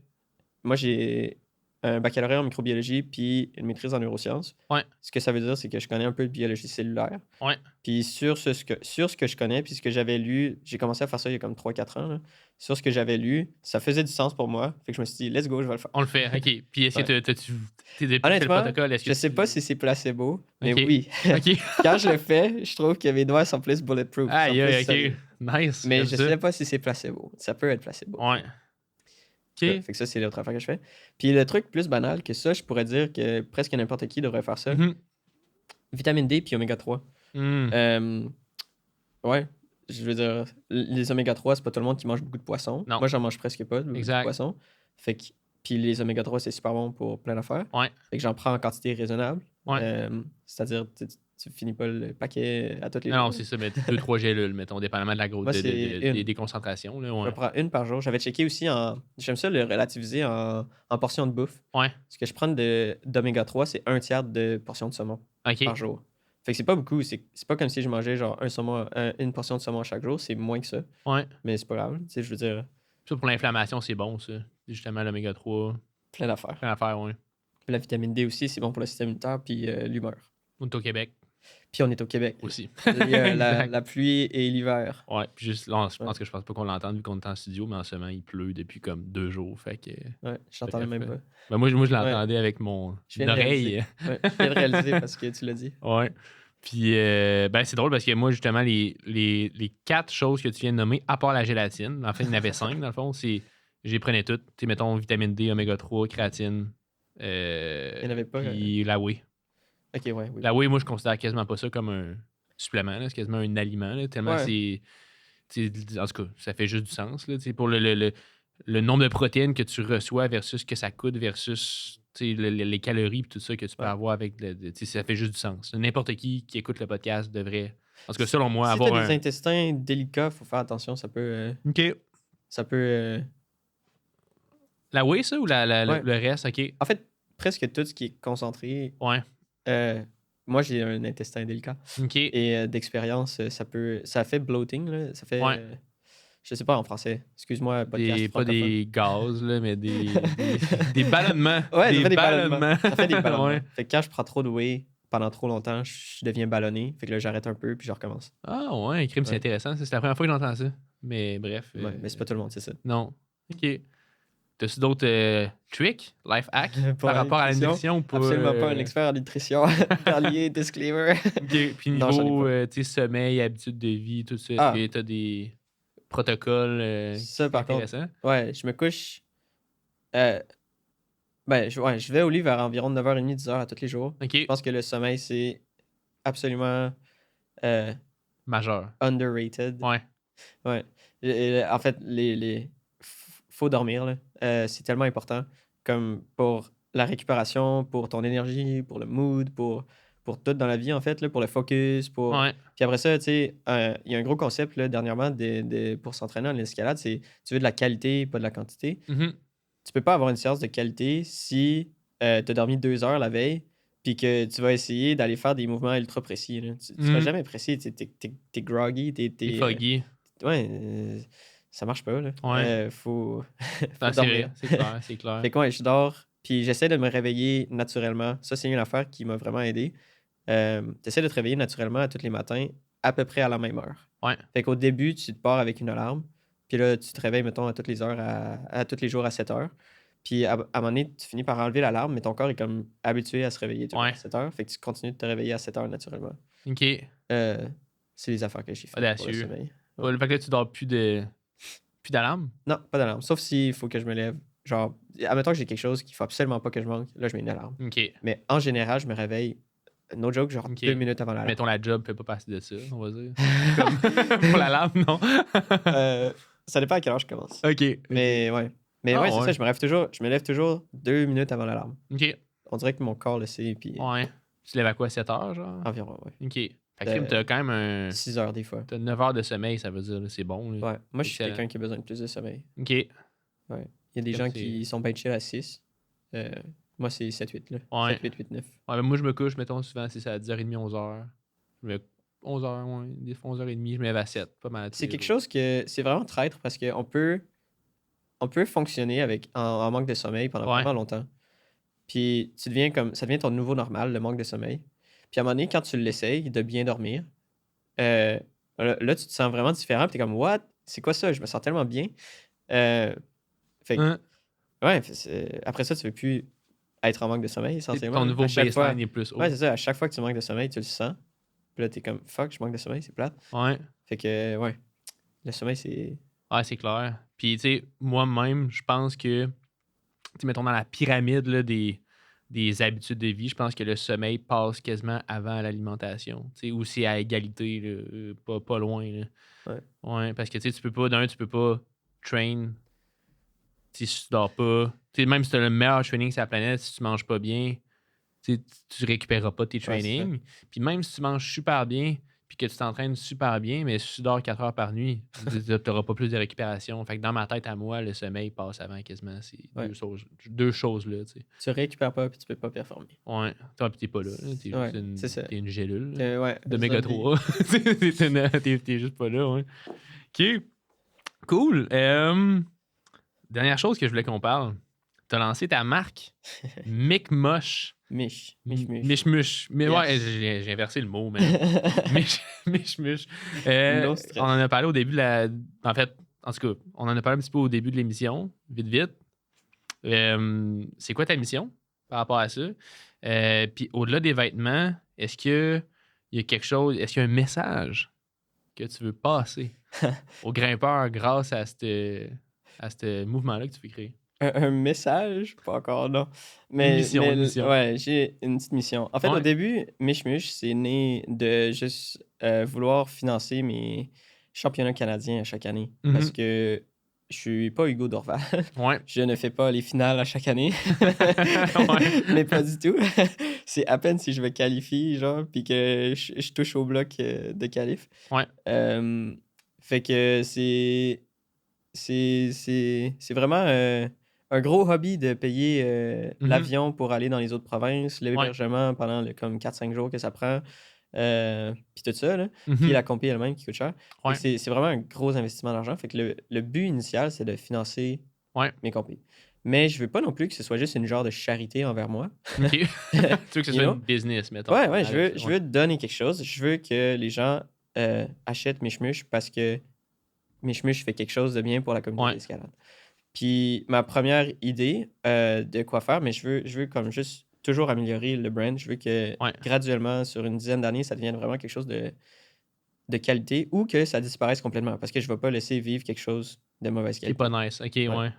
[SPEAKER 3] moi, j'ai un baccalauréat en microbiologie puis une maîtrise en neurosciences.
[SPEAKER 2] Ouais.
[SPEAKER 3] Ce que ça veut dire, c'est que je connais un peu de biologie cellulaire.
[SPEAKER 2] Ouais.
[SPEAKER 3] Puis sur ce que je connais, puis ce que j'avais lu, j'ai commencé à faire ça il y a comme 3-4 ans. Là. Sur ce que j'avais lu, ça faisait du sens pour moi. Fait que je me suis dit, let's go, je vais le faire.
[SPEAKER 2] On le fait, OK. Puis est-ce que t'es depuis le
[SPEAKER 3] Honnêtement,
[SPEAKER 2] protocole? Est-ce que
[SPEAKER 3] je sais pas si c'est placebo, mais
[SPEAKER 2] Ok.
[SPEAKER 3] oui.
[SPEAKER 2] OK.
[SPEAKER 3] Quand je le fais, je trouve que mes doigts sont plus bulletproof. sont
[SPEAKER 2] Aïe,
[SPEAKER 3] plus
[SPEAKER 2] aïe,
[SPEAKER 3] solides.
[SPEAKER 2] OK. Nice.
[SPEAKER 3] Mais
[SPEAKER 2] j'aime
[SPEAKER 3] je
[SPEAKER 2] ça.
[SPEAKER 3] sais pas si c'est placebo. Ça peut être placebo.
[SPEAKER 2] Ouais.
[SPEAKER 3] Ouais,
[SPEAKER 2] OK.
[SPEAKER 3] fait que ça, c'est l'autre affaire que je fais. Puis le truc plus banal que ça, je pourrais dire que presque n'importe qui devrait faire ça.
[SPEAKER 2] Mhm.
[SPEAKER 3] Vitamine D puis oméga 3.
[SPEAKER 2] Mm.
[SPEAKER 3] Ouais, je veux dire, les oméga 3, c'est pas tout le monde qui mange beaucoup de poissons.
[SPEAKER 2] Non.
[SPEAKER 3] Moi, j'en mange presque pas de
[SPEAKER 2] Exact.
[SPEAKER 3] poissons. Fait que, puis les oméga 3, c'est super bon pour plein d'affaires.
[SPEAKER 2] Ouais.
[SPEAKER 3] Fait que j'en prends en quantité raisonnable.
[SPEAKER 2] Ouais.
[SPEAKER 3] C'est-à-dire, tu finis pas le paquet à toutes les
[SPEAKER 2] Non,
[SPEAKER 3] jours.
[SPEAKER 2] c'est ça, mais 2-3 gélules, mettons, dépendamment de la grosse
[SPEAKER 3] Moi, c'est une.
[SPEAKER 2] des concentrations. Là,
[SPEAKER 3] Je
[SPEAKER 2] ouais.
[SPEAKER 3] prends une par jour. J'avais checké aussi en. J'aime ça le relativiser en portions de bouffe.
[SPEAKER 2] Ouais.
[SPEAKER 3] Ce que je prends d'oméga 3, c'est 1/3 de portion de saumon
[SPEAKER 2] OK.
[SPEAKER 3] par jour. Fait que c'est pas beaucoup. C'est pas comme si je mangeais genre une portion de saumon chaque jour. C'est moins que ça.
[SPEAKER 2] Ouais.
[SPEAKER 3] Mais c'est pas grave. Tu sais, je veux dire,
[SPEAKER 2] Ça, pour l'inflammation, c'est bon, ça. Justement, l'oméga 3.
[SPEAKER 3] plein d'affaires.
[SPEAKER 2] Plein d'affaires, ouais.
[SPEAKER 3] Puis la vitamine D aussi, c'est bon pour le système immunitaire puis l'humeur.
[SPEAKER 2] On est au Québec
[SPEAKER 3] Puis on est au Québec.
[SPEAKER 2] aussi.
[SPEAKER 3] Il y a
[SPEAKER 2] Exact.
[SPEAKER 3] la pluie et l'hiver.
[SPEAKER 2] Ouais, puis juste là, je pense pas qu'on l'entende vu qu'on est en studio, mais en ce moment, il pleut depuis comme 2 jours. Fait que.
[SPEAKER 3] Ouais, je l'entendais même pas.
[SPEAKER 2] Ben, moi, je l'entendais avec mon
[SPEAKER 3] Je viens de
[SPEAKER 2] oreille.
[SPEAKER 3] Ouais, je viens de réaliser parce que tu l'as dit.
[SPEAKER 2] Ouais. Puis, ben, c'est drôle parce que moi, justement, les 4 choses que tu viens de nommer, à part la gélatine, en fait, il y en avait 5 dans le fond, j'ai prenais toutes. Tu sais, mettons, vitamine D, oméga 3, créatine.
[SPEAKER 3] Il n'y en avait pas.
[SPEAKER 2] Puis la whey.
[SPEAKER 3] Ok, ouais. Oui.
[SPEAKER 2] La whey, moi, je considère quasiment pas ça comme un supplément, là. C'est quasiment un aliment, là, tellement
[SPEAKER 3] Ouais.
[SPEAKER 2] c'est. En tout cas, ça fait juste du sens. Là, pour le nombre de protéines que tu reçois versus ce que ça coûte versus les calories et tout ça que tu peux
[SPEAKER 3] Ouais.
[SPEAKER 2] avoir avec ça fait juste du sens. N'importe qui écoute le podcast devrait, en tout cas, selon moi,
[SPEAKER 3] Si
[SPEAKER 2] avoir
[SPEAKER 3] t'as
[SPEAKER 2] un.
[SPEAKER 3] des intestins délicats, faut faire attention. Ça peut.
[SPEAKER 2] OK.
[SPEAKER 3] Ça peut.
[SPEAKER 2] La whey, ça, ou
[SPEAKER 3] Ouais.
[SPEAKER 2] le reste? OK.
[SPEAKER 3] En fait, presque tout ce qui est concentré.
[SPEAKER 2] Ouais.
[SPEAKER 3] Moi, j'ai un intestin délicat.
[SPEAKER 2] OK.
[SPEAKER 3] Et d'expérience, ça fait bloating. Là. Ça fait.
[SPEAKER 2] Ouais.
[SPEAKER 3] Je sais pas en français. Excuse-moi, podcast
[SPEAKER 2] Pas
[SPEAKER 3] francophone.
[SPEAKER 2] des gaz, là, mais des ballonnements.
[SPEAKER 3] Ouais, ça fait des
[SPEAKER 2] ballonnements.
[SPEAKER 3] ballonnements. Ça fait des ballonnements.
[SPEAKER 2] Ouais.
[SPEAKER 3] Fait que quand je prends trop de whey pendant trop longtemps, je deviens ballonné. Fait que là, j'arrête un peu puis je recommence.
[SPEAKER 2] Ah, ouais, crime, c'est
[SPEAKER 3] Ouais.
[SPEAKER 2] intéressant. C'est la première fois que j'entends ça. Mais bref.
[SPEAKER 3] Ouais, mais c'est pas tout le monde, c'est ça.
[SPEAKER 2] Non. OK. T'as-tu d'autres tricks, life hacks,
[SPEAKER 3] Pour
[SPEAKER 2] par
[SPEAKER 3] la
[SPEAKER 2] rapport à la
[SPEAKER 3] nutrition?
[SPEAKER 2] nutrition ou pas?
[SPEAKER 3] Absolument pas un expert en nutrition. Dernier disclaimer.
[SPEAKER 2] OK. Puis
[SPEAKER 3] Non, j'en ai
[SPEAKER 2] niveau
[SPEAKER 3] pas.
[SPEAKER 2] tu sais, sommeil, habitude de vie, tout ça,
[SPEAKER 3] Ah.
[SPEAKER 2] est-ce que t'as des protocoles
[SPEAKER 3] Ça, par contre,
[SPEAKER 2] intéressants?
[SPEAKER 3] ouais, je me couche. Je vais au lit vers environ 9h30, 10h à tous les jours.
[SPEAKER 2] OK.
[SPEAKER 3] Je pense que le sommeil, c'est absolument
[SPEAKER 2] Majeur.
[SPEAKER 3] underrated.
[SPEAKER 2] Ouais.
[SPEAKER 3] Ouais. En fait, faut dormir, là. C'est tellement important. Comme pour la récupération, pour ton énergie, pour le mood, pour tout dans la vie, en fait, là, pour le focus.
[SPEAKER 2] Ouais.
[SPEAKER 3] Puis après ça, tu sais, il y a un gros concept là, dernièrement pour s'entraîner en escalade, c'est tu veux de la qualité, pas de la quantité.
[SPEAKER 2] Mhm.
[SPEAKER 3] Tu peux pas avoir une séance de qualité si tu as dormi 2 heures la veille puis que tu vas essayer d'aller faire des mouvements ultra précis. Là. Tu seras jamais précis. T'es groggy.
[SPEAKER 2] T'es foggy.
[SPEAKER 3] Ouais, ça marche pas. Là.
[SPEAKER 2] Ouais.
[SPEAKER 3] Faut
[SPEAKER 2] Non, c'est
[SPEAKER 3] dormir.
[SPEAKER 2] vrai. C'est clair. C'est clair.
[SPEAKER 3] Fait que ouais, je dors, puis j'essaie de me réveiller naturellement. Ça, c'est une affaire qui m'a vraiment aidé. T'essaies de te réveiller naturellement à tous les matins, à peu près à la même heure.
[SPEAKER 2] Ouais.
[SPEAKER 3] Fait qu'au début, tu te pars avec une alarme, puis là, tu te réveilles, mettons, à toutes les heures, à tous les jours à 7 heures. Puis à un moment donné, tu finis par enlever l'alarme, mais ton corps est comme habitué à se réveiller tout le temps à 7 heures. Fait que tu continues de te réveiller à 7 heures naturellement.
[SPEAKER 2] OK.
[SPEAKER 3] C'est les affaires que j'ai fait pour le
[SPEAKER 2] Audacieux.
[SPEAKER 3] sommeil.
[SPEAKER 2] Ouais. Fait que là, tu dors plus d'alarme?
[SPEAKER 3] Non, pas d'alarme. Sauf s'il faut que je me lève. Genre, admettons que j'ai quelque chose qu'il faut absolument pas que je manque. Là, je mets une alarme.
[SPEAKER 2] OK.
[SPEAKER 3] Mais en général, je me réveille, no joke, genre
[SPEAKER 2] Ok.
[SPEAKER 3] 2 minutes avant l'alarme.
[SPEAKER 2] Mettons, la job fait pas partie de ça, on va dire. Comme pour l'alarme, non?
[SPEAKER 3] Ça dépend à quelle heure je commence.
[SPEAKER 2] OK.
[SPEAKER 3] Mais ouais. Mais
[SPEAKER 2] Ah,
[SPEAKER 3] ouais, c'est
[SPEAKER 2] ouais.
[SPEAKER 3] ça, je me lève toujours 2 minutes avant l'alarme.
[SPEAKER 2] OK.
[SPEAKER 3] On dirait que mon corps le sait, puis
[SPEAKER 2] Ouais. Tu te lèves à quoi, 7 heures, genre?
[SPEAKER 3] environ, ouais.
[SPEAKER 2] OK. Fait que t'as quand même un...
[SPEAKER 3] 6 heures des fois.
[SPEAKER 2] T'as 9 heures de sommeil, ça veut dire, là, c'est bon. Là.
[SPEAKER 3] Ouais. Moi, je suis
[SPEAKER 2] Excellent.
[SPEAKER 3] quelqu'un qui a besoin de plus de sommeil.
[SPEAKER 2] OK.
[SPEAKER 3] Il y a des
[SPEAKER 2] Comme
[SPEAKER 3] gens
[SPEAKER 2] c'est-
[SPEAKER 3] qui sont bien chill à 6. Moi, c'est 7-8, là.
[SPEAKER 2] Ouais.
[SPEAKER 3] 7-8, 8-9.
[SPEAKER 2] Ouais, ben moi, je me couche, mettons, souvent, c'est à 10h30, 11h. Je me 11h, ouais. Des fois, 11h30, je me lève à 7. Pas mal.
[SPEAKER 3] C'est quelque chose que c'est vraiment traître parce qu'on peut fonctionner en manque de sommeil pendant
[SPEAKER 2] Ouais.
[SPEAKER 3] vraiment longtemps. Puis ça devient ton nouveau normal, le manque de sommeil. Puis à un moment donné, quand tu l'essayes de bien dormir, là, tu te sens vraiment différent. Puis t'es comme, what? C'est quoi ça? Je me sens tellement bien. Fait que,
[SPEAKER 2] Hein?
[SPEAKER 3] ouais, après ça, tu ne veux plus être en manque de sommeil, essentiellement.
[SPEAKER 2] Ton nouveau
[SPEAKER 3] À chaque fois,
[SPEAKER 2] baseline est plus haut.
[SPEAKER 3] ouais, c'est ça. À chaque fois que tu manques de sommeil, tu le sens. Puis là, t'es comme, fuck, je manque de sommeil, c'est plate.
[SPEAKER 2] Ouais.
[SPEAKER 3] Fait que, ouais, le sommeil, c'est.
[SPEAKER 2] Ouais, c'est clair. Puis, tu sais, moi-même, je pense que, tu sais, mettons dans la pyramide là, des habitudes de vie, je pense que le sommeil passe quasiment avant l'alimentation. Tu sais, ou c'est à égalité, là, pas loin. Là.
[SPEAKER 3] Ouais.
[SPEAKER 2] Ouais, parce que, tu sais, tu peux pas train si tu dors pas. Tu sais, même si tu as le meilleur training sur la planète, si tu manges pas bien, tu récupéreras pas tes trainings. Puis même si tu manges super bien, puis que tu t'entraînes super bien, mais si tu dors 4 heures par nuit, tu n'auras pas plus de récupération. Fait que dans ma tête, à moi, le sommeil passe avant quasiment ces deux choses-là. Tu sais.
[SPEAKER 3] Tu récupères pas puis tu peux pas performer.
[SPEAKER 2] Ouais. Toi, puis t'es pas là. T'es une gélule
[SPEAKER 3] ouais,
[SPEAKER 2] d'oméga 3. T'es juste pas là. Ouais. OK. Cool. Dernière chose que je voulais qu'on parle. T'as lancé ta marque Micmoche. Michmush. Mais
[SPEAKER 3] Yes.
[SPEAKER 2] ouais, j'ai inversé le mot, mais. Michmush.
[SPEAKER 3] No stress.
[SPEAKER 2] On en a parlé au début de la. En fait, en tout cas, on en a parlé un petit peu au début de l'émission, vite. C'est quoi ta mission par rapport à ça? Puis au-delà des vêtements, est-ce qu'il y a quelque chose, est-ce qu'il y a un message que tu veux passer aux grimpeurs grâce à ce mouvement-là que tu veux créer?
[SPEAKER 3] Un message? Pas encore, non. Mais,
[SPEAKER 2] Une mission.
[SPEAKER 3] Ouais, j'ai une petite mission. En fait,
[SPEAKER 2] Ouais.
[SPEAKER 3] au début, Michmush, c'est né de juste vouloir financer mes championnats canadiens à chaque année.
[SPEAKER 2] Mhm.
[SPEAKER 3] Parce que je suis pas Hugo Dorval.
[SPEAKER 2] Ouais.
[SPEAKER 3] Je ne fais pas les finales à chaque année.
[SPEAKER 2] Ouais.
[SPEAKER 3] Mais pas du tout. C'est à peine si je me qualifie, genre, puis que je touche au bloc de qualif.
[SPEAKER 2] Ouais.
[SPEAKER 3] Fait que c'est vraiment un gros hobby de payer
[SPEAKER 2] Mhm.
[SPEAKER 3] l'avion pour aller dans les autres provinces, l'hébergement pendant le comme 4-5 jours que ça prend, puis tout ça, là.
[SPEAKER 2] Mhm.
[SPEAKER 3] Puis la compé elle-même qui coûte cher. Fait
[SPEAKER 2] Ouais.
[SPEAKER 3] que c'est vraiment un gros investissement d'argent. Fait que le but initial, c'est de financer
[SPEAKER 2] Ouais.
[SPEAKER 3] mes compés. Mais je veux pas non plus que ce soit juste une genre de charité envers moi.
[SPEAKER 2] OK. Tu veux que ce
[SPEAKER 3] You
[SPEAKER 2] soit
[SPEAKER 3] know?
[SPEAKER 2] une business, mettons.
[SPEAKER 3] Ouais, je veux donner quelque chose. Je veux que les gens achètent Michmush parce que Michmush fait quelque chose de bien pour la communauté
[SPEAKER 2] Ouais.
[SPEAKER 3] d'escalade. Puis ma première idée de quoi faire, mais je veux comme juste toujours améliorer le brand. Je veux que
[SPEAKER 2] Ouais.
[SPEAKER 3] graduellement, sur une dizaine d'années, ça devienne vraiment quelque chose de qualité ou que ça disparaisse complètement parce que je ne vais pas laisser vivre quelque chose de mauvaise
[SPEAKER 2] C'est
[SPEAKER 3] qualité.
[SPEAKER 2] pas nice. OK, ouais.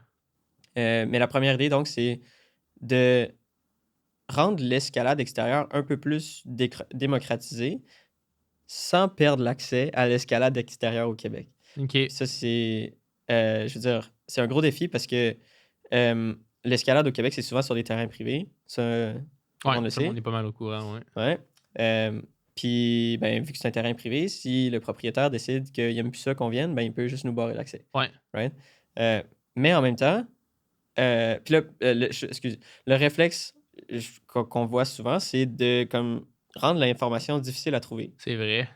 [SPEAKER 3] Mais la première idée, donc, c'est de rendre l'escalade extérieure un peu plus démocratisée sans perdre l'accès à l'escalade extérieure au Québec.
[SPEAKER 2] OK.
[SPEAKER 3] Ça, c'est, je veux dire, c'est un gros défi parce que l'escalade au Québec, c'est souvent sur des terrains privés. Ça, tout le monde le
[SPEAKER 2] Tout le
[SPEAKER 3] sait.
[SPEAKER 2] monde est pas mal au courant, ouais.
[SPEAKER 3] Ouais. Puis, ben, vu que c'est un terrain privé, si le propriétaire décide qu'il n'aime plus ça qu'on vienne, ben, il peut juste nous barrer l'accès.
[SPEAKER 2] Ouais.
[SPEAKER 3] Right? Mais en même temps, puis là, le réflexe qu'on voit souvent, c'est de comme, rendre l'information difficile à trouver.
[SPEAKER 2] C'est vrai.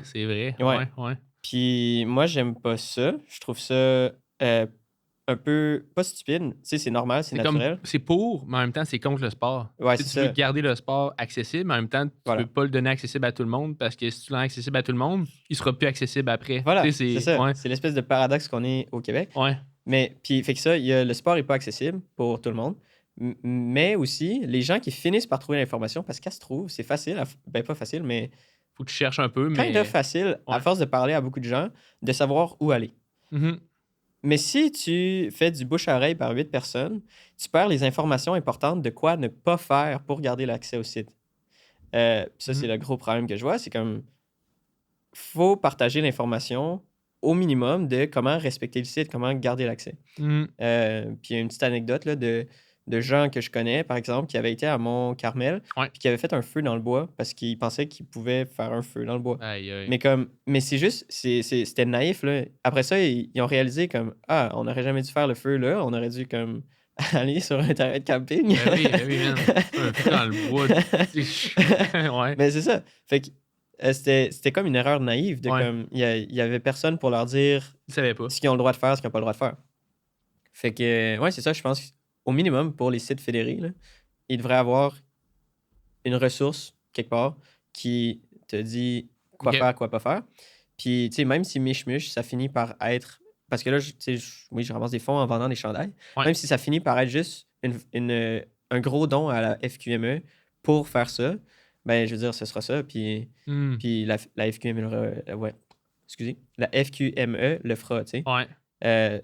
[SPEAKER 2] C'est vrai.
[SPEAKER 3] ouais.
[SPEAKER 2] Ouais.
[SPEAKER 3] Puis moi, j'aime pas ça. Je trouve ça un peu, pas stupide. Tu sais, c'est normal, c'est naturel.
[SPEAKER 2] C'est pour, mais en même temps, c'est contre le sport.
[SPEAKER 3] Ouais,
[SPEAKER 2] Tu
[SPEAKER 3] c'est
[SPEAKER 2] sais, tu veux
[SPEAKER 3] ça.
[SPEAKER 2] garder le sport accessible, mais en même temps, tu
[SPEAKER 3] Voilà.
[SPEAKER 2] peux pas le donner accessible à tout le monde parce que si tu le rends accessible à tout le monde, il sera plus accessible après.
[SPEAKER 3] Voilà,
[SPEAKER 2] Tu sais,
[SPEAKER 3] c'est ça.
[SPEAKER 2] Ouais.
[SPEAKER 3] C'est l'espèce de paradoxe qu'on est au Québec.
[SPEAKER 2] Ouais.
[SPEAKER 3] Mais, puis, fait que ça, le sport est pas accessible pour tout le monde. Mais aussi, les gens qui finissent par trouver l'information, parce qu'elle se trouve, c'est facile, ben pas facile, mais
[SPEAKER 2] Faut que tu cherches un peu, mais.
[SPEAKER 3] kind of facile, à
[SPEAKER 2] Ouais.
[SPEAKER 3] force de parler à beaucoup de gens, de savoir où aller.
[SPEAKER 2] Mhm.
[SPEAKER 3] Mais si tu fais du bouche à oreille par 8 personnes, tu perds les informations importantes de quoi ne pas faire pour garder l'accès au site. Ça, c'est le gros problème que je vois. C'est comme, faut partager l'information au minimum de comment respecter le site, comment garder l'accès.
[SPEAKER 2] Mhm.
[SPEAKER 3] Puis il y a une petite anecdote là, de gens que je connais, par exemple, qui avaient été à Mont-Carmel,
[SPEAKER 2] Ouais.
[SPEAKER 3] puis qui avaient fait un feu dans le bois parce qu'ils pensaient qu'ils pouvaient faire un feu dans le bois.
[SPEAKER 2] Aïe, aïe.
[SPEAKER 3] Mais c'est juste, c'était naïf, là. Après ça, ils ont réalisé comme, on n'aurait jamais dû faire le feu là, on aurait dû comme aller sur un terrain de camping.
[SPEAKER 2] Ben oui, man. Un peu dans le bois. Ouais.
[SPEAKER 3] Mais c'est ça. Fait que c'était comme une erreur naïve de
[SPEAKER 2] Ouais.
[SPEAKER 3] comme, il y avait personne pour leur dire
[SPEAKER 2] Je savais pas.
[SPEAKER 3] ce qu'ils ont le droit de faire, ce qu'ils n'ont pas le droit de faire. Fait que, ouais, c'est ça, je pense. au minimum, pour les sites fédérés, là, il devrait avoir une ressource quelque part qui te dit quoi faire, quoi pas faire. Puis, tu sais, même si Mishmush, ça finit par être... Parce que là, oui, je ramasse des fonds en vendant des chandails.
[SPEAKER 2] Ouais.
[SPEAKER 3] Même si ça finit par être juste un gros don à la FQME pour faire ça, ben, je veux dire, ce sera ça. Puis, puis la FQME, excusez, la FQME le fera, tu sais.
[SPEAKER 2] Ouais.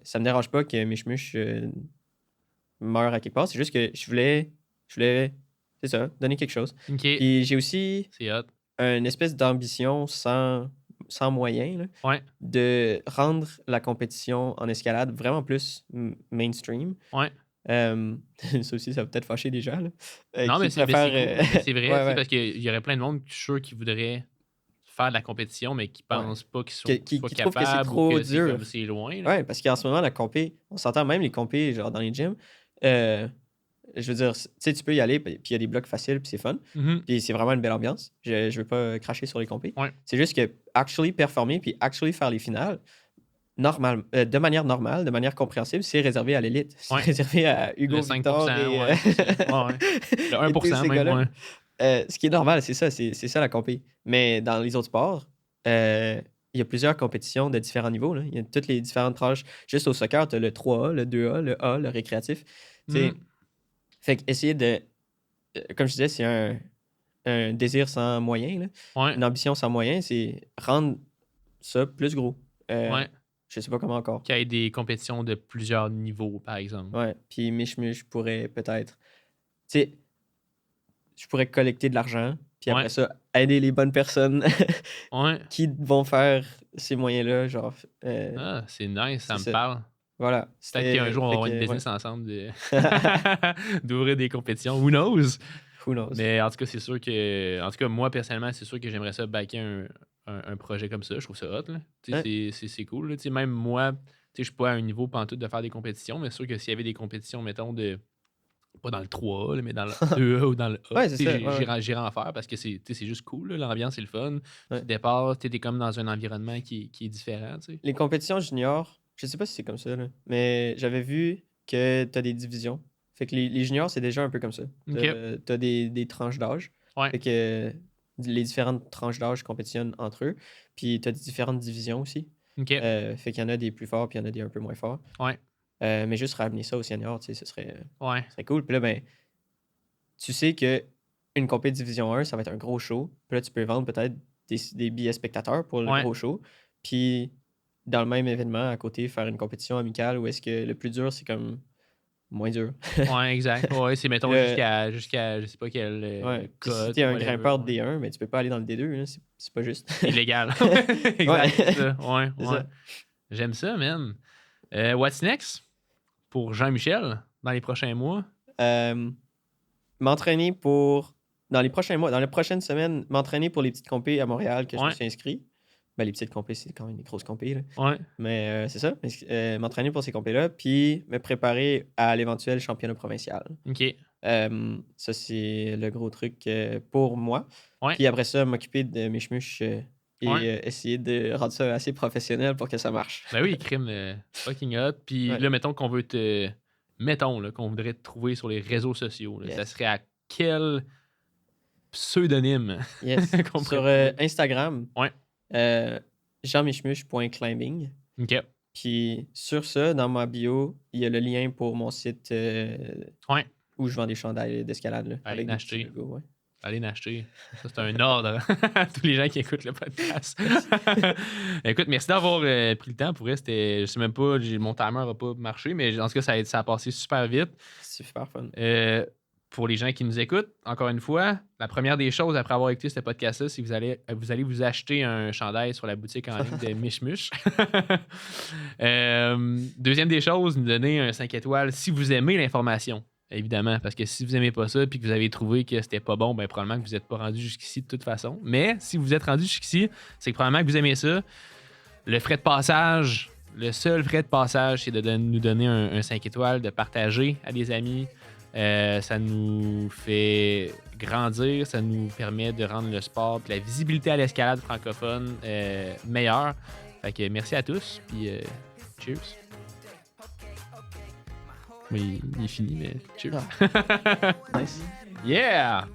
[SPEAKER 3] Ça me dérange pas que Mishmush meure à quelque part. C'est juste que je voulais, c'est ça, donner quelque chose.
[SPEAKER 2] OK.
[SPEAKER 3] Puis j'ai aussi
[SPEAKER 2] C'est hot.
[SPEAKER 3] une espèce d'ambition sans moyens, là,
[SPEAKER 2] Ouais.
[SPEAKER 3] de rendre la compétition en escalade vraiment plus mainstream.
[SPEAKER 2] Ouais.
[SPEAKER 3] Ça aussi, ça va peut-être fâcher des gens. Là,
[SPEAKER 2] Non, mais c'est cool. C'est vrai,
[SPEAKER 3] Ouais.
[SPEAKER 2] parce qu'il y aurait plein de monde, je suis sûr, qui voudrait faire de la compétition, mais qui pensent pas qu'ils sont
[SPEAKER 3] qui
[SPEAKER 2] pas
[SPEAKER 3] trouvent que c'est
[SPEAKER 2] capables
[SPEAKER 3] trop
[SPEAKER 2] ou que
[SPEAKER 3] dur.
[SPEAKER 2] c'est loin. Là.
[SPEAKER 3] Ouais, parce qu'en ce moment, la compé, on s'entend même les compés, genre dans les gyms. Je veux dire, tu sais, tu peux y aller, puis il y a des blocs faciles, puis c'est fun. Puis c'est vraiment une belle ambiance. Je veux pas cracher sur les compés.
[SPEAKER 2] Ouais.
[SPEAKER 3] C'est juste que actually performer, puis actually faire les finales, de manière normale, de manière compréhensible, c'est réservé à l'élite. C'est réservé à Hugo
[SPEAKER 2] le 5%,
[SPEAKER 3] Victor et...
[SPEAKER 2] ouais. Le 1% même, ouais.
[SPEAKER 3] Ce qui est normal, c'est ça la compé. Mais dans les autres sports, il y a plusieurs compétitions de différents niveaux. Là. Il y a toutes les différentes tranches. Juste au soccer, tu as le 3A, le 2A, le A, le récréatif. Fait qu'essayer de... Comme je disais, c'est un désir sans moyens. Une ambition sans moyens, c'est rendre ça plus gros. Je sais pas comment encore.
[SPEAKER 2] Qu'il y ait des compétitions de plusieurs niveaux, par exemple.
[SPEAKER 3] Ouais. Puis Mishmush pourrait peut-être... Tu sais, je pourrais collecter de l'argent, puis après ça, aider les bonnes personnes qui vont faire ces moyens-là. Genre,
[SPEAKER 2] c'est nice, ça me parle.
[SPEAKER 3] Voilà.
[SPEAKER 2] Peut-être qu'un jour, on va avoir une business ensemble d'ouvrir des compétitions. Who knows?
[SPEAKER 3] Who knows? Mais
[SPEAKER 2] en tout cas, c'est sûr que... En tout cas, moi, personnellement, c'est sûr que j'aimerais ça backer un projet comme ça. Je trouve ça hot. Là. C'est cool. Là. Même moi, je suis pas à un niveau pantoute de faire des compétitions, mais c'est sûr que s'il y avait des compétitions, mettons, pas dans le 3A, là, mais dans le 2A ou dans le A, j'irais en faire parce que c'est juste cool. Là. L'ambiance, c'est le fun. Tu dépasses, tu es comme dans un environnement qui est différent. T'sais.
[SPEAKER 3] Les compétitions juniors, je sais pas si c'est comme ça, là, mais j'avais vu que tu as des divisions. Fait que les juniors, c'est déjà un peu comme ça. Tu as des tranches d'âge. Fait que les différentes tranches d'âge compétitionnent entre eux. Puis tu as différentes divisions aussi. Fait qu'il y en a des plus forts, puis il y en a des un peu moins forts. Mais juste ramener ça aux seniors, ce serait cool. Puis là, ben, tu sais que une compétition division 1, ça va être un gros show. Puis là, tu peux vendre peut-être des billets spectateurs pour le gros show. Puis dans le même événement, à côté, faire une compétition amicale où est-ce que le plus dur, c'est comme moins dur.
[SPEAKER 2] Exact. C'est mettons jusqu'à je sais pas quel code.
[SPEAKER 3] Si t'es un grimpeur de D1, mais tu peux pas aller dans le D2, là, c'est pas juste.
[SPEAKER 2] Illégal. Exact. Ça. J'aime ça, man. What's next pour Jean-Michel dans les prochains mois?
[SPEAKER 3] M'entraîner dans les prochains mois, dans les prochaines semaines, m'entraîner pour les petites compés à Montréal que je me suis inscrit. Ben, les petites compés, c'est quand même des grosses compés. Là. Mais c'est ça. M'entraîner pour ces compés-là, puis me préparer à l'éventuel championnat provincial. Ça, c'est le gros truc pour moi. Puis après ça, m'occuper de mes chmuches et essayer de rendre ça assez professionnel pour que ça marche.
[SPEAKER 2] Ben oui, crime fucking hot. Puis là, mettons qu'on veut qu'on voudrait te trouver sur les réseaux sociaux. Là, ça serait à quel pseudonyme?
[SPEAKER 3] Sur Instagram. jeanmichmuche.climbing. Puis sur ça, dans ma bio, il y a le lien pour mon site où je vends des chandails d'escalade.
[SPEAKER 2] Allez l'acheter. Allez l'acheter. Ça, c'est un ordre à tous les gens qui écoutent le podcast. Écoute, merci d'avoir pris le temps. Pour vrai, je sais même pas, mon timer n'a pas marché, mais en tout cas, ça a passé super vite.
[SPEAKER 3] C'est super fun.
[SPEAKER 2] Pour les gens qui nous écoutent, encore une fois, la première des choses après avoir écouté ce podcast-là, c'est que vous allez vous acheter un chandail sur la boutique en ligne de Mishmush. Deuxième des choses, nous donner un 5 étoiles si vous aimez l'information, évidemment, parce que si vous n'aimez pas ça et que vous avez trouvé que c'était pas bon, ben probablement que vous n'êtes pas rendu jusqu'ici de toute façon. Mais si vous êtes rendu jusqu'ici, c'est que probablement que vous aimez ça. Le frais de passage, le seul frais de passage, c'est de nous donner un 5 étoiles, de partager à des amis. Ça nous fait grandir, ça nous permet de rendre le sport et la visibilité à l'escalade francophone meilleure. Fait que merci à tous, puis cheers. Oui, il est fini, mais cheers.
[SPEAKER 3] Nice.
[SPEAKER 2] Yeah!